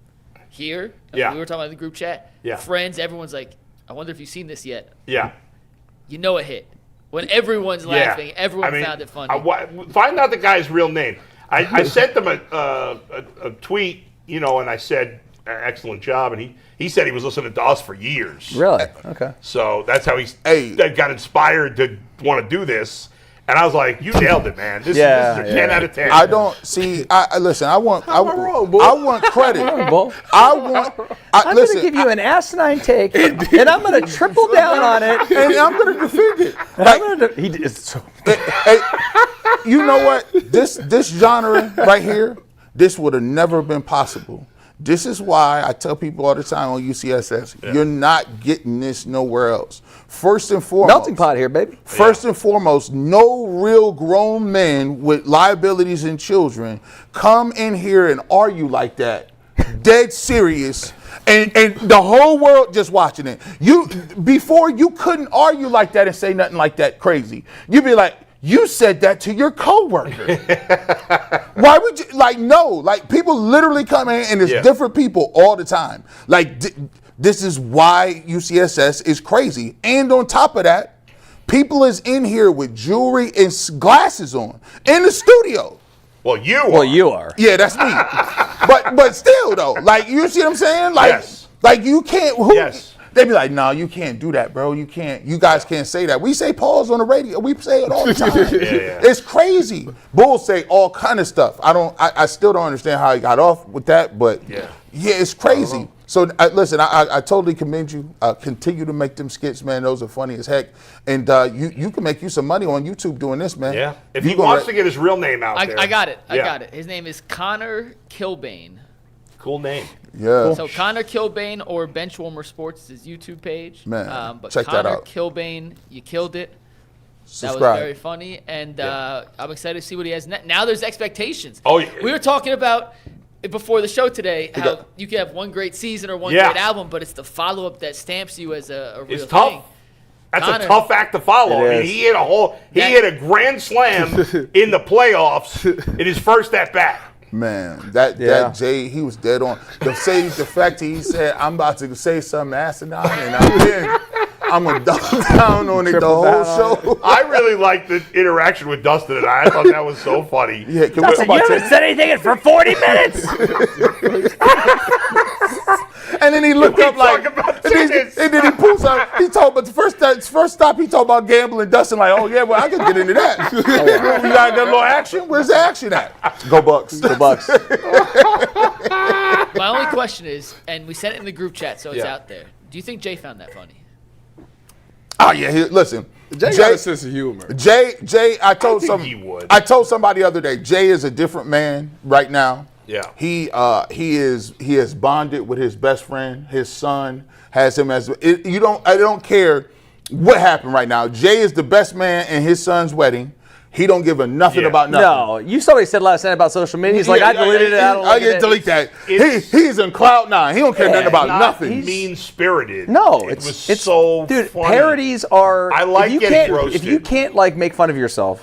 here. Yeah. We were talking about in the group chat. Yeah. Friends. Everyone's like, "I wonder if you've seen this yet." Yeah. You know it hit. When everyone's laughing, everyone I mean, found it funny. Find out the guy's real name. I sent them a tweet, you know, and I said, excellent job. And he said he was listening to us for years. Really? Okay. So that's how Hey. got inspired to want to do this. And I was like, you nailed it, man. This is Yeah, a 10 yeah. out of 10. I don't see. I listen. I want credit. Bull. I'm going to give you an asinine take, and I'm going to triple down on it. and I'm going to defend it. I'm gonna, he is so, Hey, you know what? This genre right here, this would have never been possible. This is why I tell people all the time on UCSS, you're not getting this nowhere else. First and foremost, melting pot here, baby. First and foremost, no real grown men with liabilities and children come in here and argue like that. Dead serious. And the whole world just watching it. Before you couldn't argue like that and say nothing like that crazy. You'd be like, you said that to your coworker. Why would you, no, people literally come in and it's different people all the time. This is why UCSS is crazy. And on top of that, people is in here with jewelry and glasses on in the studio. Well, you are. Yeah, that's me. but still though, you see what I'm saying? Yes. You can't. Yes. They be like, no, you can't do that, bro. You can't. You guys can't say that. We say pause on the radio. We say it all the time. Yeah. It's crazy. Bulls say all kind of stuff. I still don't understand how he got off with that, but yeah, it's crazy. So listen, I totally commend you. Continue to make them skits, man. Those are funny as heck. And you can make you some money on YouTube doing this, man. Yeah. If he wants to get his real name out there. I got it. I got it. His name is Connor Kilbane. Cool name. Yeah. So Connor Kilbane or Benchwarmer Sports is his YouTube page. Man, but check that Connor out. Kilbane, you killed it. That was Subscribe. very funny, and I'm excited to see what he has next. Now there's expectations. Oh, yeah. We were talking about before the show today how got- you can have one great season or one Yeah. great album, but it's the follow-up that stamps you as a real It's tough. thing. That's Connor. a tough act to follow. It I mean, is. he hit a grand slam in the playoffs in his first at bat. Man, that Jay, he was dead on. The fact that he said, I'm about to say something asinine, and I'm going to double down on it the whole show. I really liked the interaction with Dustin and I thought that was so funny. Yeah, can we talk about Jay? said anything for 40 minutes. And then he looked up like, talk about and then he pulls out. He told, but the first stop he talked about gambling. Dustin like, oh yeah, well I can get into that. We got that little action. Where's the action at? Go Bucks. The Bucks. My only question is, and we sent it in the group chat, so it's Yeah. out there. Do you think Jay found that funny? Oh yeah, listen. Jay got a sense of humor. Jay, I told think he would. I told somebody the other day. Jay is a different man right now. Yeah. He has bonded with his best friend. His son has him as I don't care what happened right now. Jay is the best man in his son's wedding. He don't give a nothing about nothing. No, you saw what he said last night about social media. He's like, I deleted it. I don't like it. Delete that. It's- He's in cloud nine. He don't care nothing about Not nothing. mean-spirited. No, it it's was so dude. funny. Parodies are. I like if you getting can't, roasted. If you can't like make fun of yourself,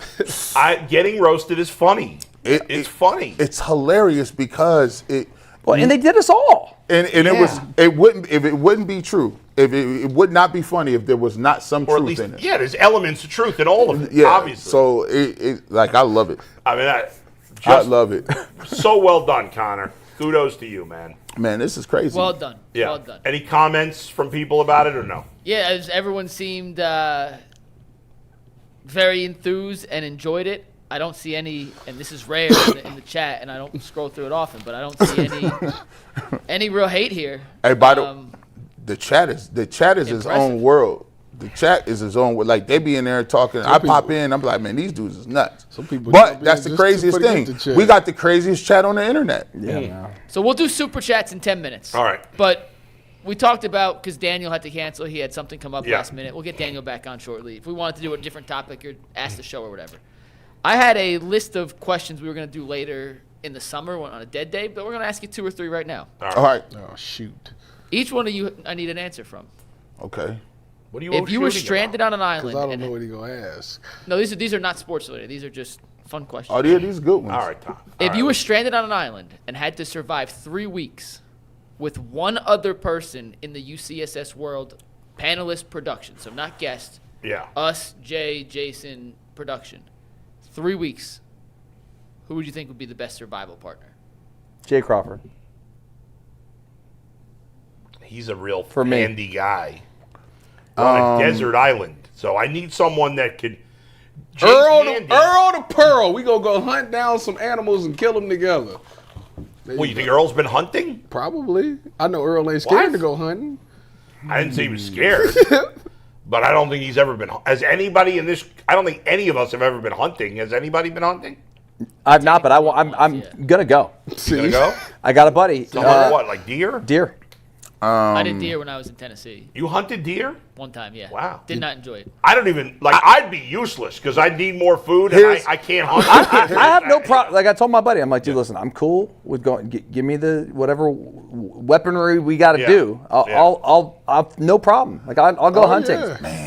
Getting roasted is funny. It's funny. It's hilarious because it. well, and they did us all. And it wouldn't be true. If it would not be funny if there was not some Or at truth least, in it. yeah, there's elements of truth in all of it, Yeah. obviously. So I love it. I mean, I just love it. so well done, Connor. Kudos to you, man. Man, this is crazy. Well done. Yeah. Well done. Any comments from people about it or no? Yeah, everyone seemed very enthused and enjoyed it. I don't see any, and this is rare in the chat, and I don't scroll through it often, but I don't see any real hate here. Hey, the chat is his own world. The chat is his own world. Like they be in there talking. I pop in. I'm like, man, these dudes is nuts. Some people But jump that's in the just craziest for the thing. chat. We got the craziest chat on the internet. Yeah. So we'll do super chats in 10 minutes. All right. But we talked about, because Daniel had to cancel, he had something come up Yeah. last minute. We'll get Daniel back on shortly. If we wanted to do a different topic or ask the show or whatever. I had a list of questions we were going to do later in the summer on a dead day, but we're going to ask you 2 or 3 right now. All right. Oh shoot. Each one of you, I need an answer from. Okay. What do you? If you were shooting stranded about? on an Because island, I don't know what he gonna ask. no, these are not sports related. These are just fun questions. Oh, yeah, these are good ones. All right, Tom. If you were stranded on an island and had to survive 3 weeks with one other person in the UCSS World panelist production, so not guest, Yeah. us, Jay, Jason, production, 3 weeks, who would you think would be the best survival partner? Jay Crawford. He's a real For me. handy guy. We're on a desert island, so I need someone that could. Jay's handy. Earl to Pearl. We gonna go hunt down some animals and kill them together. There Well, you go. think Earl's been hunting? Probably. I know Earl ain't scared What? to go hunting. I didn't say he was scared, but I don't think he's ever been. Has anybody in this? I don't think any of us have ever been hunting. Has anybody been hunting? I've not, but I'm gonna go. Gonna go? I got a buddy. What, like deer? Deer. I did deer when I was in Tennessee. You hunted deer? One time, yeah. Wow. Did not enjoy it. I don't even like. I'd be useless because I need more food and I can't hunt. I have no problem. Like I told my buddy, I'm like, dude, listen, I'm cool with going. Give me the whatever weaponry we got to Yeah. do. I'll no problem. Like I'll go hunting,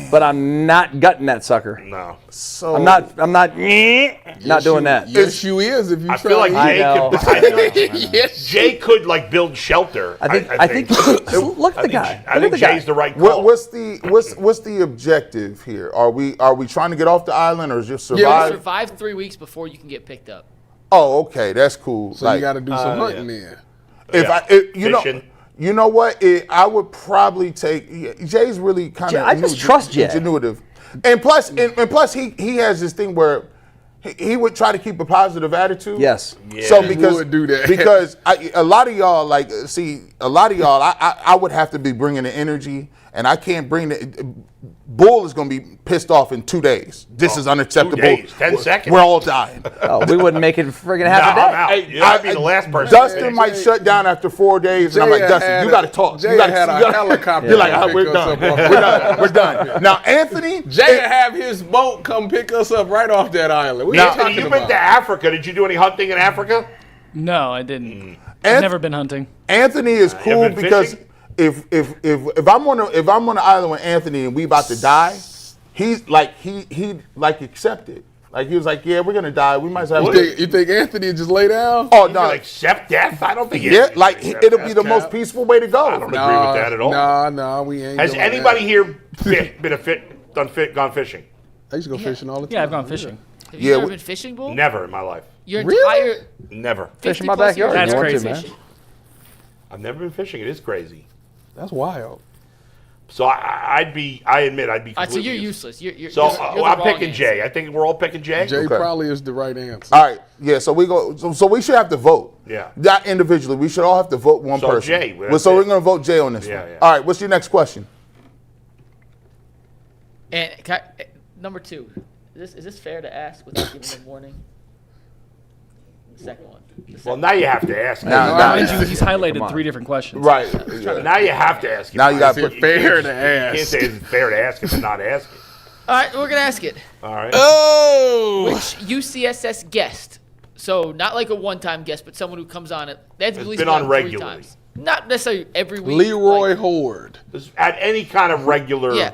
but I'm not gutting that sucker. No. So I'm not doing that. Yes, you is if you I try. feel like I Jay know. could. I feel like Jay could like build shelter. I think look at the guy. I Look think at the guy. Jay's the right call. what's the objective here? Are we trying to get off the island or just You survive? survive 3 weeks before you can get picked up. Oh, okay, that's cool. So you got to do some hunting then. Fishing. You know what? I would probably take. Jay's really kind of. I just trust Jay. Ingenuitive, and plus, he has this thing where he would try to keep a positive attitude. Yes. So He because would do that. because a lot of y'all I would have to be bringing the energy, and I can't bring the. Bull is going to be pissed off in 2 days. This is unacceptable. 2 days, 10 seconds. We're all dying. Oh, we wouldn't make it friggin' half No, a day. I'm out. Hey, I'd be the last person. Dustin might shut down after 4 days, and I'm like, Dustin, you got to talk. Jay You gotta, had you a gotta- helicopter. You're like, come we're pick us done. up off We're done. We're done. Now, Anthony, Jay have his boat come pick us up right off that island. What are you Anthony, talking you've been about? to Africa. Did you do any hunting in Africa? No, I didn't. I've Anth- never been hunting. Anthony is you cool ever been because fishing? if I'm on the island with Anthony and we about to die, he's like he like accepted. Like he was like, yeah, we're gonna die. We might as well. You think Anthony just lay down? Oh You no, can accept death? I don't think. yeah, Anthony like can accept it'll be death. the most peaceful way to go. I don't agree with that at all. Nah, we ain't. Has doing anybody that. here gone fishing? I used to go fishing all the time. Yeah, I've gone fishing. Have you Yeah, ever we- been fishing, Bull? Never in my life. Your Really? entire Never. Fish in my 50+ backyard. years That's of crazy, man. fishing. I've never been fishing. It is crazy. That's wild. So I admit I'd be. All right, so completely you're useless. useless. So you're the I'm wrong picking answer. Jay. I think we're all picking Jay. Jay Okay. probably is the right answer. All right, yeah. So we go. So we should have to vote. Yeah. Not individually. We should all have to vote one So person. Jay, So we're it. gonna vote Jay on this Yeah, one. yeah. All right. What's your next question? And number 2, is this fair to ask without giving a warning? The second one. Well, now you have to ask. Now- Mind you, he's highlighted on. 3 different questions. Right. Now you have to ask. Now you got Is to it put. fair to You can't ask? say it's fair to ask it and not ask it. All right, we're gonna ask it. All right. Oh! Which UCSS guest? So not like a one-time guest, but someone who comes on it. That's at Has least been on 3 regularly. times. Not necessarily every week. Leroy like, Horde. At any kind of regular Yeah.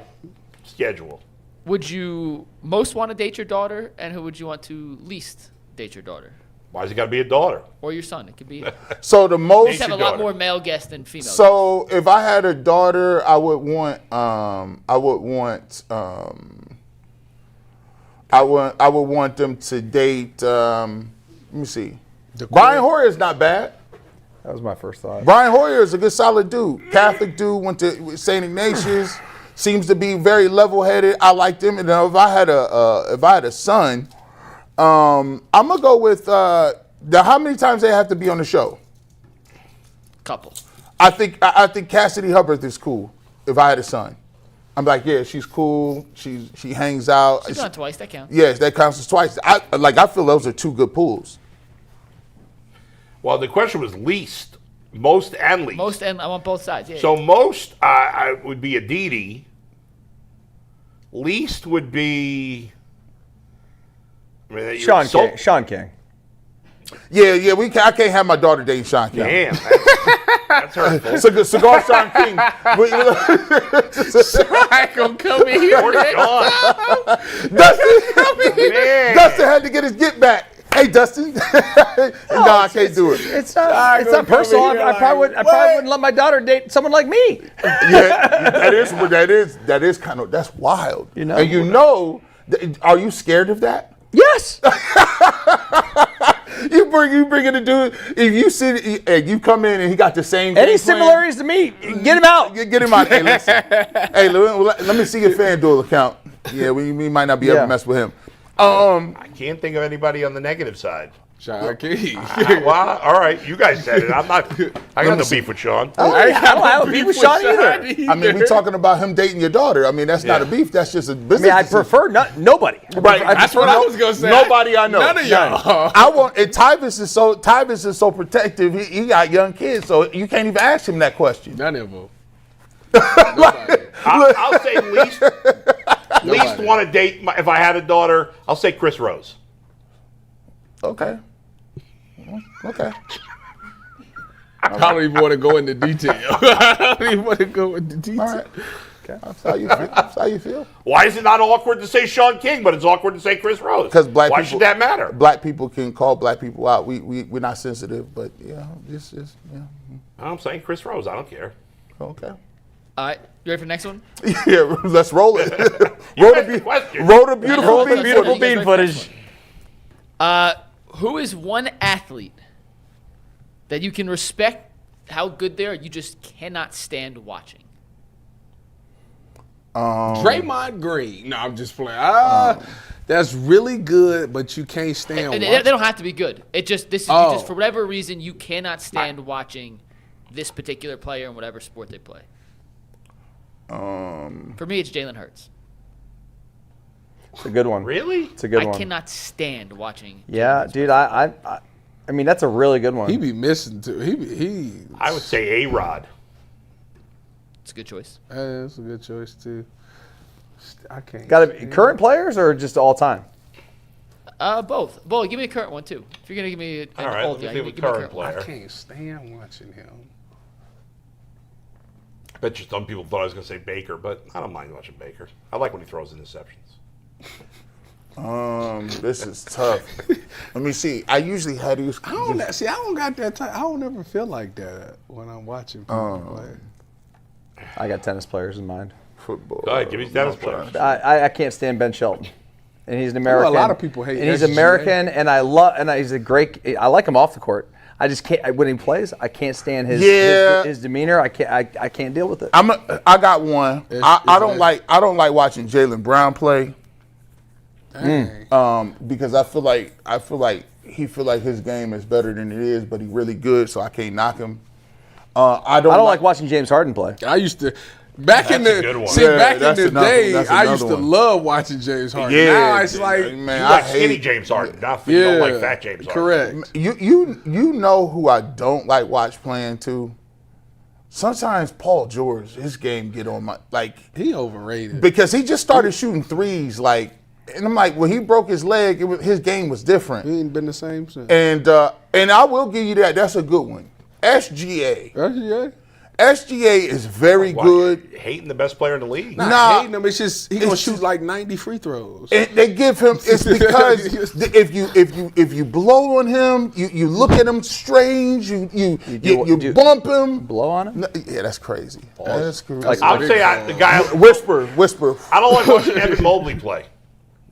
schedule. Would you most want to date your daughter, and who would you want to least date your daughter Why's it got to be a daughter? or your son? It could be. So the They most. have a your lot daughter. more male guests than female. So if I had a daughter, I would want them to date. Let me see. Brian Hoyer is not bad. That was my first thought. Brian Hoyer is a good, solid dude. Catholic dude, went to St. Ignatius. Seems to be very level-headed. I liked him. And if I had a son, I'm gonna go with how many times they have to be on the show. Couple. I think Cassidy Hubbard is cool. If I had a son, I'm like, yeah, she's cool. She hangs out. She's on twice. That counts. Yes, that counts as twice. I feel those are 2 good pools. Well, the question was least, most and least. Most, and I want both sides. Yeah. So most I would be Aditi. Least would be. I mean, Sean King. Yeah. I can't have my daughter dating Sean King. Damn, that's hurtful. Cigar Sean King. I gonna come in here. Poor Sean. Man. Dustin had to get his get back. Hey, Dustin. No, I can't do it. It's not personal. I probably wouldn't let my daughter date someone like me. Yeah, that is kind of, that's wild. You know? And are you scared of that? Yes. You bring in a dude. If you see, you come in and he got the same. Any game plan, similarities to me, get him out. Get him out. Hey, listen. Hey, let me see your FanDuel account. Yeah, we might not be able to mess with him. I can't think of anybody on the negative side. Sean King. Well, all right, you guys said it. I got no beef with Sean. I don't have a beef with Sean either. I mean, we're talking about him dating your daughter. I mean, that's not a beef. That's just a I business. mean, I'd decision. prefer nobody. Right, That's what I was gonna say. Nobody I know. None of y'all. I want. And Tyvis is so protective. He got young kids, so you can't even ask him that question. None of them. I'll say least want to date. If I had a daughter, I'll say Chris Rose. Okay. Okay. I don't even want to go into detail. I don't even want to go into detail. All right. Okay. That's how you feel. That's how you feel. Why is it not awkward to say Sean King, but it's awkward to say Chris Rose? Because Why should that matter? Black people can call black people out. We're not sensitive, but just I'm saying Chris Rose. I don't care. okay. All right, you ready for the next one? Yeah, let's roll it. asked the question. Roll the beautiful bean Beautiful footage. bean footage. Who is one athlete that you can respect how good they are, you just cannot stand watching? Draymond Green. No, I'm just playing. That's really good, but you can't stand watching. They don't have to be good. It just you just for whatever reason you cannot stand watching this particular player in whatever sport they play. For me, it's Jalen Hurts. It's a good one. Really? It's a good I one. cannot stand watching. Yeah, dude. I mean, that's a really good one. He be missing too. He. I would say A-Rod. It's a good choice. That's a good choice too. I can't. Got to be current players or just all time? Both. Both. Give me a current one too. If you're gonna give me an All right, old let guy, me give see me a what current one. player. I can't stand watching him. I bet you some people thought I was going to say Baker, but I don't mind watching Baker. I like when he throws interceptions. This is tough. Let me see. I usually had these. I don't got that type. I don't ever feel like that when I'm watching people play. I got tennis players in mind. Football. Go ahead, give me tennis players. I can't stand Ben Shelton, and he's an American. a lot of people hate And he's SGA. American, and he's a great. I like him off the court. I just can't when he plays. I can't stand his demeanor. I can't deal with it. I got one. I don't like watching Jaylen Brown play. Because I feel like he feel like his game is better than it is, but he's really good, so I can't knock him. I don't like watching James Harden play. I used to. Back in That's a good one. the day, I used to love watching James Harden. Yeah, now it's like, man, You like skinny James Harden, not you don't like fat James Harden. correct. You know who I don't like watch playing too? Sometimes Paul George, his game get on my he overrated because he just started shooting threes and I'm like when he broke his leg, his game was different. He ain't been the same since. And I will give you that. That's a good one. SGA is very good. Hating the best player in the league. Not hating him. It's just he gonna shoot like 90 free throws. And they give him. It's because if you blow on him, you look at him strange. You bump him. Blow on him? No, yeah, that's crazy. That's crazy. I'll say the guy. Whisper. I don't like watching Evan Mobley play.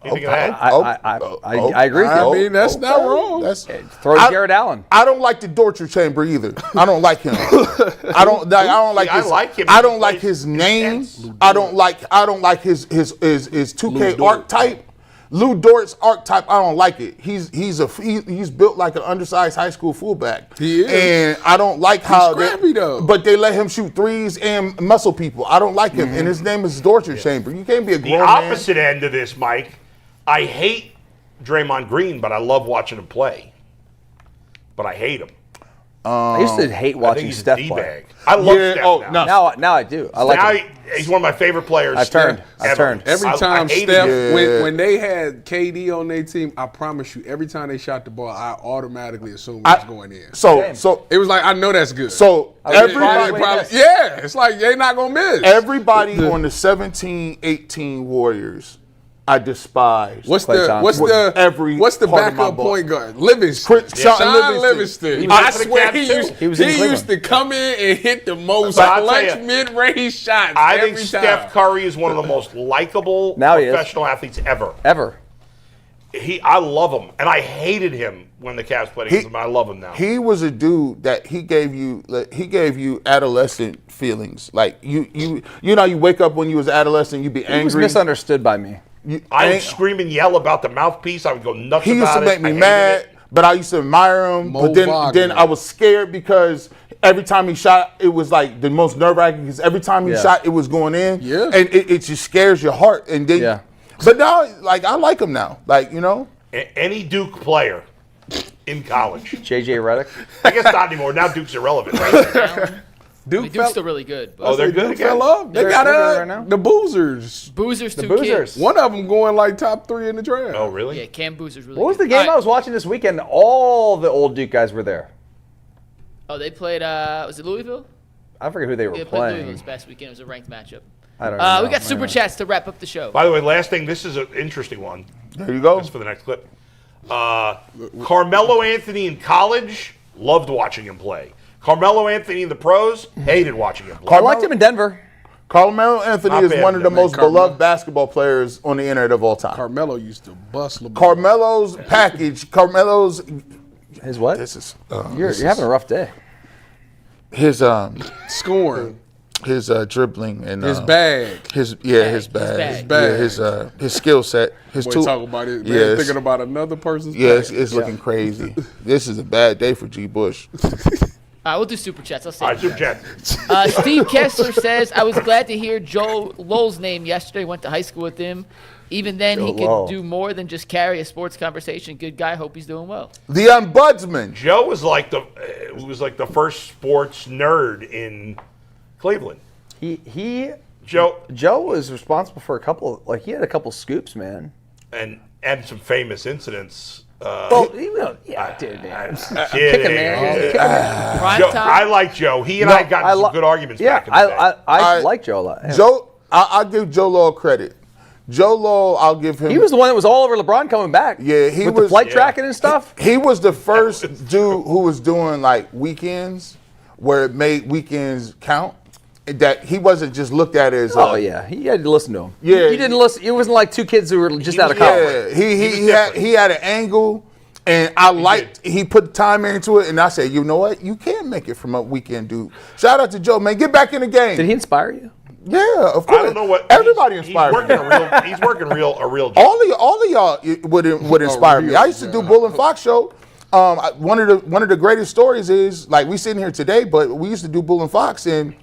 You think of that? I agree with you. I mean, that's not wrong. Throw Jared Allen. I don't like the torture chamber either. I don't like him. I don't like his. I like him. I don't like his name. I don't like his 2K archetype. Lou Dort's archetype. I don't like it. He's built like an undersized high school fullback. He is. And I don't like how scrappy though. But they let him shoot threes and muscle people. I don't like him. And his name is torture chamber. You can't be a grown The man. opposite end of this, Mike. I hate Draymond Green, but I love watching him play. But I hate him. I used to hate watching he's Steph a play. D-bag. I love Steph now. Now I do. I like him. He's one of my favorite players. I've turned. Every I time hated Steph, him. when they had KD on their team, I promise you, every time they shot the ball, I automatically assumed it was going in. So it was like, I know that's good. So everybody, it's like they not gonna miss. Everybody on the 17-18 Warriors, I despise. What's the backup point guard? Livingston. Sean Livingston. I swear he used to come in and hit the most clutch mid-range shots. I think Steph Curry is one of the most likable professional athletes ever. I love him, and I hated him when the Cavs played against him. I love him now. He was a dude that he gave you adolescent feelings. Like you wake up when you was adolescent, you'd be angry. He was misunderstood by me. I would scream and yell about the mouthpiece. I would go nuts about it. He used to make me mad, but I used to admire him. But then I was scared because every time he shot, it was like the most nerve-wracking because every time he shot, it was going in. Yeah. And it just scares your heart. And then, but now, like, I like him now. Like, you know. Any Duke player in college. J.J. Redick? I guess not anymore. Now Duke's irrelevant, right? Duke's still really good. Oh, they're good again? Fell off. They got the Boozers. Boozers, two kids. One of them going like top 3 in the draft. Oh, really? Yeah, Cam Boozer's really good. What was the game I was watching this weekend? All the old Duke guys were there. Oh, they played, was it Louisville? I forget who they were played playing. Louisville this past weekend. It was a ranked matchup. I don't know. We got Super Chats to wrap up the show. By the way, last thing, this is an interesting one. There you go. That's for the next clip. Carmelo Anthony in college, loved watching him play. Carmelo Anthony in the pros, hated watching him play. I liked him in Denver. Carmelo Anthony is one of the most beloved basketball players on the internet of all time. Carmelo used to bust LeBron. Carmelo's package, his what? This is you're having a rough day. His scoring. dribbling and His bag. his bag. bag. His skill set. His Boy, two. talk about it. Yeah, Man, thinking about another person's Yeah, bag. it's looking crazy. This is a bad day for G. Bush. All right, we'll do super chats. I'll say. All right, Super Chat. Steve Kessler says, I was glad to hear Joe Lowell's name yesterday. Went to high school with him. Even then, he could Lowell. do more than just carry a sports conversation. Good guy. Hope he's doing well. The ombudsman. Joe was like the first sports nerd in Cleveland. Joe was responsible for he had a couple scoops, man. And some famous incidents. Well, dude, man. Kidding, man. Prime time. I like Joe. He and I got some good arguments back in the day. I like Joe a lot. Yeah. Joe, I'll give Joe Lowell credit. Joe Lowell, I'll give him. He was the one that was all over LeBron coming back. Yeah, he with was the flight tracking and stuff. He was the first dude who was doing like weekends, where it made weekends count. That he wasn't just looked at as. Oh yeah, he had to listen to him. Yeah, he didn't listen. It wasn't like two kids who were just out of college. Yeah, he had an angle, and I liked. He put time into it, and I said, you know what, you can make it from a weekend dude. Shout out to Joe, man, get back in the game. Did he inspire you? Yeah, of course. I don't know what everybody inspired me. He's working a real job. All of y'all would inspire me. I used to do Bull and Fox show. One of the greatest stories is like we sitting here today, but we used to do Bull and Fox, and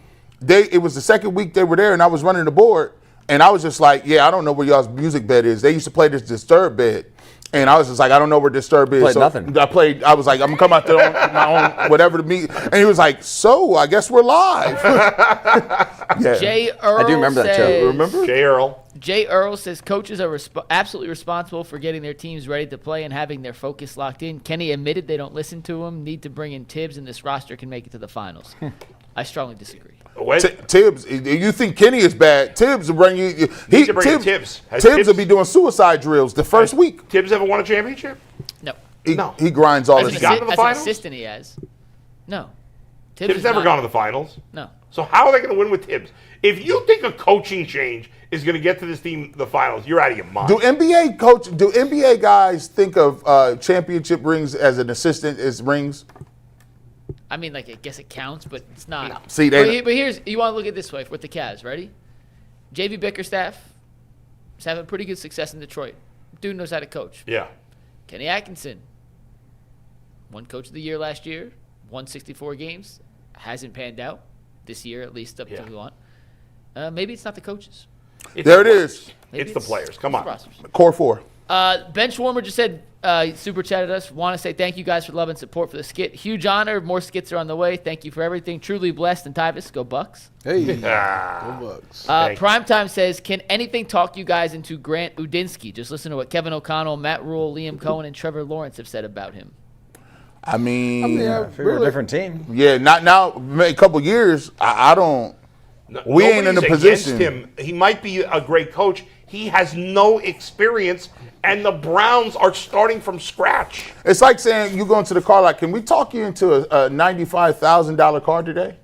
it was the second week they were there, and I was running the board, and I was just like, yeah, I don't know where y'all's music bed is. They used to play this Disturbed bed. And I was just like, I don't know where Disturbed is. Played nothing. I was like, I'm gonna come out there on my own, whatever to meet. And he was like, so I guess we're live. Yeah. Jay Earl I do remember that show. Remember? Jay Earl says coaches are absolutely responsible for getting their teams ready to play and having their focus locked in. Kenny admitted they don't listen to him. Need to bring in Tibbs, and this roster can make it to the finals. I strongly disagree. Tibbs, you think Kenny is bad? Tibbs will bring you. Tibbs. Tibbs will be doing suicide drills the first week. Tibbs ever won a championship? No. He grinds all Has the he gotten time. to the As finals? an assistant, he has. No. Tibbs has never not. gone to the finals. No. So how are they going to win with Tibbs? If you think a coaching change is going to get to this team the finals, you're out of your mind. Do NBA guys think of championship rings as an assistant as rings? I mean, like, I guess it counts, but it's not. No. See, but here's, you want to look at it this way with the Cavs. Ready? J.V. Bickerstaff is having pretty good success in Detroit. Dude knows how to coach. Yeah. Kenny Atkinson, won Coach of the Year last year, won 64 games, hasn't panned out this year, at least up to who want. Maybe it's not the coaches. There it is. It's the players. Come on. Core four. Benchwarmer just said, super chatted us. Want to say thank you guys for love and support for the skit. Huge honor. More skits are on the way. Thank you for everything. Truly blessed. And Tyvis, go Bucks. Hey, go Bucks. Primetime says, can anything talk you guys into Grant Udinski? Just listen to what Kevin O'Connell, Matt Rule, Liam Cohen, and Trevor Lawrence have said about him. I mean, we're a different team. Yeah, not now. A couple years. I don't. We ain't in a position. Him. He might be a great coach. He has no experience, and the Browns are starting from scratch. It's like saying you go into the car, like, can we talk you into a $95,000 car today?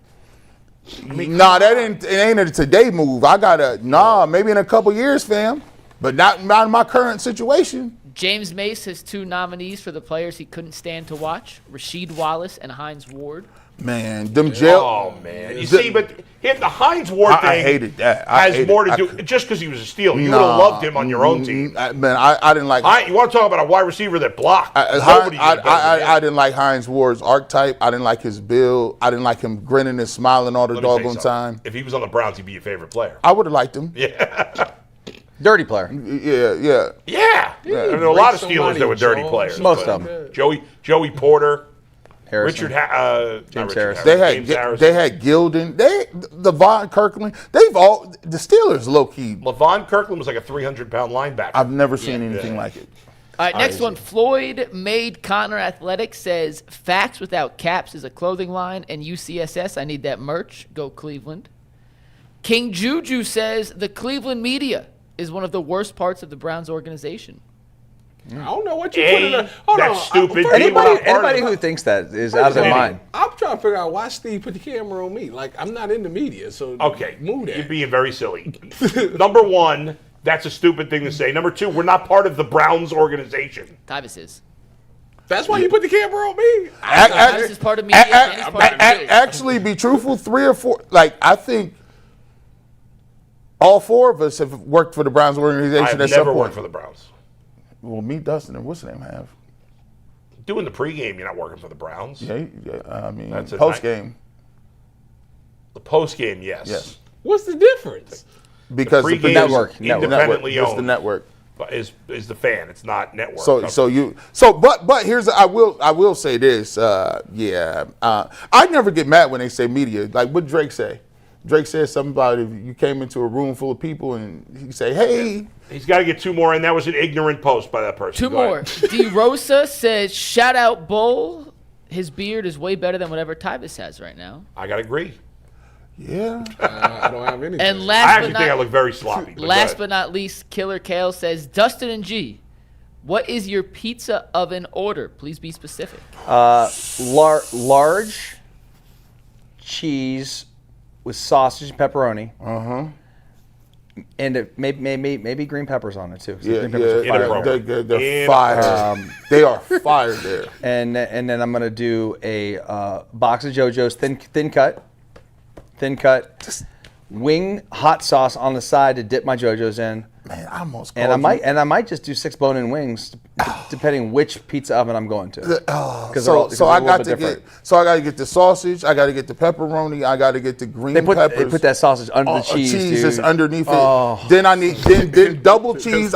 I mean, it ain't a today move. Maybe in a couple years, fam, but not in my current situation. James Mace has 2 nominees for the players he couldn't stand to watch: Rasheed Wallace and Hines Ward. Man, them jail. Oh man, you see, but the Hines Ward thing. I hated that. Has more to do just because he was a steal. You would have loved him on your own team. I didn't like. You want to talk about a wide receiver that blocked? I didn't like Hines Ward's archetype. I didn't like his build. I didn't like him grinning and smiling all the doggone time. If he was on the Browns, he'd be your favorite player. I would have liked him. Yeah. Dirty player. Yeah. There were a lot of Steelers that were dirty players. Most of them. Joey Porter. Harrison. James Harrison. They had Gilden. Levon Kirkland. The Steelers low key. Levon Kirkland was like a 300-pound linebacker. I've never seen anything like it. All right, next one. Floyd Made Connor Athletics says, Facts Without Caps is a clothing line, and UCSS, I need that merch. Go Cleveland. King Juju says, the Cleveland media is one of the worst parts of the Browns organization. I don't know what you put in there. Hold on. Stupid. Anybody who thinks that is out of their mind. I'm trying to figure out why Steve put the camera on me. Like, I'm not in the media, so move that. You're being very silly. Number one, that's a stupid thing to say. Number two, we're not part of the Browns organization. Tyvis is. That's why you put the camera on me? Tyvis is part of media, and he's part of the Actually, be truthful, 3 or 4. Like, I think all 4 of us have worked for the Browns organization. I've at never some worked point. for the Browns. Well, me, Dustin, and what's the name have? Doing the pregame, you're not working for the Browns. Yeah, I mean, That's a post game. The postgame, yes. Yes. What's the difference? Because The the pregame network. is Network. independently Just owned. the network. But is the fan. It's not network. But here's I will say this. I never get mad when they say media. Like what Drake say. Drake said something about if you came into a room full of people and he say, "Hey." He's got to get 2 more, and that was an ignorant post by that person. 2 Go more. ahead. D. Rosa says, shout out Bull. His beard is way better than whatever Tyvis has right now. I got to agree. Yeah. I don't have anything. And I last actually but think I not look very sloppy. last but not least, Killer Kale says, Dustin and G, what is your pizza oven order? Please be specific. Large cheese with sausage and pepperoni. And maybe green peppers on it too. 'Cause green peppers are fire. They're fire. They are fire there. And then I'm gonna do a box of JoJo's thin cut, wing hot sauce on the side to dip my JoJo's in. Man, I almost And I might just do 6 bone-in wings, depending which pizza oven I'm going to. So I got to get the sausage. I got to get the pepperoni. I got to get the green peppers. They put that sausage under the cheese, cheese dude. is underneath Oh. it. Then I need then double cheese.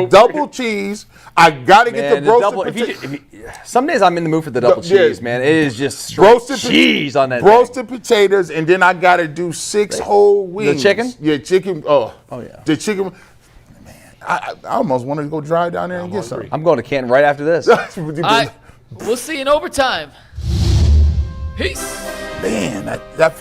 Double cheese. I got to get Man, the roasted potato. some days I'm in the mood for the double Yeah. cheese, man. It is just straight Roasted cheese on that roasted potatoes, and then I got to do 6 whole wings. chicken? Yeah, chicken. Oh yeah. The chicken. I almost wanted to go drive down there and get some. I'm going to Canton right after this. All right, we'll see you in overtime. Peace. Man, that